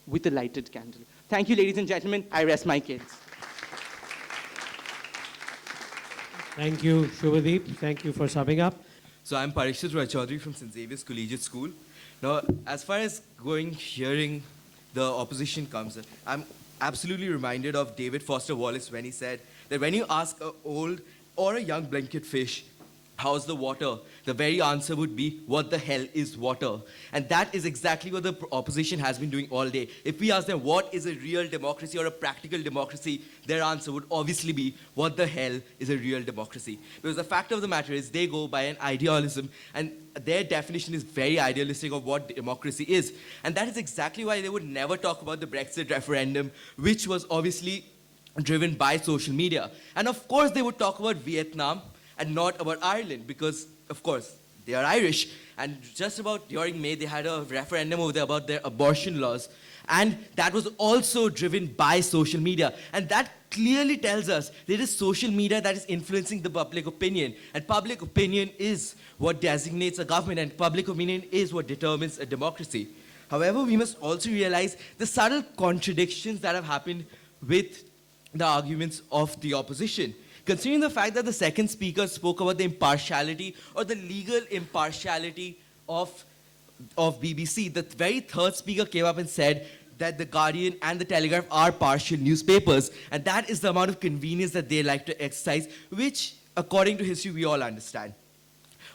with a lighted candle. Thank you, ladies and gentlemen. I rest my case. Thank you, Shubhadeep. Thank you for summing up. So I'm Parikshit Roy Chaudhary from St. Xavier's Collegiate School. Now, as far as hearing the opposition comes, I'm absolutely reminded of David Foster Wallace when he said that when you ask an old or a young blanket fish, how's the water? The very answer would be, what the hell is water? And that is exactly what the opposition has been doing all day. If we ask them what is a real democracy or a practical democracy, their answer would obviously be, what the hell is a real democracy? Because the fact of the matter is they go by an idealism, and their definition is very idealistic of what democracy is. And that is exactly why they would never talk about the Brexit referendum, which was obviously driven by social media. And of course they would talk about Vietnam, and not about Ireland, because, of course, they are Irish. And just about during May, they had a referendum over there about their abortion laws. And that was also driven by social media. And that clearly tells us that it is social media that is influencing the public opinion. And public opinion is what designates a government, and public opinion is what determines a democracy. However, we must also realize the subtle contradictions that have happened with the arguments of the opposition. Considering the fact that the second speaker spoke about the impartiality or the legal impartiality of BBC, the very third speaker came up and said that the Guardian and the Telegraph are partial newspapers, and that is the amount of convenience that they like to exercise, which, according to history, we all understand.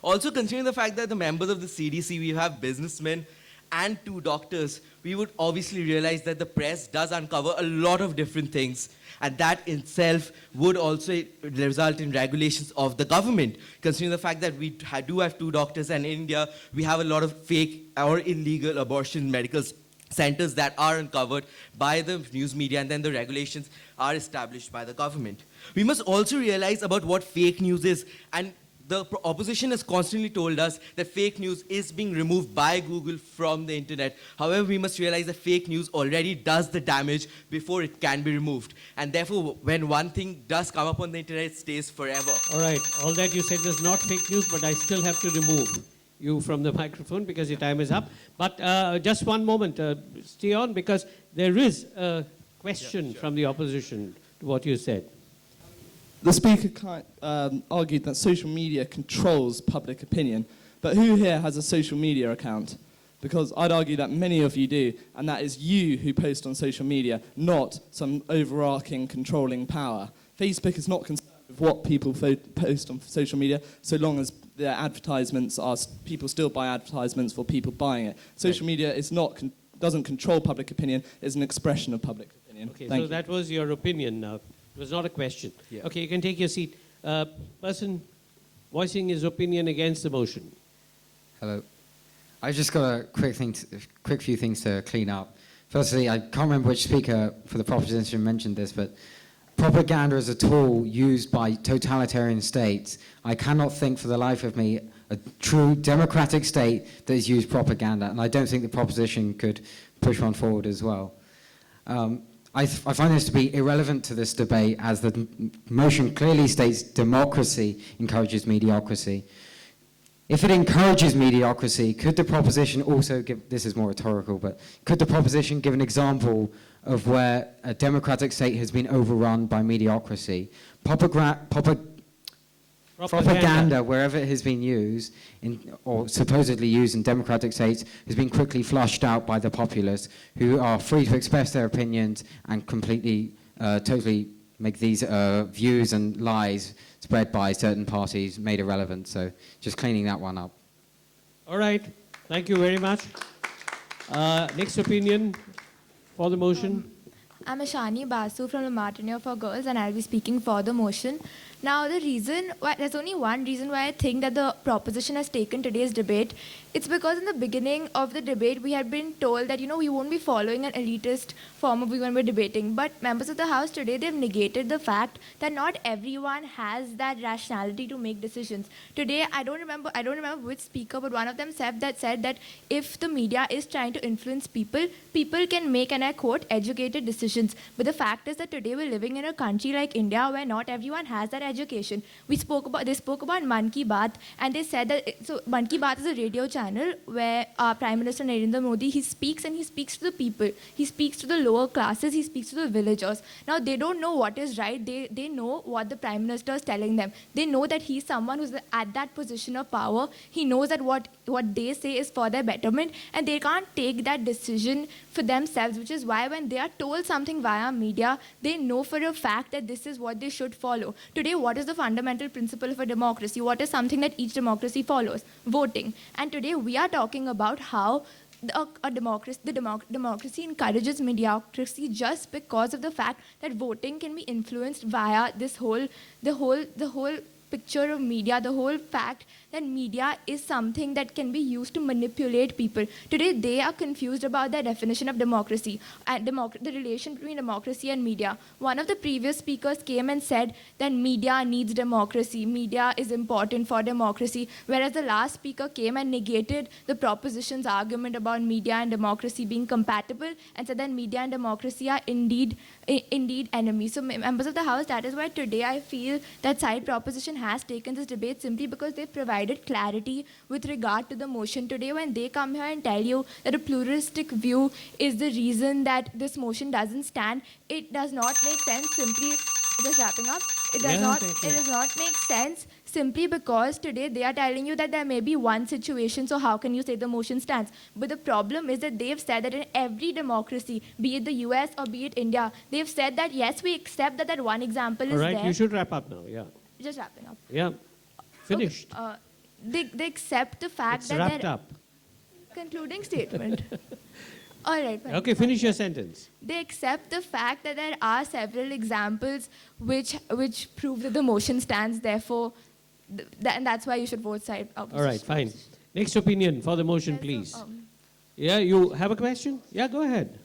Also, considering the fact that the members of the CDC, we have businessmen and 2 doctors, we would obviously realize that the press does uncover a lot of different things, and that itself would also result in regulations of the government. Considering the fact that we do have 2 doctors, and in India, we have a lot of fake or illegal abortion medical centers that are uncovered by the news media, and then the regulations are established by the government. We must also realize about what fake news is, and the opposition has constantly told us that fake news is being removed by Google from the internet. However, we must realize that fake news already does the damage before it can be removed. And therefore, when one thing does come up on the internet, it stays forever. All right, all that you said is not fake news, but I still have to remove you from the microphone because your time is up. But just one moment, stay on, because there is a question from the opposition to what you said. The speaker argued that social media controls public opinion, but who here has a social media account? Because I'd argue that many of you do, and that is you who post on social media, not some overarching controlling power. Facebook is not concerned with what people post on social media, so long as their advertisements are, people still buy advertisements for people buying it. Social media is not doesn't control public opinion, is an expression of public opinion. Okay, Thank so you. that was your opinion now. It was not a question. Yeah. Okay, you can take your seat. Person voicing his opinion against the motion. Hello. I've just got a quick few things to clean up. Firstly, I can't remember which speaker for the proposition mentioned this, but propaganda is a tool used by totalitarian states. I cannot think for the life of me a true democratic state that has used propaganda, and I don't think the proposition could push one forward as well. I find this to be irrelevant to this debate, as the motion clearly states democracy encourages mediocrity. If it encourages mediocrity, could the proposition also give, this is more rhetorical, but could the proposition give an example of where a democratic state has been overrun by mediocrity? Propaganda, wherever it has been used, or supposedly used in democratic states, has been quickly flushed out by the populace, who are free to express their opinions and completely, totally make these views and lies spread by certain parties made irrelevant. So just cleaning that one up. All right. Thank you very much. Next opinion for the motion. I'm Ashani Basu from the Martineer for Girls, and I'll be speaking for the motion. Now, there's only one reason why I think that the proposition has taken today's debate. It's because in the beginning of the debate, we had been told that, we won't be following an elitist form of when we're debating. But members of the House today, they've negated the fact that not everyone has that rationality to make decisions. Today, I don't remember which speaker, but one of them said that if the media is trying to influence people, people can make, and I quote, educated decisions. But the fact is that today we're living in a country like India where not everyone has that education. They spoke about Man Ki Baat, and they said that, so Man Ki Baat is a radio channel where our Prime Minister Narendra Modi, he speaks, and he speaks to the people. He speaks to the lower classes, he speaks to the villagers. Now, they don't know what is right. They know what the Prime Minister is telling them. They know that he's someone who's at that position of power. He knows that what they say is for their betterment, and they can't take that decision for themselves, which is why when they are told something via media, they know for a fact that this is what they should follow. Today, what is the fundamental principle of a democracy? What is something that each democracy follows? Voting. And today we are talking about how democracy encourages mediocrity just because of the fact that voting can be influenced via the whole picture of media, the whole fact that media is something that can be used to manipulate people. Today, they are confused about the definition of democracy and the relation between democracy and media. One of the previous speakers came and said that media needs democracy. Media is important for democracy, whereas the last speaker came and negated the proposition's argument about media and democracy being compatible and said that media and democracy are indeed enemies. So members of the House, that is why today I feel that side proposition has taken this debate simply because they provided clarity with regard to the motion. Today, when they come here and tell you that a pluralistic view is the reason that this motion doesn't stand, it does not make sense. Simply, just wrapping up, it does not make sense simply because today they are telling you that there may be one situation, so how can you say the motion stands? But the problem is that they've said that in every democracy, be it the US or be it India, they've said that yes, we accept that one example is there. All right, you should wrap up now, yeah. Just wrapping up. Yeah, finished. Okay, they accept the fact It's that wrapped up. Concluding statement. All right. Fine. Okay, finish your sentence. They accept the fact that there are several examples which prove that the motion stands. Therefore, and that's why you should vote side opposition. All right, fine. Next opinion for the motion, please. Yeah, you have a question? Yeah, go ahead.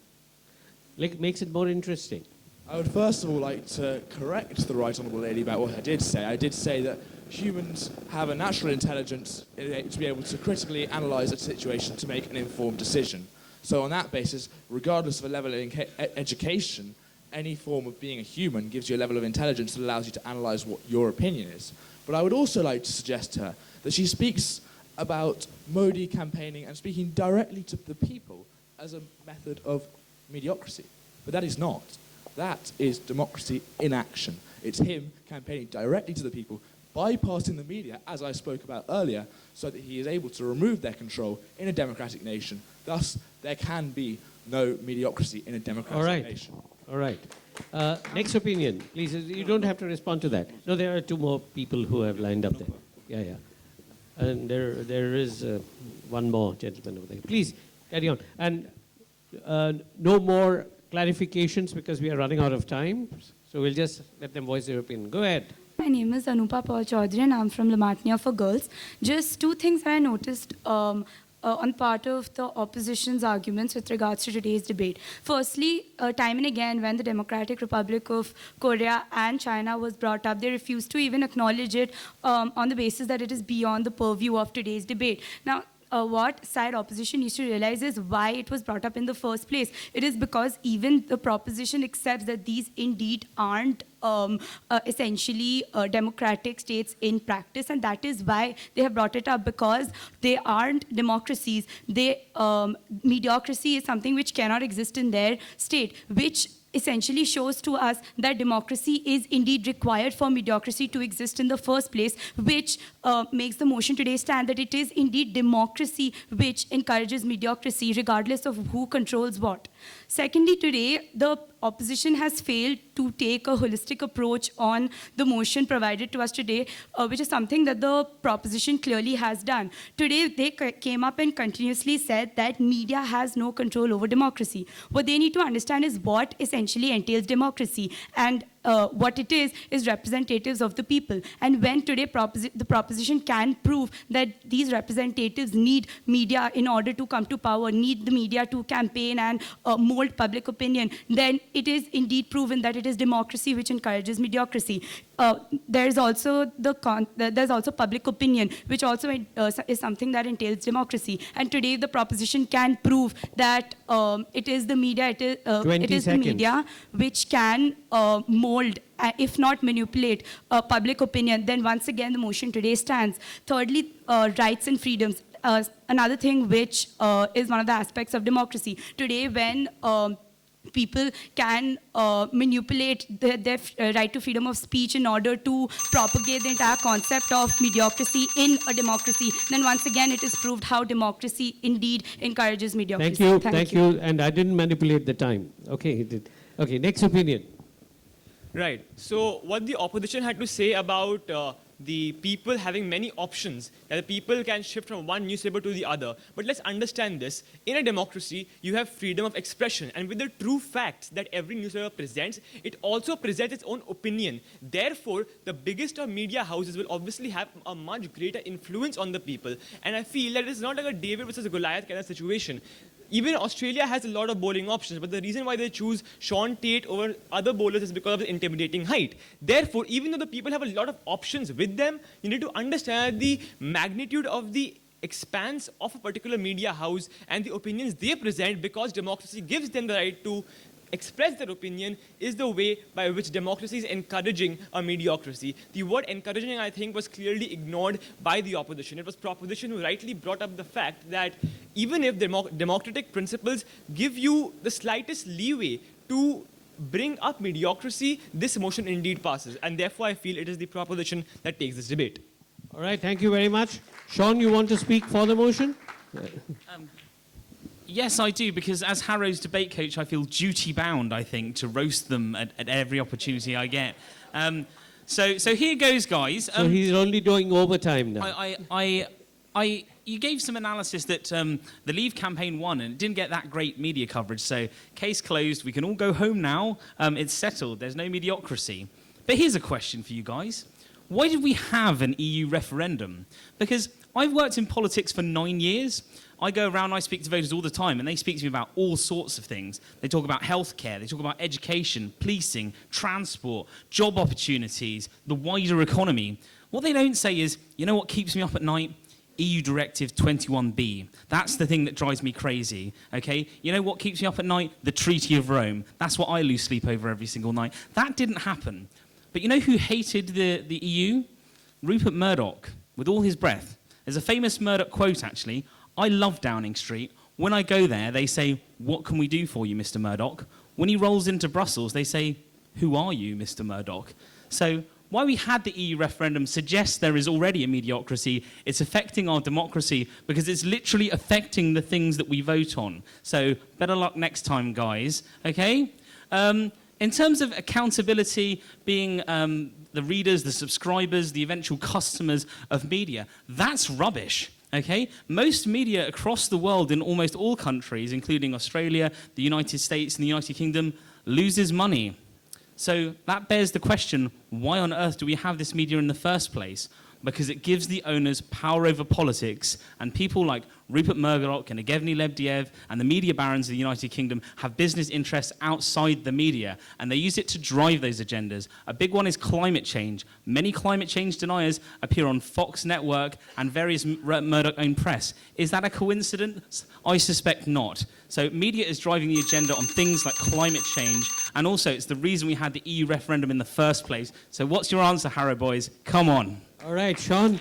Makes it more interesting. I would first of all like to correct the right honourable lady about what I did say. I did say that humans have a natural intelligence to be able to critically analyse a situation to make an informed decision. So on that basis, regardless of a level of education, any form of being a human gives you a level of intelligence that allows you to analyse what your opinion is. But I would also like to suggest to her that she speaks about Modi campaigning and speaking directly to the people as a method of mediocrity. But that is not. That is democracy in action. It's him campaigning directly to the people, bypassing the media, as I spoke about earlier, so that he is able to remove their control in a democratic nation. Thus, there can be no mediocrity in a democratic nation. All right. Next opinion, please. You don't have to respond to that. No, there are two more people who have lined up there. Yeah. And there is one more gentleman over there. Please, carry on. And no more clarifications because we are running out of time. So we'll just let them voice their opinion. Go ahead. My name is Anupa Paul Chaudhary and I'm from Lamatnia for Girls. Just two things I noticed on part of the opposition's arguments with regards to today's debate. Firstly, time and again, when the Democratic Republic of Korea and China was brought up, they refused to even acknowledge it on the basis that it is beyond the purview of today's debate. Now, what side opposition needs to realize is why it was brought up in the first place. It is because even the proposition accepts that these indeed aren't essentially democratic states in practice, and that is why they have brought it up, because they aren't democracies. Mediocracy is something which cannot exist in their state, which essentially shows to us that democracy is indeed required for mediocrity to exist in the first place, which makes the motion today stand that it is indeed democracy which encourages mediocrity regardless of who controls what. Secondly, today, the opposition has failed to take a holistic approach on the motion provided to us today, which is something that the proposition clearly has done. Today, they came up and continuously said that media has no control over democracy. What they need to understand is what essentially entails democracy, and what it is representatives of the people. And when today the proposition can prove that these representatives need media in order to come to power, need the media to campaign and mold public opinion, then it is indeed proven that it is democracy which encourages mediocrity. There's also public opinion, which also is something that entails democracy. And today the proposition can prove that it is the media, it is the media which can mold, if not manipulate, public opinion. Then once again the motion today stands. Thirdly, rights and freedoms. Another thing which is one of the aspects of democracy. Today when people can manipulate their right to freedom of speech in order to propagate the entire concept of mediocrity in a democracy, then once again it is proved how democracy indeed encourages mediocrity. Thank you. And I didn't manipulate the time. Okay, he did. Okay, next opinion. Right. So what the opposition had to say about the people having many options, that the people can shift from one newspaper to the other. But let's understand this. In a democracy, you have freedom of expression. And with the true facts that every newspaper presents, it also presents its own opinion. Therefore, the biggest of media houses will obviously have a much greater influence on the people. And I feel that it's not like a David versus Goliath kind of situation. Even Australia has a lot of bowling options, but the reason why they choose Sean Tate over other bowlers is because of his intimidating height. Therefore, even though the people have a lot of options with them, you need to understand the magnitude of the expanse of a particular media house and the opinions they present, because democracy gives them the right to express their opinion, is the way by which democracy is encouraging a mediocracy. The word encouraging, I think, was clearly ignored by the opposition. It was proposition who rightly brought up the fact that even if democratic principles give you the slightest leeway to bring up mediocrity, this motion indeed passes. And therefore, I feel it is the proposition that takes this debate. All right, thank you very much. Sean, you want to speak for the motion? Yes, I do, because as Harrow's debate coach, I feel duty-bound, I think, to roast them at every opportunity I get. So here goes, guys. So he's only doing overtime now. You gave some analysis that the Leave campaign won, and it didn't get that great media coverage. So case closed. We can all go home now. It's settled. There's no mediocrity. But here's a question for you guys. Why did we have an EU referendum? Because I've worked in politics for 9 years. I go around, I speak to voters all the time, and they speak to me about all sorts of things. They talk about healthcare, they talk about education, policing, transport, job opportunities, the wider economy. What they don't say is, you know what keeps me up at night? EU Directive 21B. That's the thing that drives me crazy, okay? You know what keeps me up at night? The Treaty of Rome. That's what I lose sleep over every single night. That didn't happen. But you know who hated the EU? Rupert Murdoch, with all his breath. There's a famous Murdoch quote, actually. I love Downing Street. When I go there, they say, "What can we do for you, Mr. Murdoch?" When he rolls into Brussels, they say, "Who are you, Mr. Murdoch?" So why we had the EU referendum suggests there is already a mediocrity. It's affecting our democracy because it's literally affecting the things that we vote on. So better luck next time, guys. Okay? In terms of accountability, being the readers, the subscribers, the eventual customers of media, that's rubbish. Okay? Most media across the world in almost all countries, including Australia, the United States, and the United Kingdom, loses money. So that bears the question, why on earth do we have this media in the first place? Because it gives the owners power over politics, and people like Rupert Murdoch and Evgeny Lebediev and the media barons of the United Kingdom have business interests outside the media, and they use it to drive those agendas. A big one is climate change. Many climate change deniers appear on Fox Network and various Murdoch-owned press. Is that a coincidence? I suspect not. So media is driving the agenda on things like climate change, and also it's the reason we had the EU referendum in the first place. So what's your answer, Harrow boys? Come on. All right, Sean.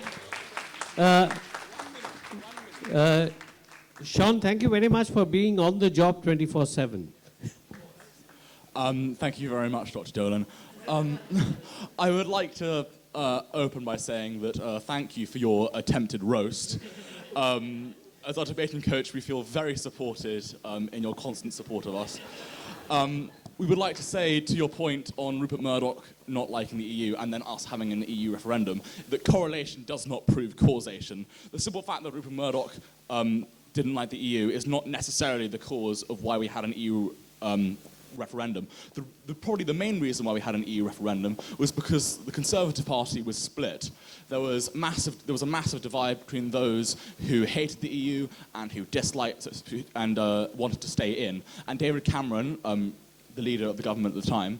Sean, thank you very much for being on the job 24/7. Thank you very much, Dr. Dolan. I would like to open by saying that thank you for your attempted roast. As our debating coach, we feel very supported in your constant support of us. We would like to say, to your point on Rupert Murdoch not liking the EU and then us having an EU referendum, that correlation does not prove causation. The simple fact that Rupert Murdoch didn't like the EU is not necessarily the cause of why we had an EU referendum. Probably the main reason why we had an EU referendum was because the Conservative Party was split. There was a massive divide between those who hated the EU and who disliked it and wanted to stay in. And David Cameron, the leader of the government at the time,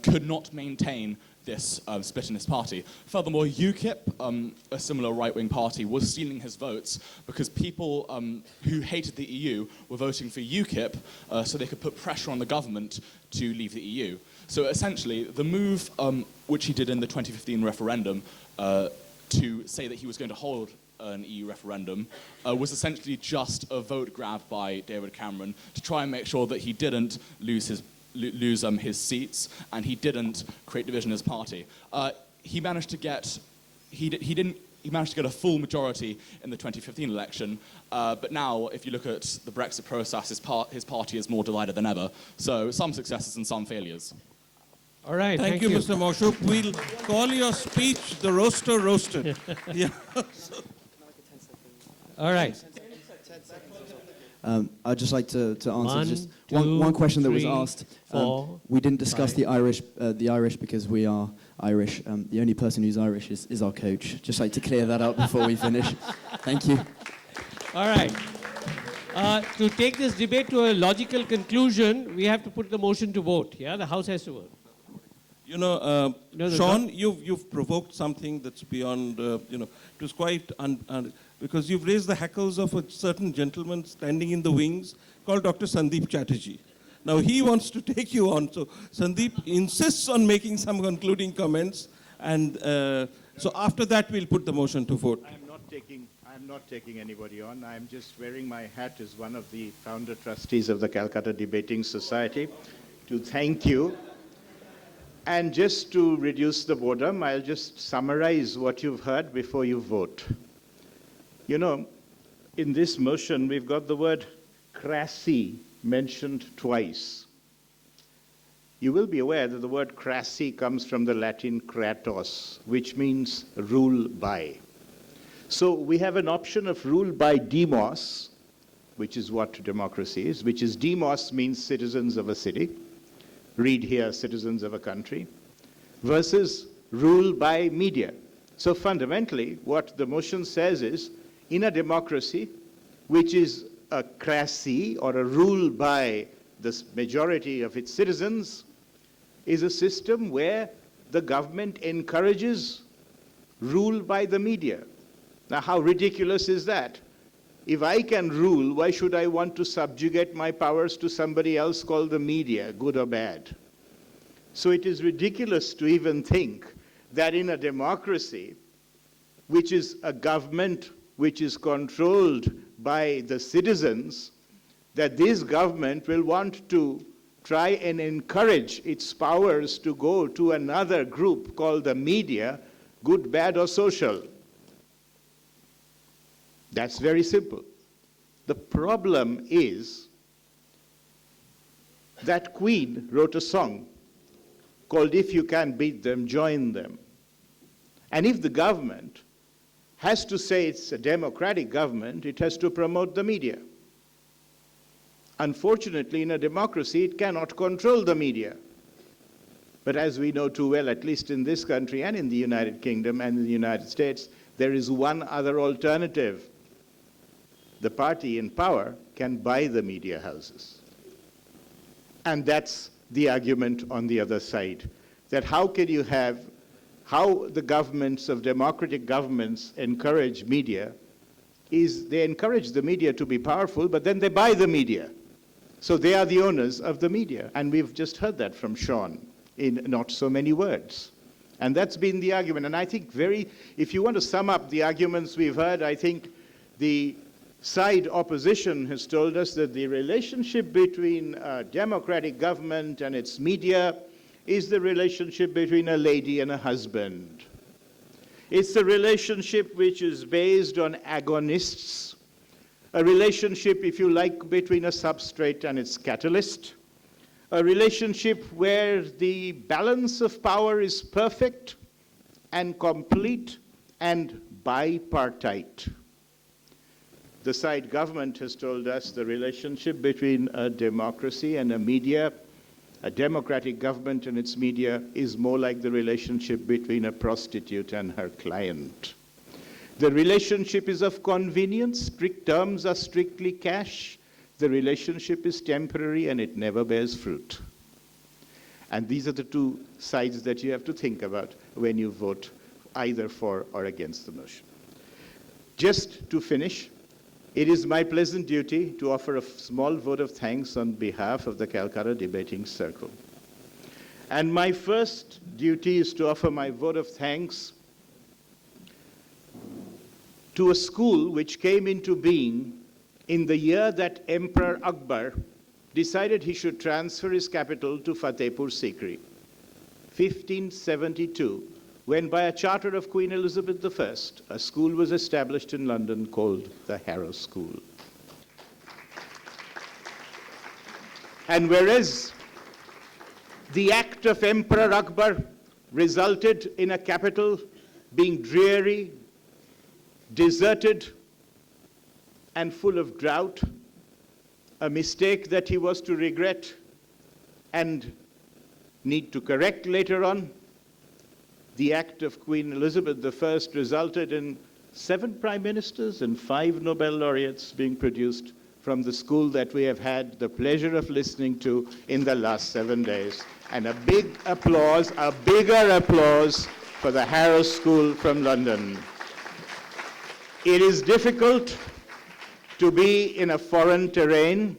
could not maintain this split in his party. Furthermore, UKIP, a similar right-wing party, was stealing his votes because people who hated the EU were voting for UKIP so they could put pressure on the government to leave the EU. So essentially, the move which he did in the 2015 referendum to say that he was going to hold an EU referendum was essentially just a vote grab by David Cameron to try and make sure that he didn't lose his seats, and he didn't create division in his party. He managed to get a full majority in the 2015 election, but now, if you look at the Brexit process, his party is more divided than ever. So some successes and some failures. All right, thank you, Mr. Moshuk. We'll call your speech the roaster roasted. Yeah. All right. I'd just like to answer one question that was asked. We didn't discuss the Irish because we are Irish. The only person who's Irish is our coach. Just like to clear that up before we finish. Thank you. All right. To take this debate to a logical conclusion, we have to put the motion to vote. Yeah, the House has to vote. You know, Sean, you've provoked something that's beyond, it was quite, because you've raised the hackles of a certain gentleman standing in the wings called Dr. Sandeep Chatterjee. Now, he wants to take you on, so Sandeep insists on making some concluding comments, and so after that, we'll put the motion to vote. I'm not taking anybody on. I'm just wearing my hat as one of the founder trustees of the Calcutta Debating Society to thank you. And just to reduce the boredom, I'll just summarize what you've heard before you vote. You know, in this motion, we've got the word crassy mentioned twice. You will be aware that the word crassy comes from the Latin kratos, which means rule by. So we have an option of rule by demos, which is what democracy is, which is demos means citizens of a city. Read here, citizens of a country, versus rule by media. So fundamentally, what the motion says is, in a democracy, which is a crassy or a rule by the majority of its citizens, is a system where the government encourages rule by the media. Now, how ridiculous is that? If I can rule, why should I want to subjugate my powers to somebody else called the media, good or bad? So it is ridiculous to even think that in a democracy, which is a government which is controlled by the citizens, that this government will want to try and encourage its powers to go to another group called the media, good, bad, or social. That's very simple. The problem is that Queen wrote a song called "If You Can't Beat Them, Join Them." And if the government has to say it's a democratic government, it has to promote the media. Unfortunately, in a democracy, it cannot control the media. But as we know too well, at least in this country and in the United Kingdom and in the United States, there is one other alternative. The party in power can buy the media houses. And that's the argument on the other side, that how can you have, how the governments of democratic governments encourage media is they encourage the media to be powerful, but then they buy the media. So they are the owners of the media. And we've just heard that from Sean in not so many words. And that's been the argument. And I think if you want to sum up the arguments we've heard, I think the side opposition has told us that the relationship between a democratic government and its media is the relationship between a lady and a husband. It's a relationship which is based on agonists, a relationship, if you like, between a substrate and its catalyst, a relationship where the balance of power is perfect and complete and bipartite. The side government has told us the relationship between a democracy and a media, a democratic government and its media, is more like the relationship between a prostitute and her client. The relationship is of convenience, strict terms are strictly cash. The relationship is temporary and it never bears fruit. And these are the two sides that you have to think about when you vote either for or against the motion. Just to finish, it is my pleasant duty to offer a small vote of thanks on behalf of the Calcutta Debating Circle. And my first duty is to offer my vote of thanks to a school which came into being in the year that Emperor Akbar decided he should transfer his capital to Fatehpur Sikri, 1572, when by a charter of Queen Elizabeth I, a school was established in London called the Harrow School. And whereas the act of Emperor Akbar resulted in a capital being dreary, deserted, and full of drought, a mistake that he was to regret and need to correct later on, the act of Queen Elizabeth I resulted in 7 prime ministers and 5 Nobel laureates being produced from the school that we have had the pleasure of listening to in the last 7 days. And a big applause, a bigger applause for the Harrow School from London. It is difficult to be in a foreign terrain.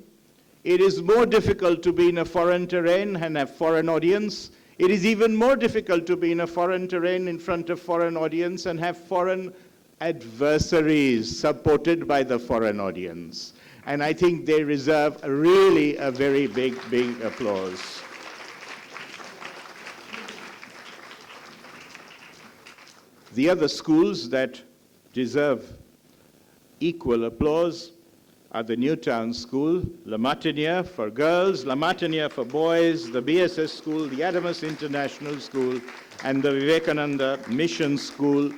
It is more difficult to be in a foreign terrain and have foreign audience. It is even more difficult to be in a foreign terrain in front of foreign audience and have foreign adversaries supported by the foreign audience. And I think they deserve really a very big, big applause. The other schools that deserve equal applause are the Newtown School, La Martiniere for girls, La Martiniere for boys, the BSS School, the Adamus International School, and the Vivekananda Mission School,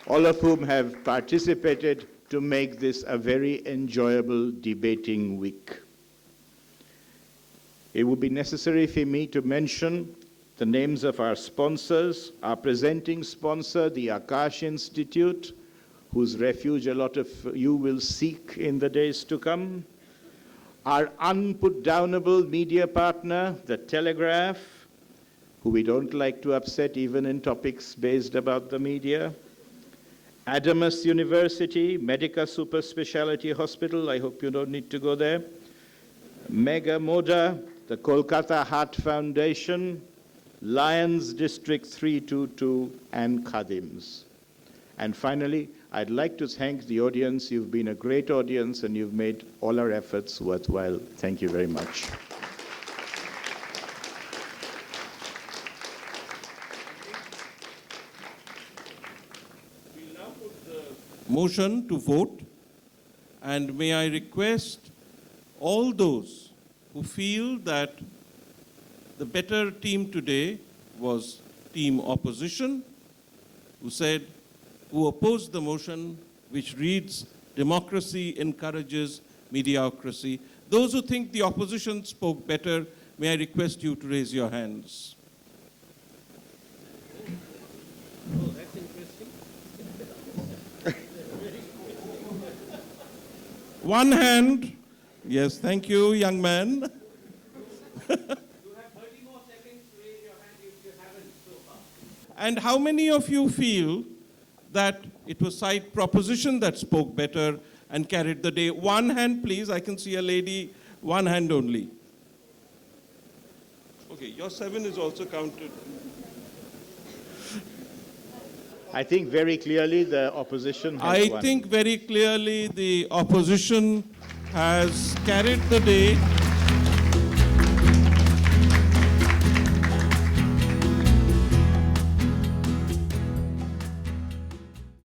all of whom have participated to make this a very enjoyable debating week. It would be necessary for me to mention the names of our sponsors, our presenting sponsor, the Akash Institute, whose refuge a lot of you will seek in the days to come. Our unput-downable media partner, The Telegraph, who we don't like to upset even in topics based about the media. Adamus University, Medica Super Speciality Hospital, I hope you don't need to go there. Mega Moda, the Kolkata Heart Foundation, Lions District 322, and Khadims. And finally, I'd like to thank the audience. You've been a great audience and you've made all our efforts worthwhile. Thank you very much. We'll now put the motion to vote, and may I request all those who feel that the better team today was team opposition, who said who opposed the motion which reads, democracy encourages mediocracy. Those who think the opposition spoke better, may I request you to raise your hands. Oh, that's interesting. One hand. Yes, thank you, young man. You have 30 more seconds to raise your hand if you haven't so far. And how many of you feel that it was side proposition that spoke better and carried the day? One hand, please. I can see a lady. One hand only. Okay, your 7 is also counted. I think very clearly the opposition has won. I think very clearly the opposition has carried the day.